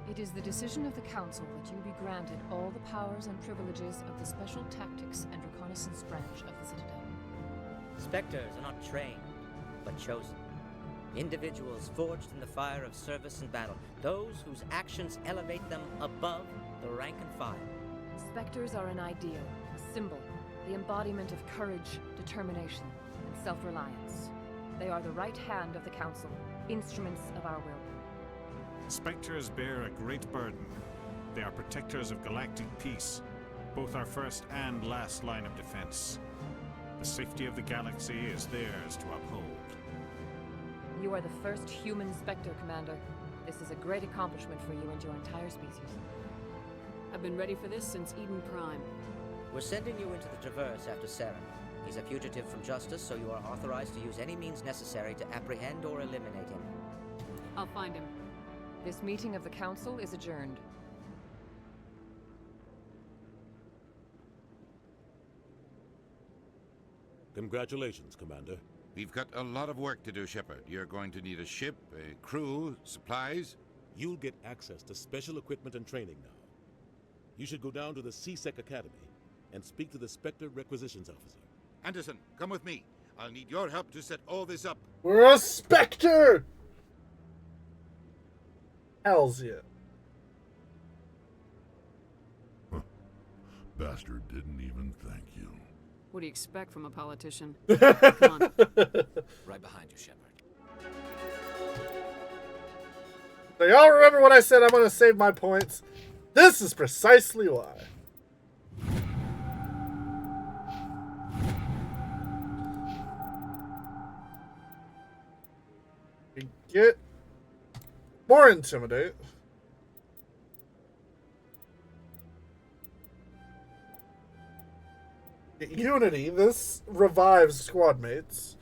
It is the decision of the Council that you be granted all the powers and privileges of the Special Tactics and Reconnaissance Branch of the Citadel.
Spectres are not trained, but chosen. Individuals forged in the fire of service and battle, those whose actions elevate them above the rank and file.
Spectres are an ideal, a symbol, the embodiment of courage, determination, and self-reliance. They are the right hand of the Council, instruments of our will.
Spectres bear a great burden. They are protectors of galactic peace, both our first and last line of defense. The safety of the galaxy is theirs to uphold.
You are the first human Spectre, Commander. This is a great accomplishment for you and your entire species.
I've been ready for this since Eden Prime.
We're sending you into the Traverse after Saren. He's a fugitive from justice, so you are authorized to use any means necessary to apprehend or eliminate him.
I'll find him.
This meeting of the Council is adjourned.
Congratulations, Commander.
We've got a lot of work to do, Shepard. You're going to need a ship, a crew, supplies.
You'll get access to special equipment and training now. You should go down to the C-Sec Academy and speak to the Spectre Requisitions Officer.
Anderson, come with me. I'll need your help to set all this up.
We're a Spectre! Hells yeah.
Bastard didn't even thank you.
What do you expect from a politician?
Right behind you, Shepard.
So y'all remember when I said I'm gonna save my points? This is precisely why. We get more intimidate. Unity, this revives squad mates.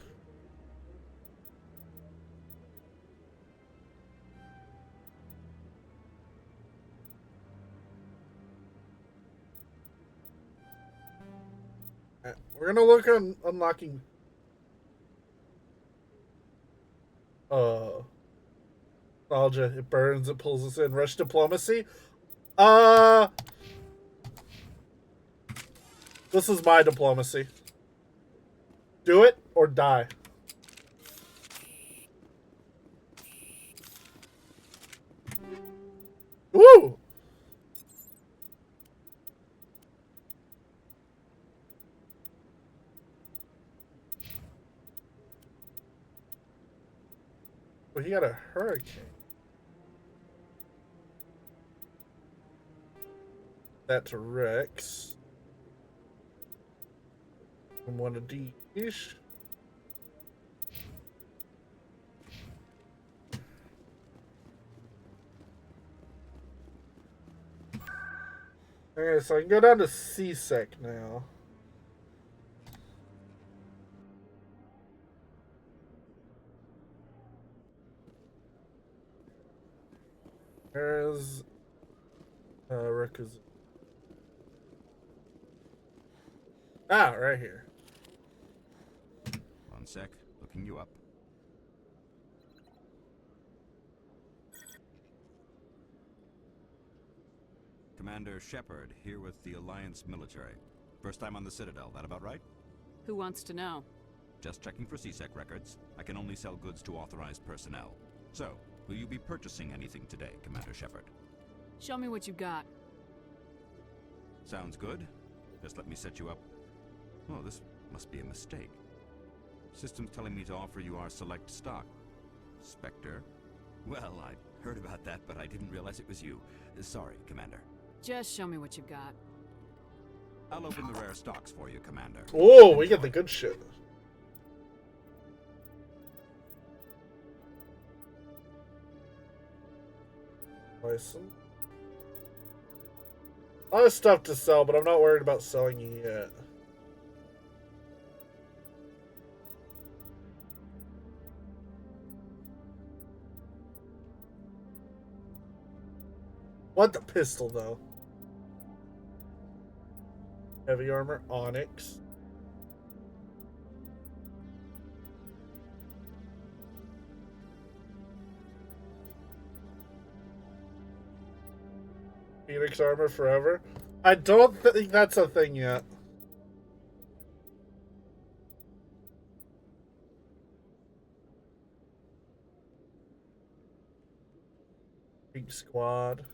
We're gonna look on unlocking nostalgia. It burns, it pulls us in. Rush diplomacy. This is my diplomacy. Do it or die. Woo! Well, he got a hurricane. That to Rex. And one of these. Okay, so I can go down to C-Sec now. There's requisite. Ah, right here.
One sec, looking you up. Commander Shepard, here with the Alliance military. First time on the Citadel, that about right?
Who wants to know?
Just checking for CSEC records. I can only sell goods to authorized personnel. So, will you be purchasing anything today, Commander Shepard?
Show me what you got.
Sounds good. Just let me set you up. Oh, this must be a mistake. System's telling me to offer you our select stock. Spectre? Well, I heard about that, but I didn't realize it was you. Sorry, Commander.
Just show me what you got.
I'll open the rare stocks for you, Commander.
Oh, we get the good shit. License. A lot of stuff to sell, but I'm not worried about selling it yet. Want the pistol, though. Heavy armor, onyx. Phoenix armor forever. I don't think that's a thing yet. Big squad.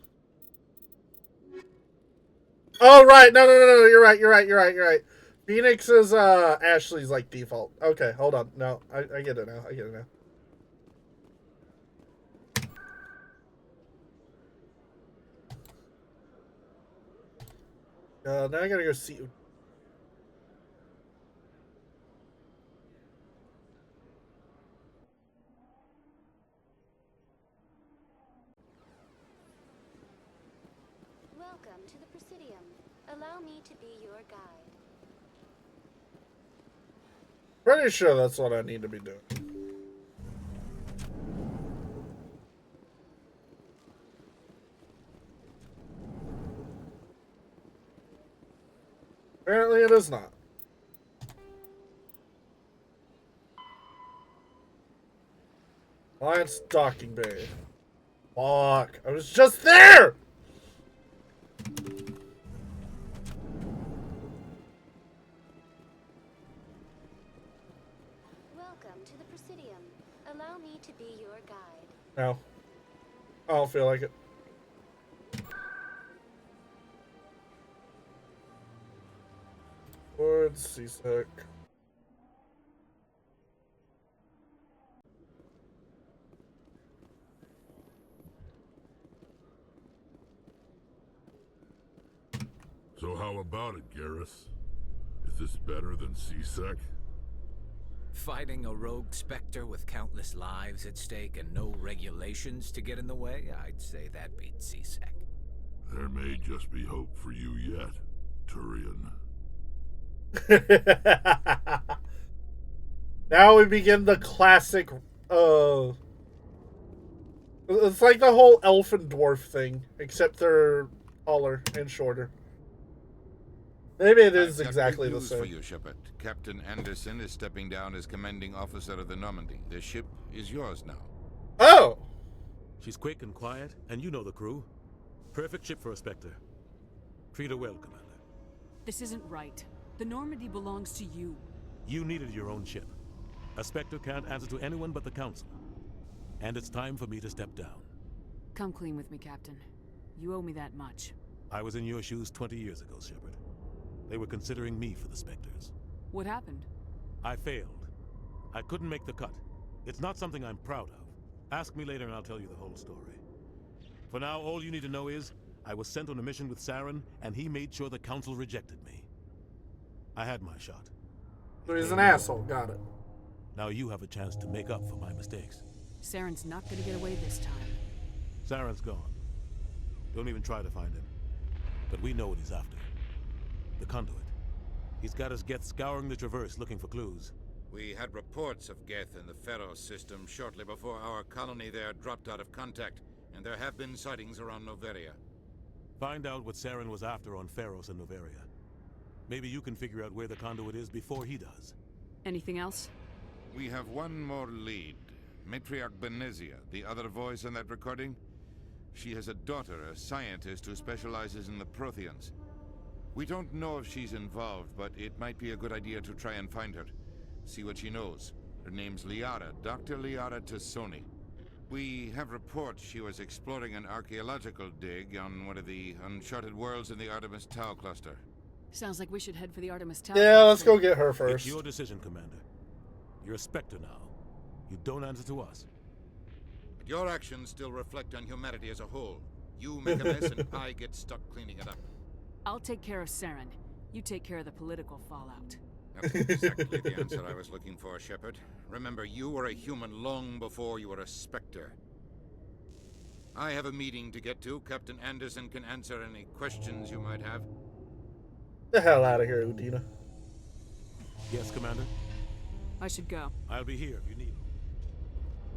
Oh right, no, you're right. Phoenix is Ashley's like default. Okay, hold on. No, I get it now. Now I gotta go see.
Welcome to the Presidium. Allow me to be your guide.
Pretty sure that's what I need to be doing. Apparently it is not. Alliance docking bay. Fuck. I was just there!
Welcome to the Presidium. Allow me to be your guide.
No. I don't feel like it. Towards CSEC.
So how about it, Garrus? Is this better than CSEC?
Fighting a rogue Spectre with countless lives at stake and no regulations to get in the way? I'd say that beats CSEC.
There may just be hope for you yet, Turian.
Now we begin the classic, it's like the whole elf and dwarf thing, except they're taller and shorter. Maybe it is exactly the same.
For you, Shepard. Captain Anderson is stepping down as commanding officer of the Normandy. The ship is yours now.
Oh!
She's quick and quiet, and you know the crew. Perfect ship for a Spectre. Treat her well, Commander.
This isn't right. The Normandy belongs to you.
You needed your own ship. A Spectre can't answer to anyone but the Council. And it's time for me to step down.
Come clean with me, Captain. You owe me that much.
I was in your shoes 20 years ago, Shepard. They were considering me for the Spectres.
What happened?
I failed. I couldn't make the cut. It's not something I'm proud of. Ask me later and I'll tell you the whole story. For now, all you need to know is, I was sent on a mission with Saren, and he made sure the Council rejected me. I had my shot.
So he's an asshole, got it.
Now you have a chance to make up for my mistakes.
Saren's not gonna get away this time.
Saren's gone. Don't even try to find him. But we know what he's after. The conduit. He's got his Geth scouring the Traverse looking for clues.
We had reports of Geth in the Pharaoh system shortly before our colony there dropped out of contact, and there have been sightings around Noveria.
Find out what Saren was after on Pharos and Noveria. Maybe you can figure out where the conduit is before he does.
Anything else?
We have one more lead. Matriarch Benezia, the other voice in that recording. She has a daughter, a scientist who specializes in the Protheans. We don't know if she's involved, but it might be a good idea to try and find her. See what she knows. Her name's Liara, Dr. Liara Tassoni. We have reports she was exploring an archaeological dig on one of the uncharted worlds in the Artemis Tau cluster.
Sounds like we should head for the Artemis Tau.
Yeah, let's go get her first.
It's your decision, Commander. You're a Spectre now. You don't answer to us.
But your actions still reflect on humanity as a whole. You make a mess and I get stuck cleaning it up.
I'll take care of Saren. You take care of the political fallout.
That's exactly the answer I was looking for, Shepard. Remember, you were a human long before you were a Spectre. I have a meeting to get to. Captain Anderson can answer any questions you might have.
The hell out of here, Udina.
Yes, Commander?
I should go.
I'll be here if you need me.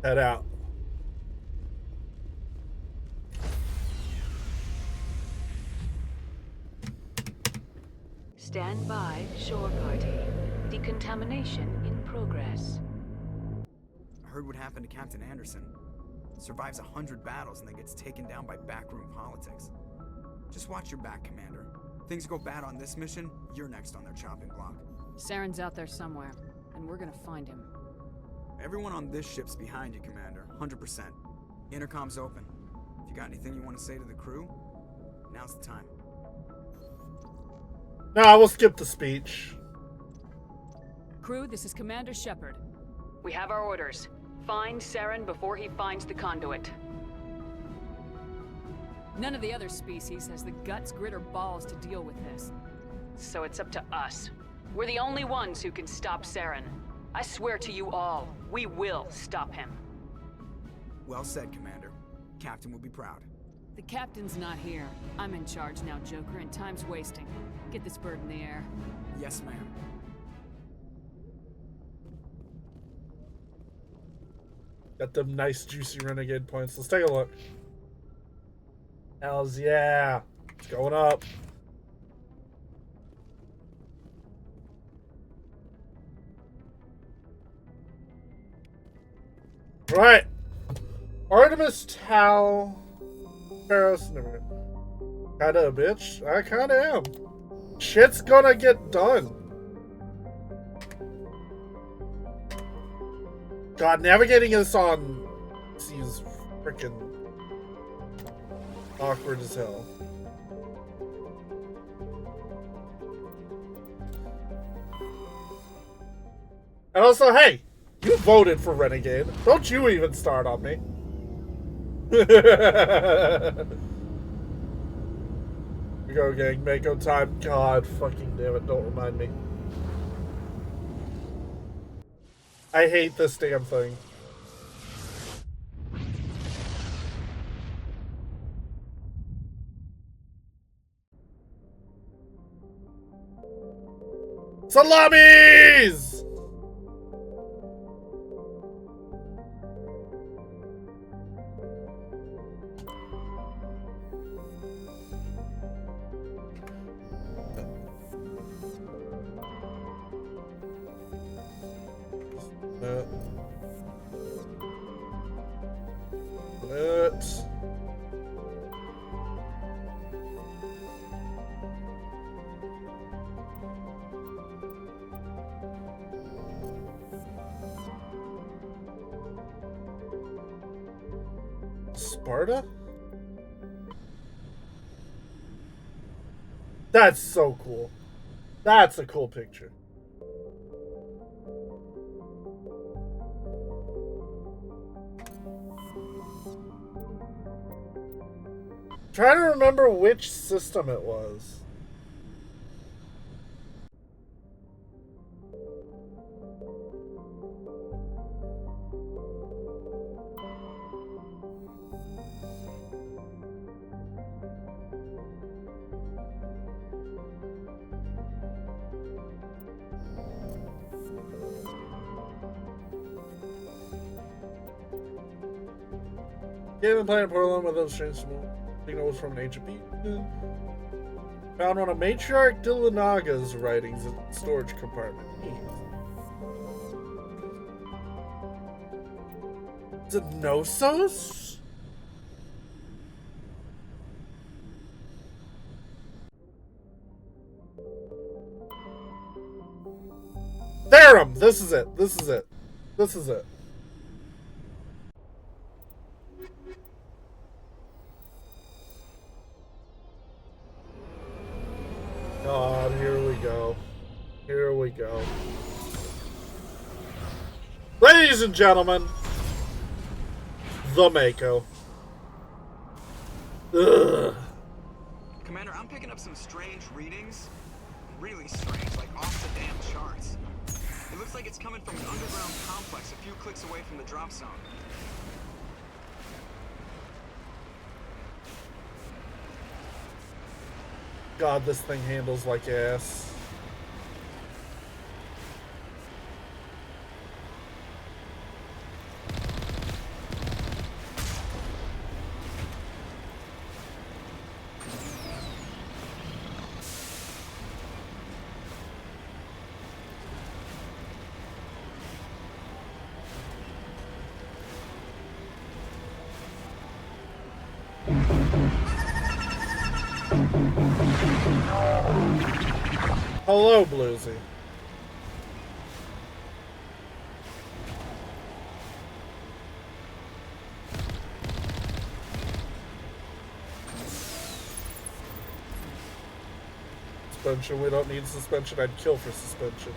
Head out.
Stand by, shore party. Decontamination in progress.
I heard what happened to Captain Anderson. Survives 100 battles and then gets taken down by backroom politics. Just watch your back, Commander. Things go bad on this mission, you're next on their chopping block.
Saren's out there somewhere, and we're gonna find him.
Everyone on this ship's behind you, Commander. 100%. Intercom's open. If you got anything you want to say to the crew, now's the time.
No, we'll skip the speech.
Crew, this is Commander Shepard. We have our orders. Find Saren before he finds the conduit. None of the other species has the guts, grit, or balls to deal with this. So it's up to us. We're the only ones who can stop Saren. I swear to you all, we will stop him.
Well said, Commander. Captain will be proud.
The captain's not here. I'm in charge now, Joker, and time's wasting. Get this bird in the air.
Yes, ma'am.
Got them nice, juicy renegade points. Let's take a look. Hells yeah. It's going up. Right. Artemis Tau. Paris. Never. Kinda a bitch. I kinda am. Shit's gonna get done. God, navigating this on seems freaking awkward as hell. And also, hey, you voted for Renegade. Don't you even start on me. We go, gang. Mako time. God fucking damn it. Don't remind me. I hate this damn thing. Salamis! Sparta? That's so cool. That's a cool picture. Trying to remember which system it was. Given planet Portland with those strange signals from an ancient beacon. Found one of Matriarch Dillanaga's writings in the storage compartment. Is it Knossos? Serum! This is it. This is it. This is it. God, here we go. Here we go. Ladies and gentlemen, the Mako. Ugh.
Commander, I'm picking up some strange readings. Really strange, like off the damn charts. It looks like it's coming from an underground complex a few clicks away from the drop zone.
God, this thing handles like ass. Hello, Bluesy. Suspension, we don't need suspension. I'd kill for suspension.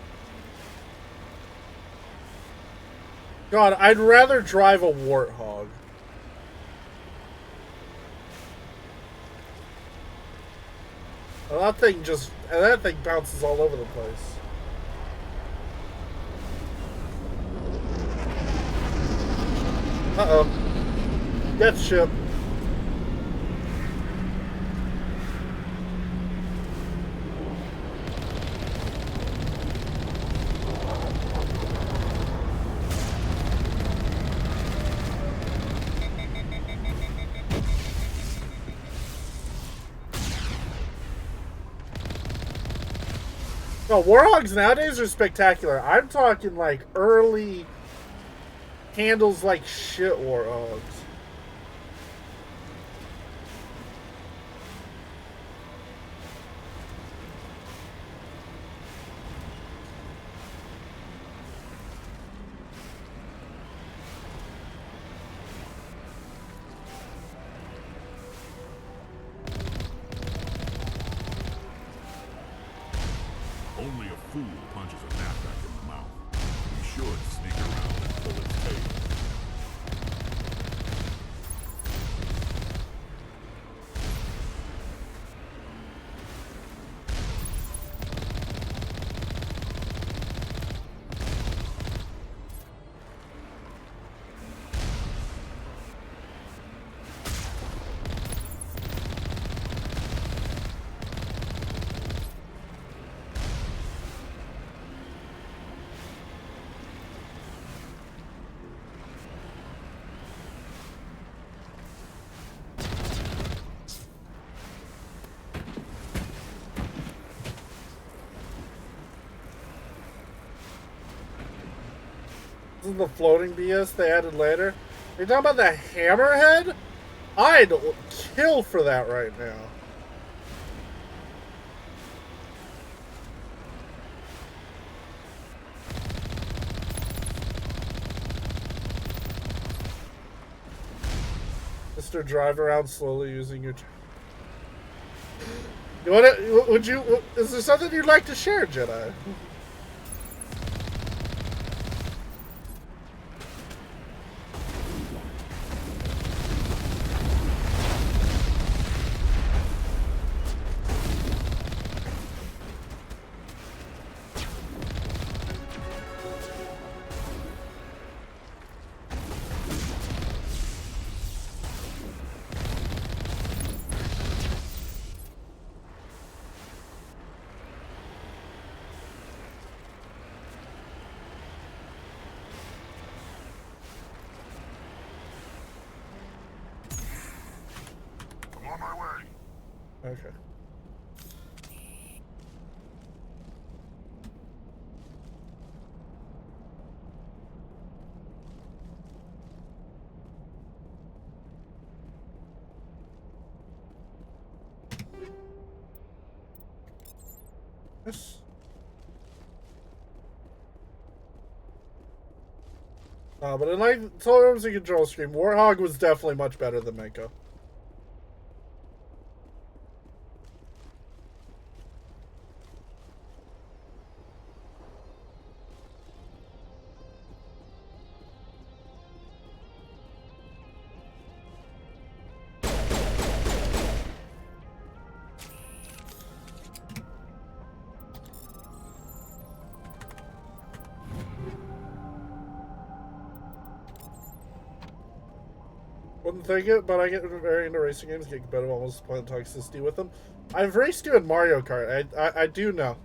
God, I'd rather drive a Warthog. And that thing bounces all over the place. Uh-oh. Death ship. No, Warhogs nowadays are spectacular. I'm talking like early handles like shit Warhogs.
Only a fool punches a knapsack in the mouth. Be sure to sneak around and pull its tail.
This is the floating BS they added later. You're talking about the hammerhead? I'd kill for that right now. Mr. Drive around slowly using your... You want to... Would you... Is there something you'd like to share, Jedi?
On my way.
Okay. Yes. But in like terms of control scheme, Warthog was definitely much better than Mako. Wouldn't think it, but I get very into racing games. Get better almost playing toxicity with them. I've raced you in Mario Kart. I do know.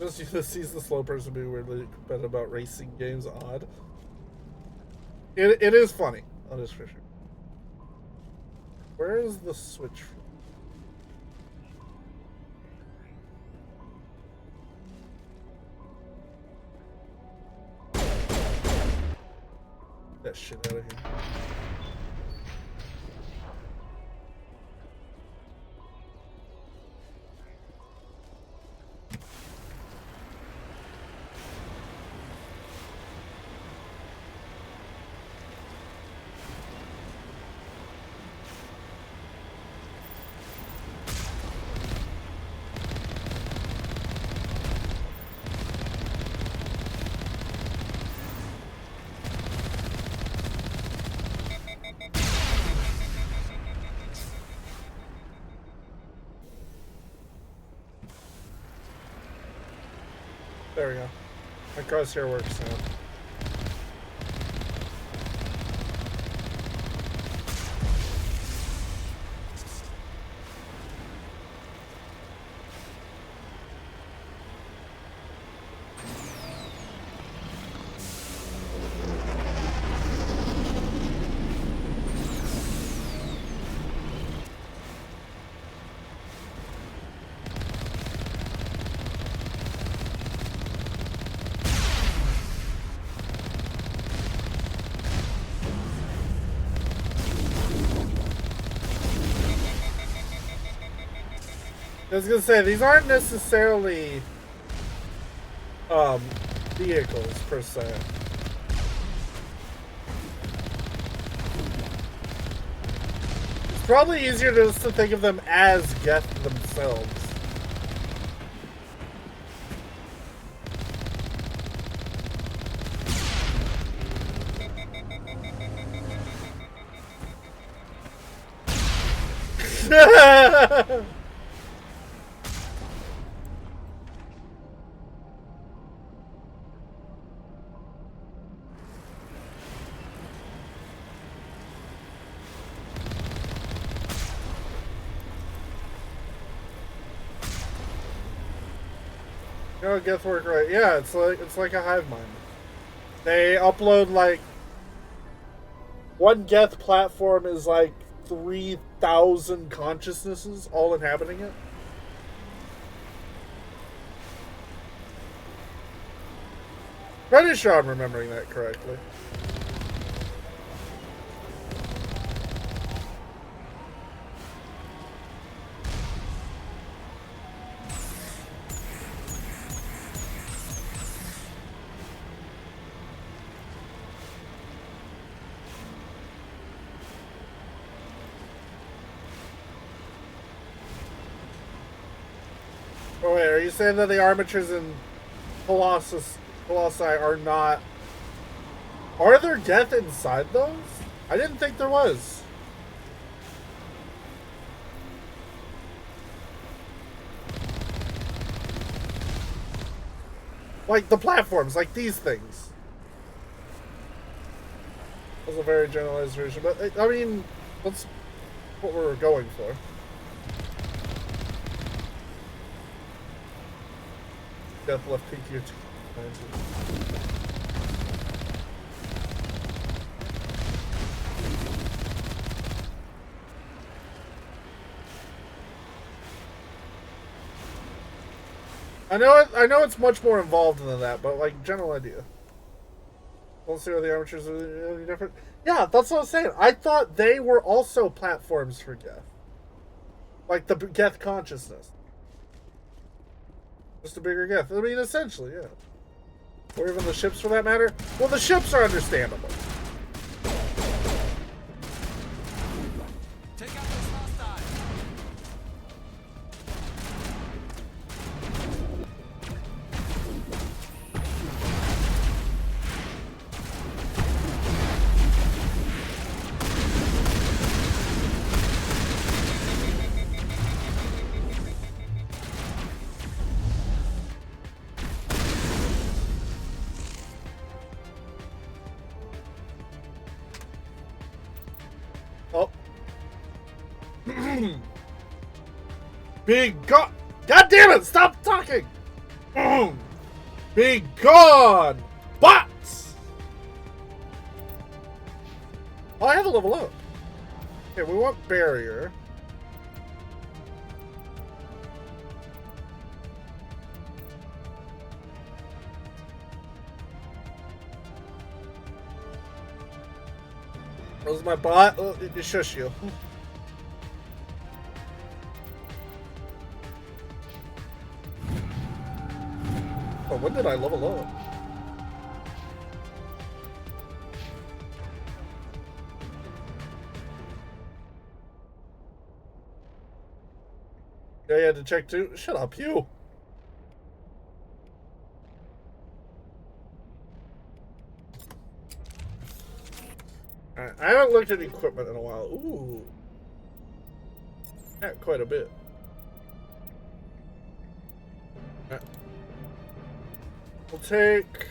Just sees the slow person being weirdly competitive about racing games odd. It is funny. That is for sure. Where is the switch from? That shit out of here. There we go. My crosshair works now. I was gonna say, these aren't necessarily vehicles per se. It's probably easier just to think of them as Geth themselves. No, Geth work right. Yeah, it's like a hive mind. They upload like one Geth platform is like 3,000 consciousnesses all inhabiting it. Pretty sure I'm remembering that correctly. Oh, wait, are you saying that the armatures in Colossi are not... Are there Geth inside those? I didn't think there was. Like the platforms, like these things. That's a very generalized version, but I mean, that's what we're going for. Death left peek here too. I know it's much more involved than that, but like general idea. We'll see where the armatures are any different. Yeah, that's what I was saying. I thought they were also platforms for Geth. Like the Geth consciousness. Just a bigger Geth. I mean, essentially, yeah. Or even the ships for that matter. Well, the ships are understandable. Big God! God damn it! Stop talking! Be gone! Bots! Oh, I have a level up. Okay, we want barrier. Where's my bot? Oh, shush you. Oh, when did I level up? Yeah, you had to check too? Shut up, you! Alright, I haven't looked at equipment in a while. Ooh. Yeah, quite a bit. Right. We'll take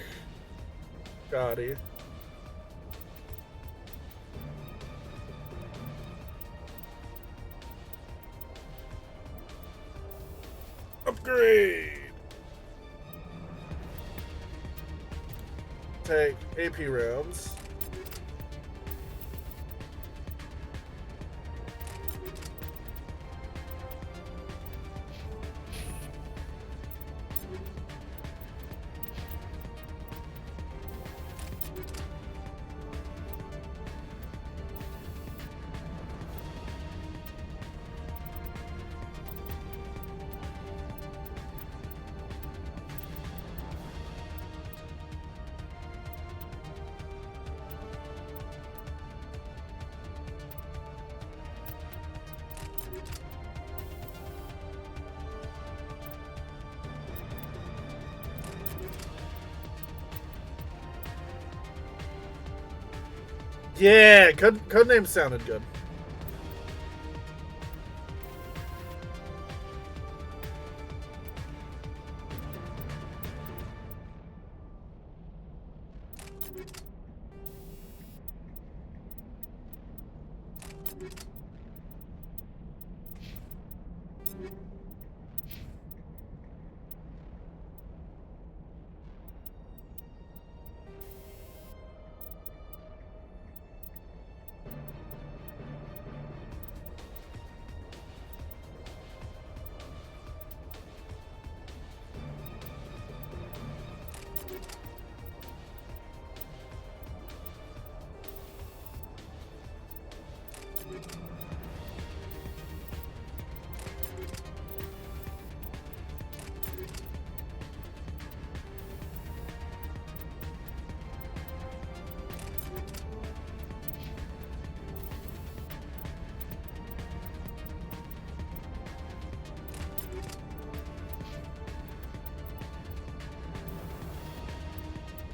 Gotti. Upgrade. Take AP rounds. Yeah, codename sounded good.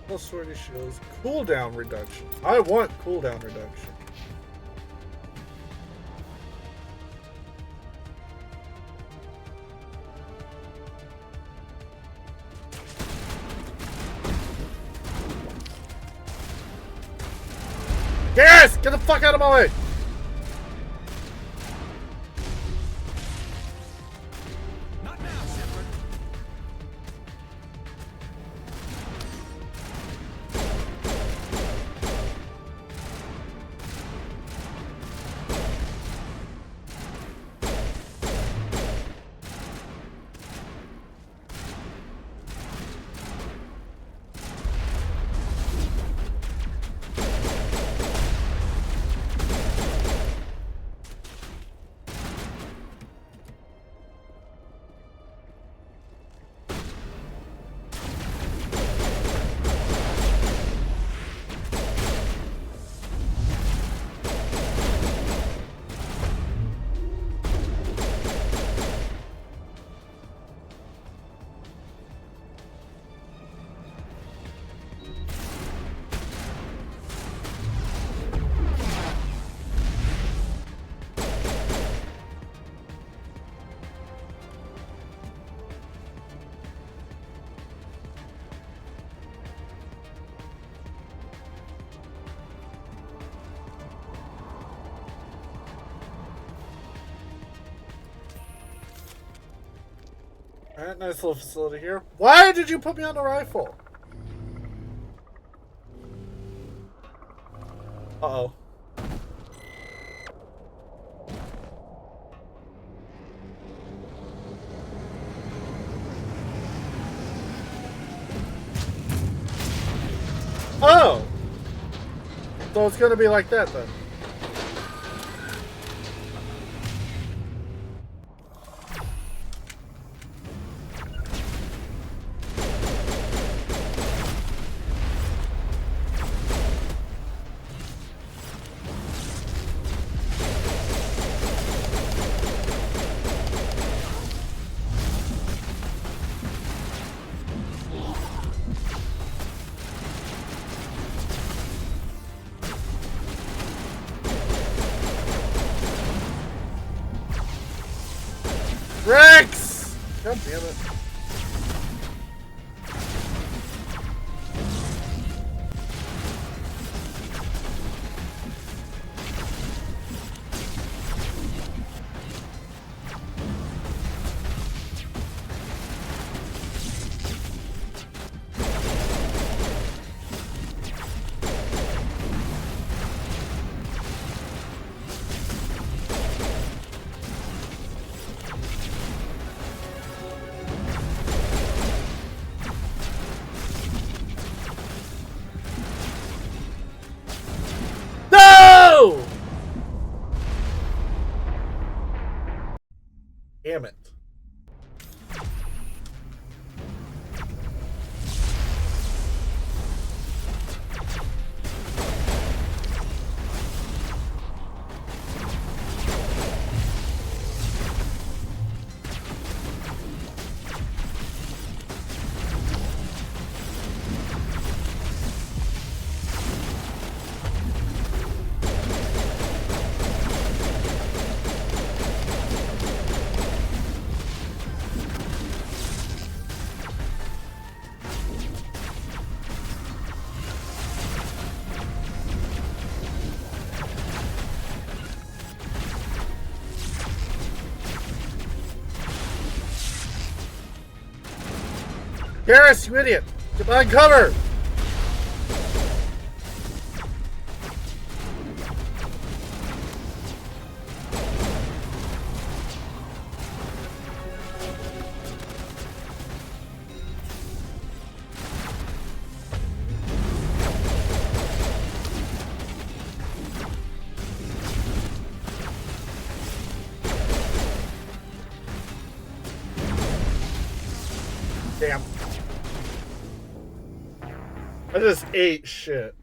Plus 40 shields. Cooldown reduction. I want cooldown reduction. Yes! Get the fuck out of my way!
Not now, Shepard.
Alright, nice little facility here. Why did you put me on the rifle? Uh-oh. Oh! So it's gonna be like that then. Rex! God damn it. No! Damn it. Garrus, you idiot! Get behind cover! Damn. I just ate shit.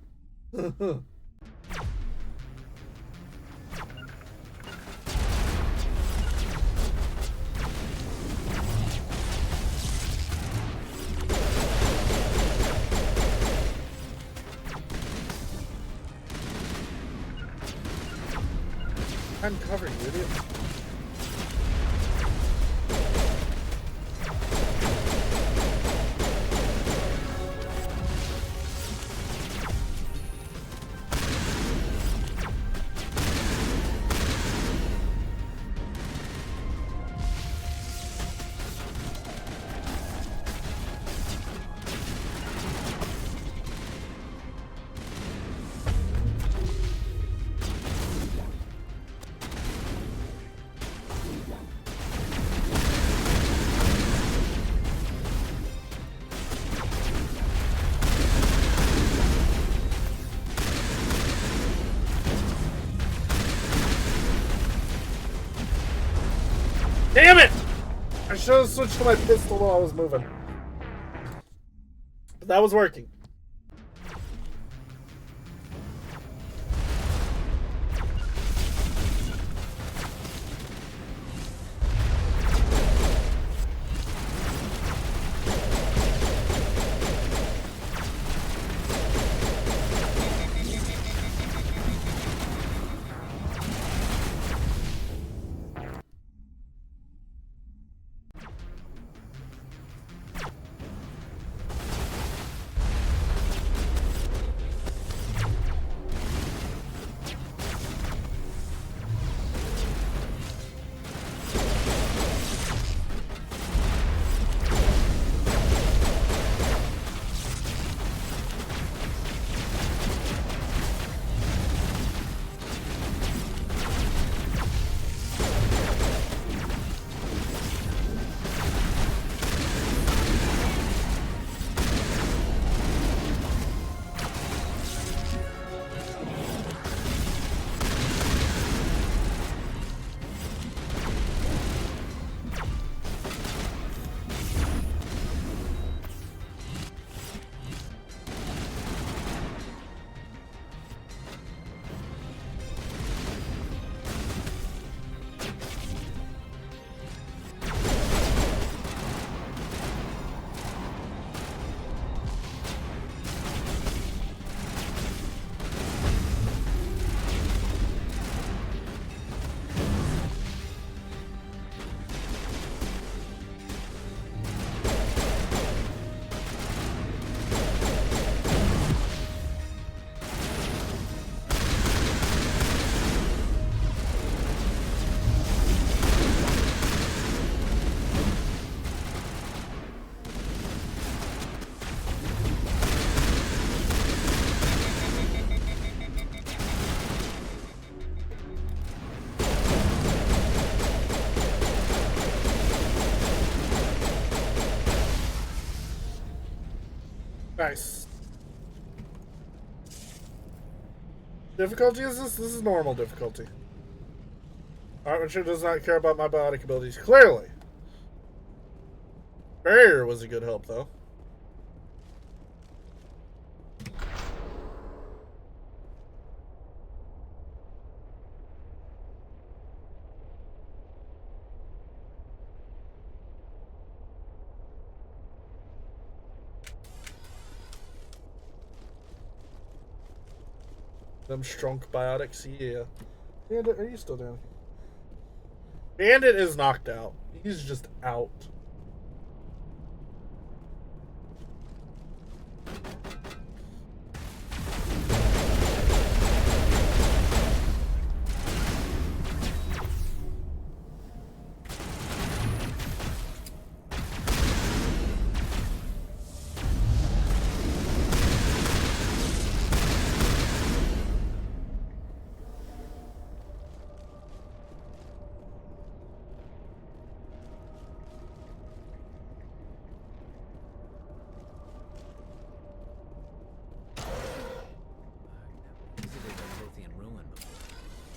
behind cover, you idiot. Damn it! I should have switched to my pistol while I was moving. But that was working. Nice. Difficulty is this? This is normal difficulty. Armature does not care about my biotic abilities. Clearly. Barrier was a good help, though. Them strong biotics, yeah. Bandit, are you still down here? Bandit is knocked out. He's just out.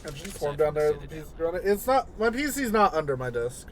I just formed down there with the PC on it. It's not, my PC's not under my desk.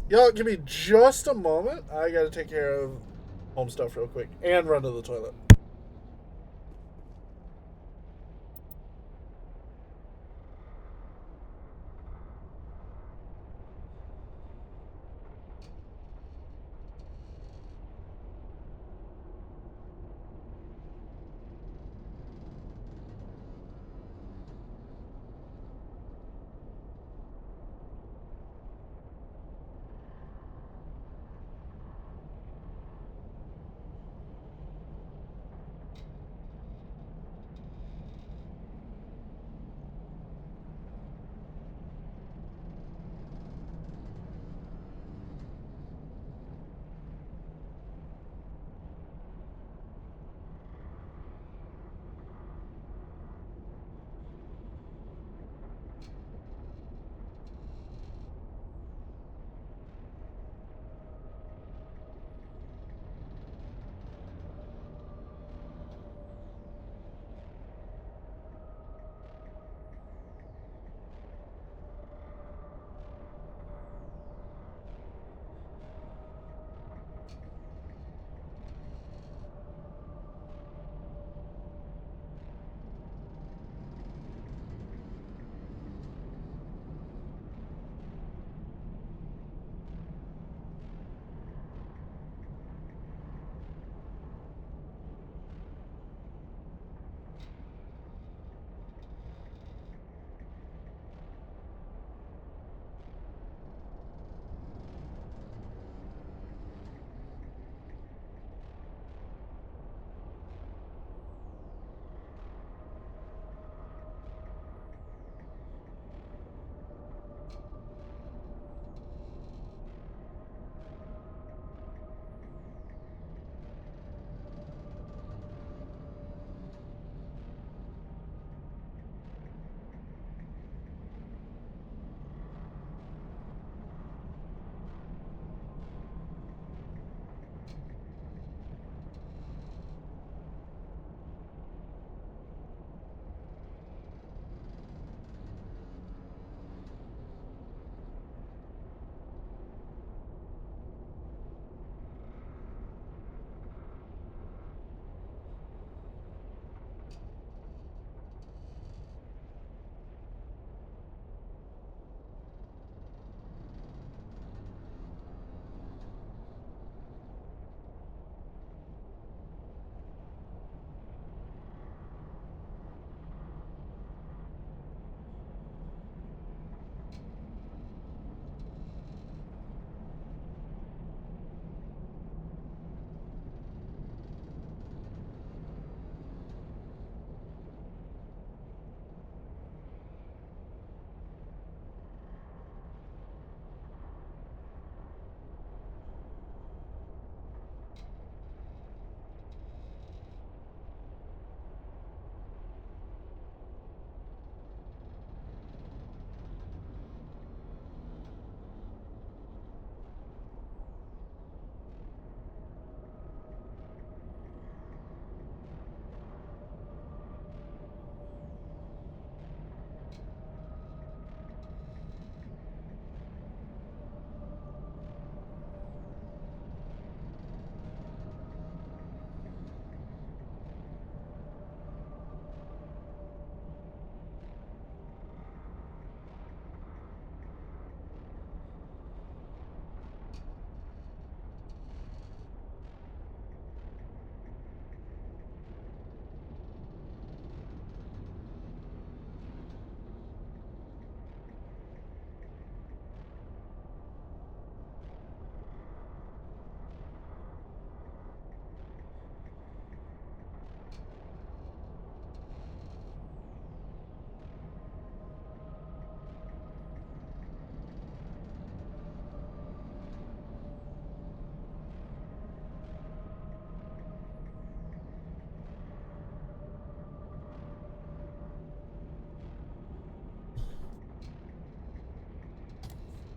Y'all, give me just a moment. I gotta take care of home stuff real quick and run to the toilet.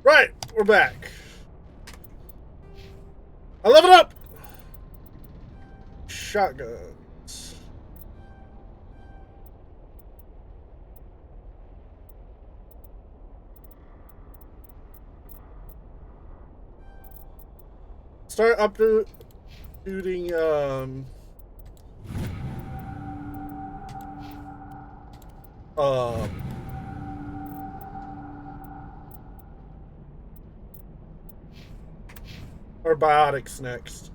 Right, we're back. I leveled up! Shotguns. Start uploading, or biotics next.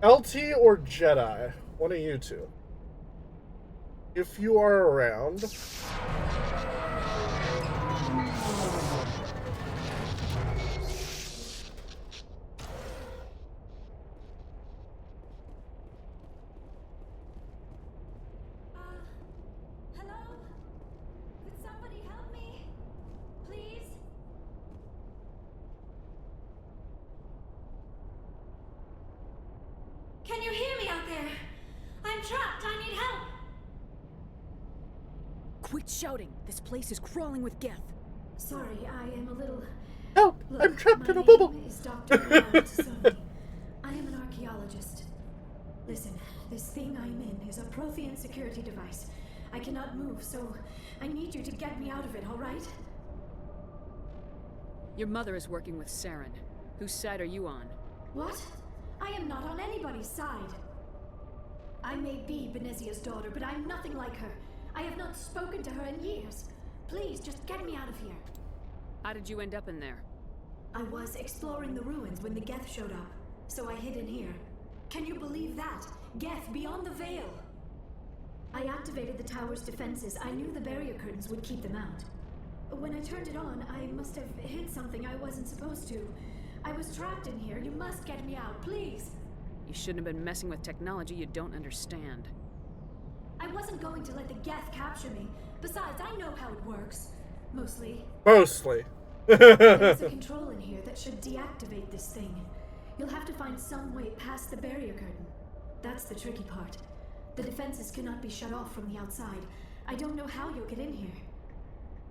LT or Jedi? One of you two. If you are around.
Hello? Could somebody help me? Please? Can you hear me out there? I'm trapped. I need help.
Quit shouting. This place is crawling with Geth.
Sorry, I am a little...
Help!
Look,
I'm trapped in a
my
bubble!
name is Dr. Sony. I am an archaeologist. Listen, this thing I'm in is a Prothean security device. I cannot move, so I need you to get me out of it, all right?
Your mother is working with Saren. Whose side are you on?
What? I am not on anybody's side. I may be Benezia's daughter, but I'm nothing like her. I have not spoken to her in years. Please, just get me out of here.
How did you end up in there?
I was exploring the ruins when the Geth showed up, so I hid in here. Can you believe that? Geth, beyond the veil! I activated the tower's defenses. I knew the barrier curtains would keep them out. When I turned it on, I must have hit something I wasn't supposed to. I was trapped in here. You must get me out, please!
You shouldn't have been messing with technology you don't understand.
I wasn't going to let the Geth capture me. Besides, I know how it works. Mostly.
Mostly.
There's a control in here that should deactivate this thing. You'll have to find some way past the barrier curtain. That's the tricky part. The defenses cannot be shut off from the outside. I don't know how you'll get in here.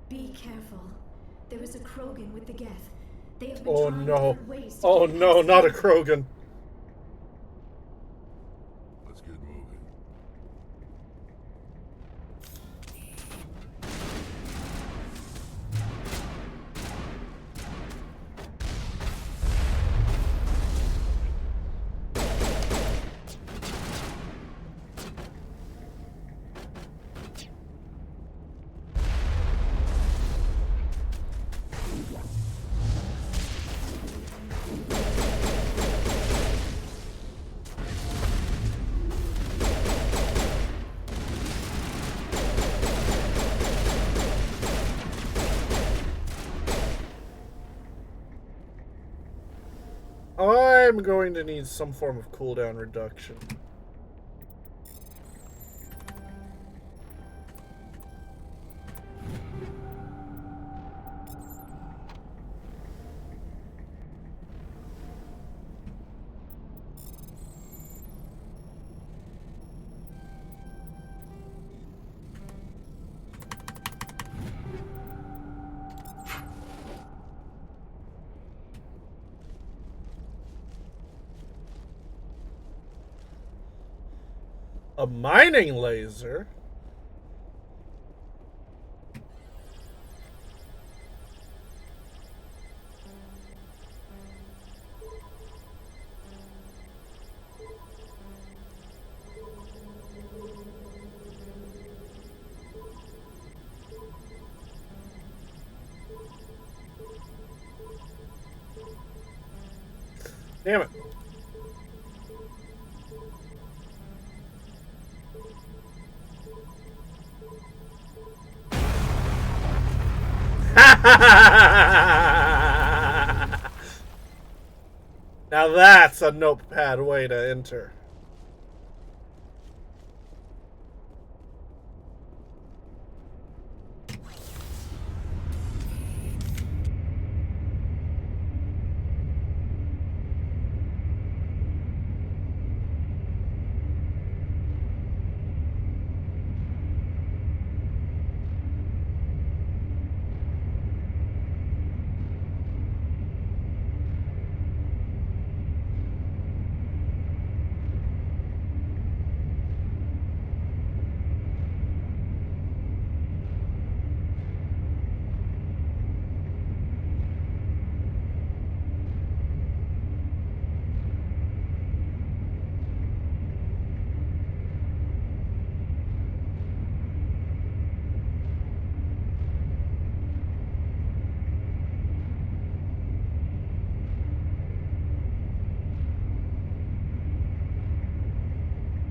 Be careful. There is a Krogan with the Geth. They have been trying different ways to
Oh
get
no,
past
not a
the-
Krogan.
Let's get moving.
I'm going to need some form of cooldown reduction. A mining laser? Damn it. Now that's a notepad way to enter.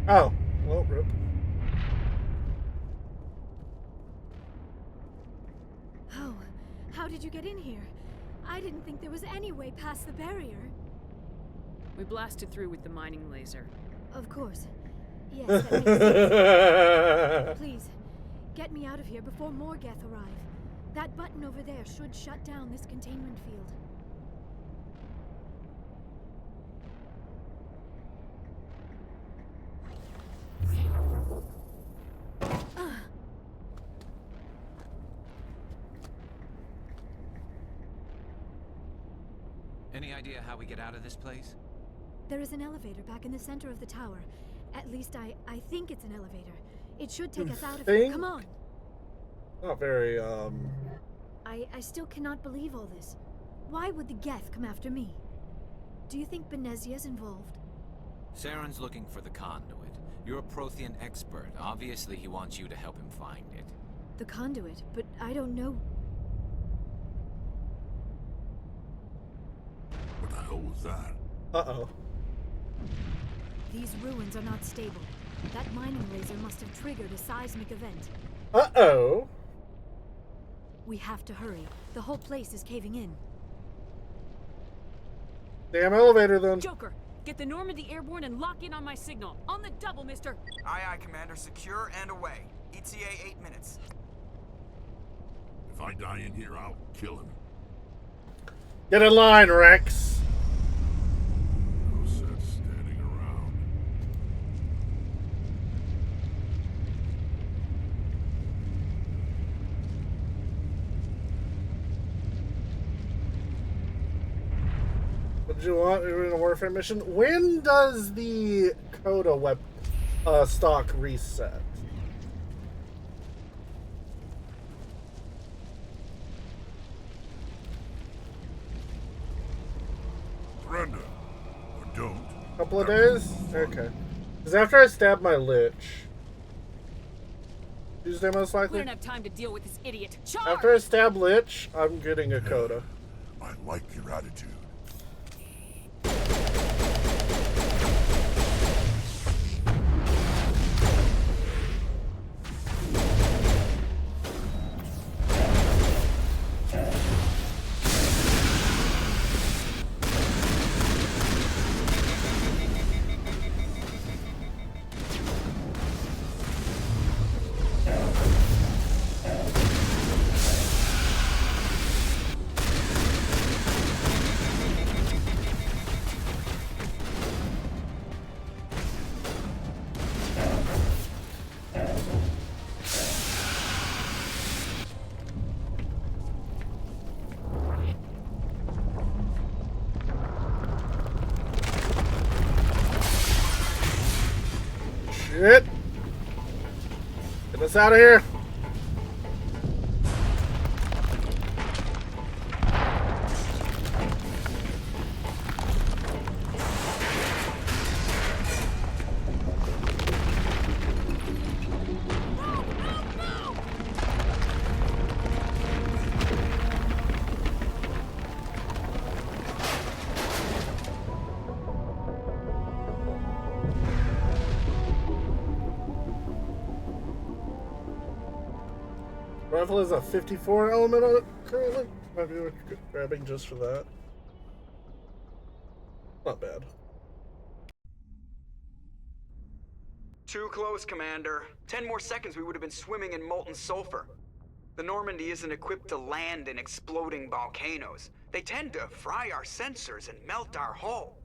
Oh, well, rip.
Oh, how did you get in here? I didn't think there was any way past the barrier.
We blasted through with the mining laser.
Of course. Yes, that makes sense. Please, get me out of here before more Geth arrive. That button over there should shut down this containment field.
Any idea how we get out of this place?
There is an elevator back in the center of the tower. At least I think it's an elevator. It should take us out of here. Come on.
Not very,
I still cannot believe all this. Why would the Geth come after me? Do you think Benezia's involved?
Saren's looking for the conduit. You're a Prothean expert. Obviously, he wants you to help him find it.
The conduit, but I don't know.
What the hell was that?
Uh-oh.
These ruins are not stable. That mining laser must have triggered a seismic event.
Uh-oh.
We have to hurry. The whole place is caving in.
Damn elevator, then.
Joker, get the Normandy airborne and lock in on my signal. On the double, mister.
Aye, aye, Commander. Secure and away. ETA 8 minutes.
If I die in here, I'll kill him.
Get in line, Rex.
No sense standing around.
What did you want? You're in a warfare mission. When does the Coda stock reset?
Surrender. Or don't.
Couple of days? Okay. Because after I stab my Lich. Tuesday, most
We
likely?
don't have time to deal with this idiot. Charge!
After I stab Lich, I'm getting a Coda.
I like your attitude.
Shit! Get us out of here! Rifle is a 54 element currently. Might be worth grabbing just for that. Not bad.
Too close, Commander. 10 more seconds we would have been swimming in molten sulfur. The Normandy isn't equipped to land in exploding volcanoes. They tend to fry our sensors and melt our hull.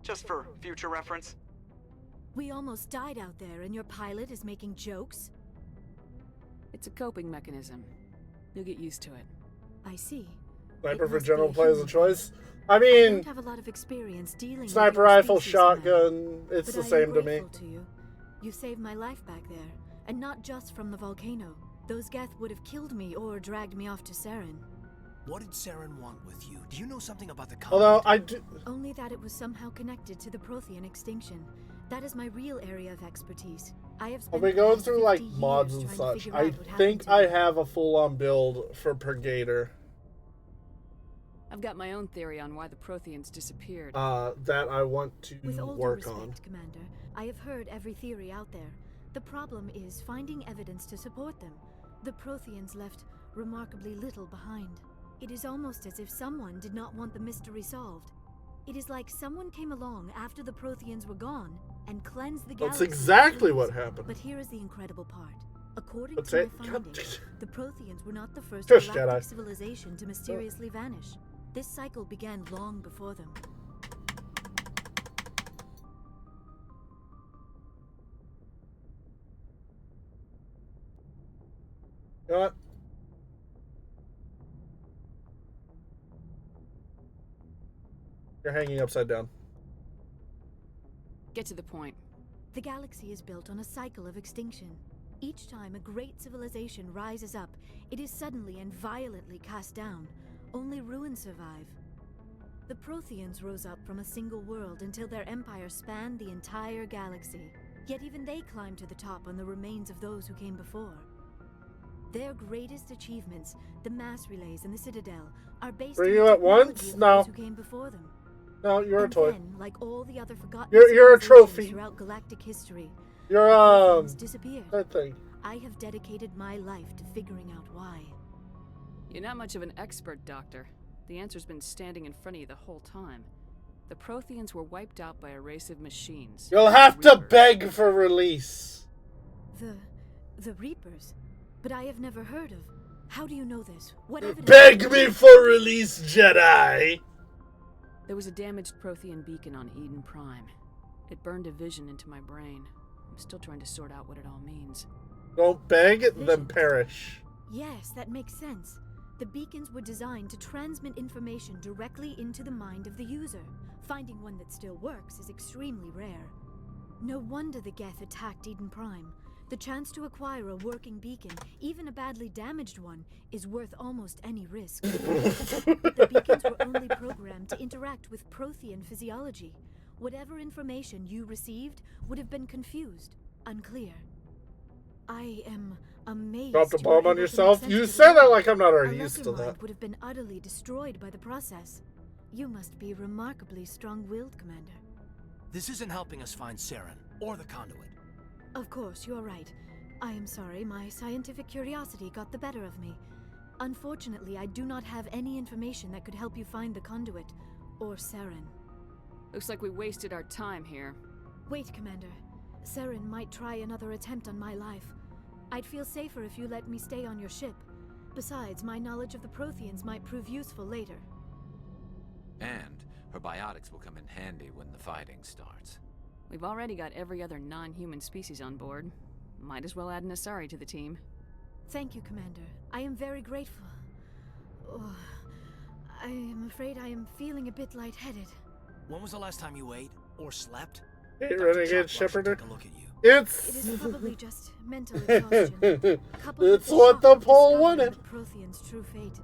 Just for future reference.
We almost died out there, and your pilot is making jokes?
It's a coping mechanism. You'll get used to it.
I see.
Sniper
It
for
must
general
be a
play as a
human
choice.
thing.
I
I
mean,
don't have a lot of experience dealing
sniper
with your
rifle,
species, man.
shotgun, it's
But
the
I am
same to me.
grateful to you. You saved my life back there, and not just from the volcano. Those Geth would have killed me or dragged me off to Saren.
What did Saren want with you? Do you know something about the
Although
conduit?
I do.
Only that it was somehow connected to the Prothean extinction. That is my real area of expertise. I have
I'll
spent
be
the
going
past
through like
50
mods
years
and
trying to
such.
figure
I
out what happened
think
to
I
me.
have a full-on build for Purgator.
I've got my own theory on why the Protheans disappeared.
That I want to
With all due
work
respect,
on.
Commander, I have heard every theory out there. The problem is finding evidence to support them. The Protheans left remarkably little behind. It is almost as if someone did not want the mystery solved. It is like someone came along after the Protheans were gone and cleansed the galaxy.
That's exactly what happened.
But here is the incredible part. According
Let's
to
say-
my findings, the Protheans were not the first
Shush,
galactic
Jedi.
civilization to mysteriously vanish. This cycle began long before them.
You know what? You're hanging upside down.
Get to the point.
The galaxy is built on a cycle of extinction. Each time a great civilization rises up, it is suddenly and violently cast down. Only ruins survive. The Protheans rose up from a single world until their empire spanned the entire galaxy. Yet even they climbed to the top on the remains of those who came before. Their greatest achievements, the mass relays and the Citadel, are based
Bring
on
you
the
at once?
technology of
No.
those who came before them.
No, you're a
And
toy.
then, like all the other forgotten
You're a
civilizations
trophy.
throughout galactic history,
You're
the Protheans disappeared.
that thing.
I have dedicated my life to figuring out why.
You're not much of an expert, Doctor. The answer's been standing in front of you the whole time. The Protheans were wiped out by a race of machines.
You'll have to beg for release.
The Reapers? But I have never heard of. How do you know this? What evidence?
Beg me for release, Jedi.
There was a damaged Prothean beacon on Eden Prime. It burned a vision into my brain. I'm still trying to sort out what it all means.
Don't beg, then perish.
Yes, that makes sense. The beacons were designed to transmit information directly into the mind of the user. Finding one that still works is extremely rare. No wonder the Geth attacked Eden Prime. The chance to acquire a working beacon, even a badly damaged one, is worth almost any risk. The beacons were only programmed to interact with Prothean physiology. Whatever information you received would have been confused, unclear. I am amazed.
Dropped a
you were
bomb on
able to
yourself?
make
You
sense of
say
it.
that like I'm not
A
already used to
lesser mind
that.
would have been utterly destroyed by the process. You must be remarkably strong-willed, Commander.
This isn't helping us find Saren or the conduit.
Of course, you're right. I am sorry, my scientific curiosity got the better of me. Unfortunately, I do not have any information that could help you find the conduit, or Saren.
Looks like we wasted our time here.
Wait, Commander. Saren might try another attempt on my life. I'd feel safer if you let me stay on your ship. Besides, my knowledge of the Protheans might prove useful later.
And her biotics will come in handy when the fighting starts.
We've already got every other non-human species on board. Might as well add an Asari to the team.
Thank you, Commander. I am very grateful. Oh, I am afraid I am feeling a bit lightheaded.
When was the last time you ate or slept?
Hey,
Dr.
Renegade
Choplock should
Shepherder.
take a look at you.
It is probably just mental exhaustion. coupled with
It's
the
what
shock
the
of
poll
discovering
wanted.
the Prothean's true fate.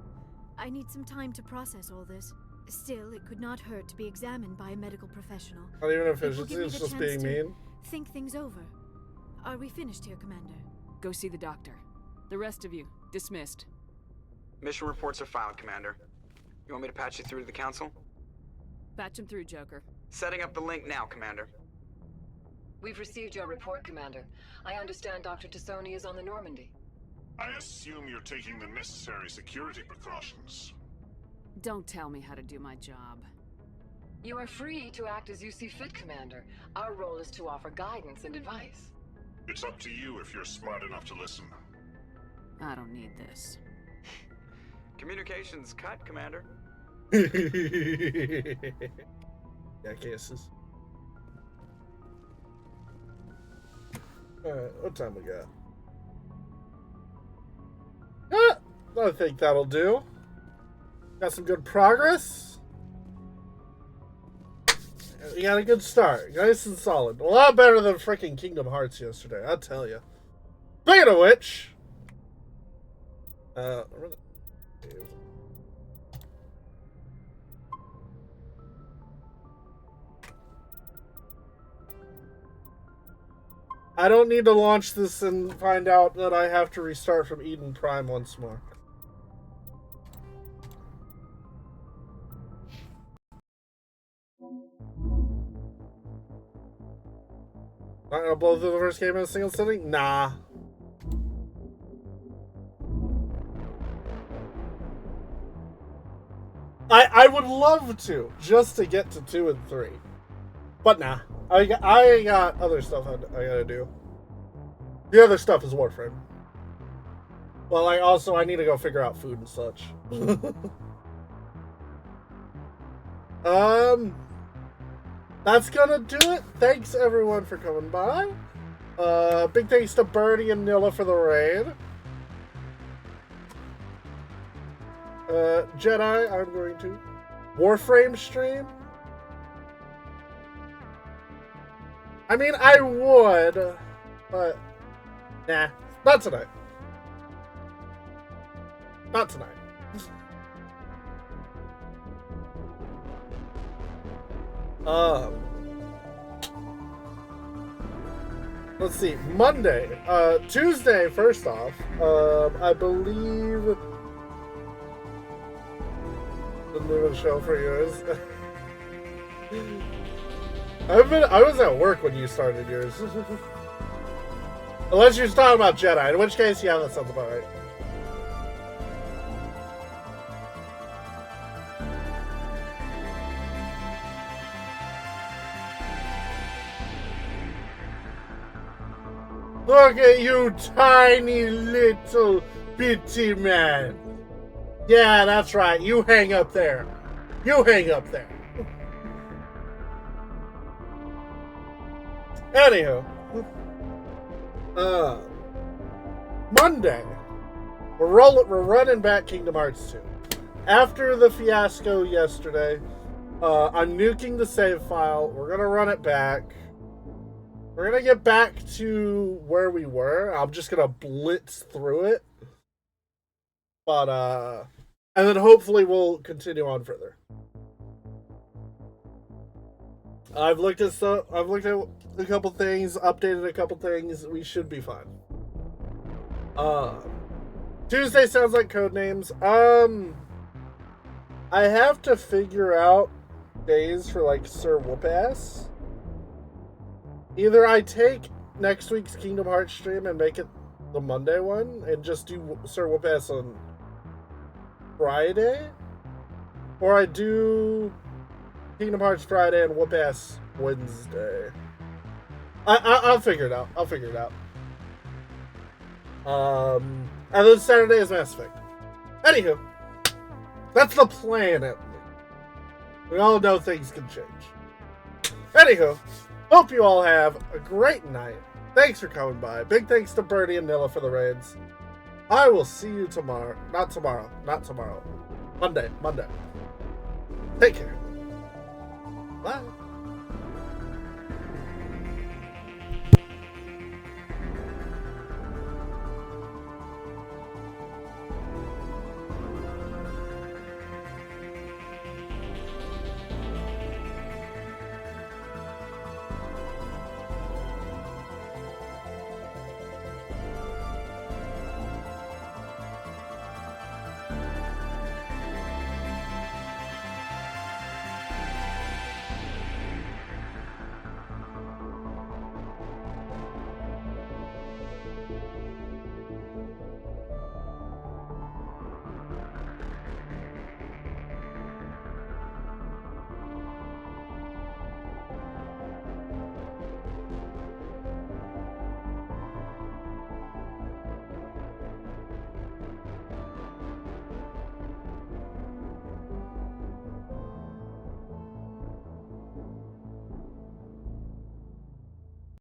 I need some time to process all this. Still, it could not hurt to be examined by a medical professional.
Not even if
It will give me
it's
the
just
chance
being
to
mean.
think things over. Are we finished here, Commander?
Go see the doctor. The rest of you, dismissed.
Mission reports are filed, Commander. You want me to patch you through to the Council?
Patch him through, Joker.
Setting up the link now, Commander.
We've received your report, Commander. I understand Dr. Tassoni is on the Normandy.
I assume you're taking the necessary security precautions.
Don't tell me how to do my job.
You are free to act as you see fit, Commander. Our role is to offer guidance and advice.
It's up to you if you're smart enough to listen.
I don't need this.
Communications cut, Commander.
Yeah, cases. Alright, what time we got? I think that'll do. Got some good progress. We got a good start. Nice and solid. A lot better than freaking Kingdom Hearts yesterday, I'll tell you. Speaking of which... I don't need to launch this and find out that I have to restart from Eden Prime once more. Not gonna blow through the first game in a single sitting? Nah. I would love to, just to get to 2 and 3. But nah. I got other stuff I gotta do. The other stuff is Warframe. Well, also, I need to go figure out food and such. That's gonna do it. Thanks, everyone, for coming by. Big thanks to Birdie and Nilla for the raid. Jedi, I'm going to. Warframe stream? I mean, I would, but nah, not tonight. Not tonight. Let's see. Monday. Tuesday, first off. I believe the new show for yours. I was at work when you started yours. Unless you're talking about Jedi, in which case, yeah, that sounds about right. Look at you, tiny little bitty man. Yeah, that's right. You hang up there. You hang up there. Anywho. Monday. We're running back Kingdom Hearts 2. After the fiasco yesterday, I'm nuking the save file. We're gonna run it back. We're gonna get back to where we were. I'm just gonna blitz through it. But, and then hopefully we'll continue on further. I've looked at a couple things, updated a couple things. We should be fine. Tuesday sounds like Codenames. I have to figure out days for, like, Sir Whoop-Ass. Either I take next week's Kingdom Hearts stream and make it the Monday one and just do Sir Whoop-Ass on Friday, or I do Kingdom Hearts Friday and Whoop-Ass Wednesday. I'll figure it out. And then Saturday is Mass Effect. Anywho, that's the plan at least. We all know things can change. Anywho, hope you all have a great night. Thanks for coming by. Big thanks to Birdie and Nilla for the raids. I will see you tomorrow. Not tomorrow. Monday. Take care. Bye.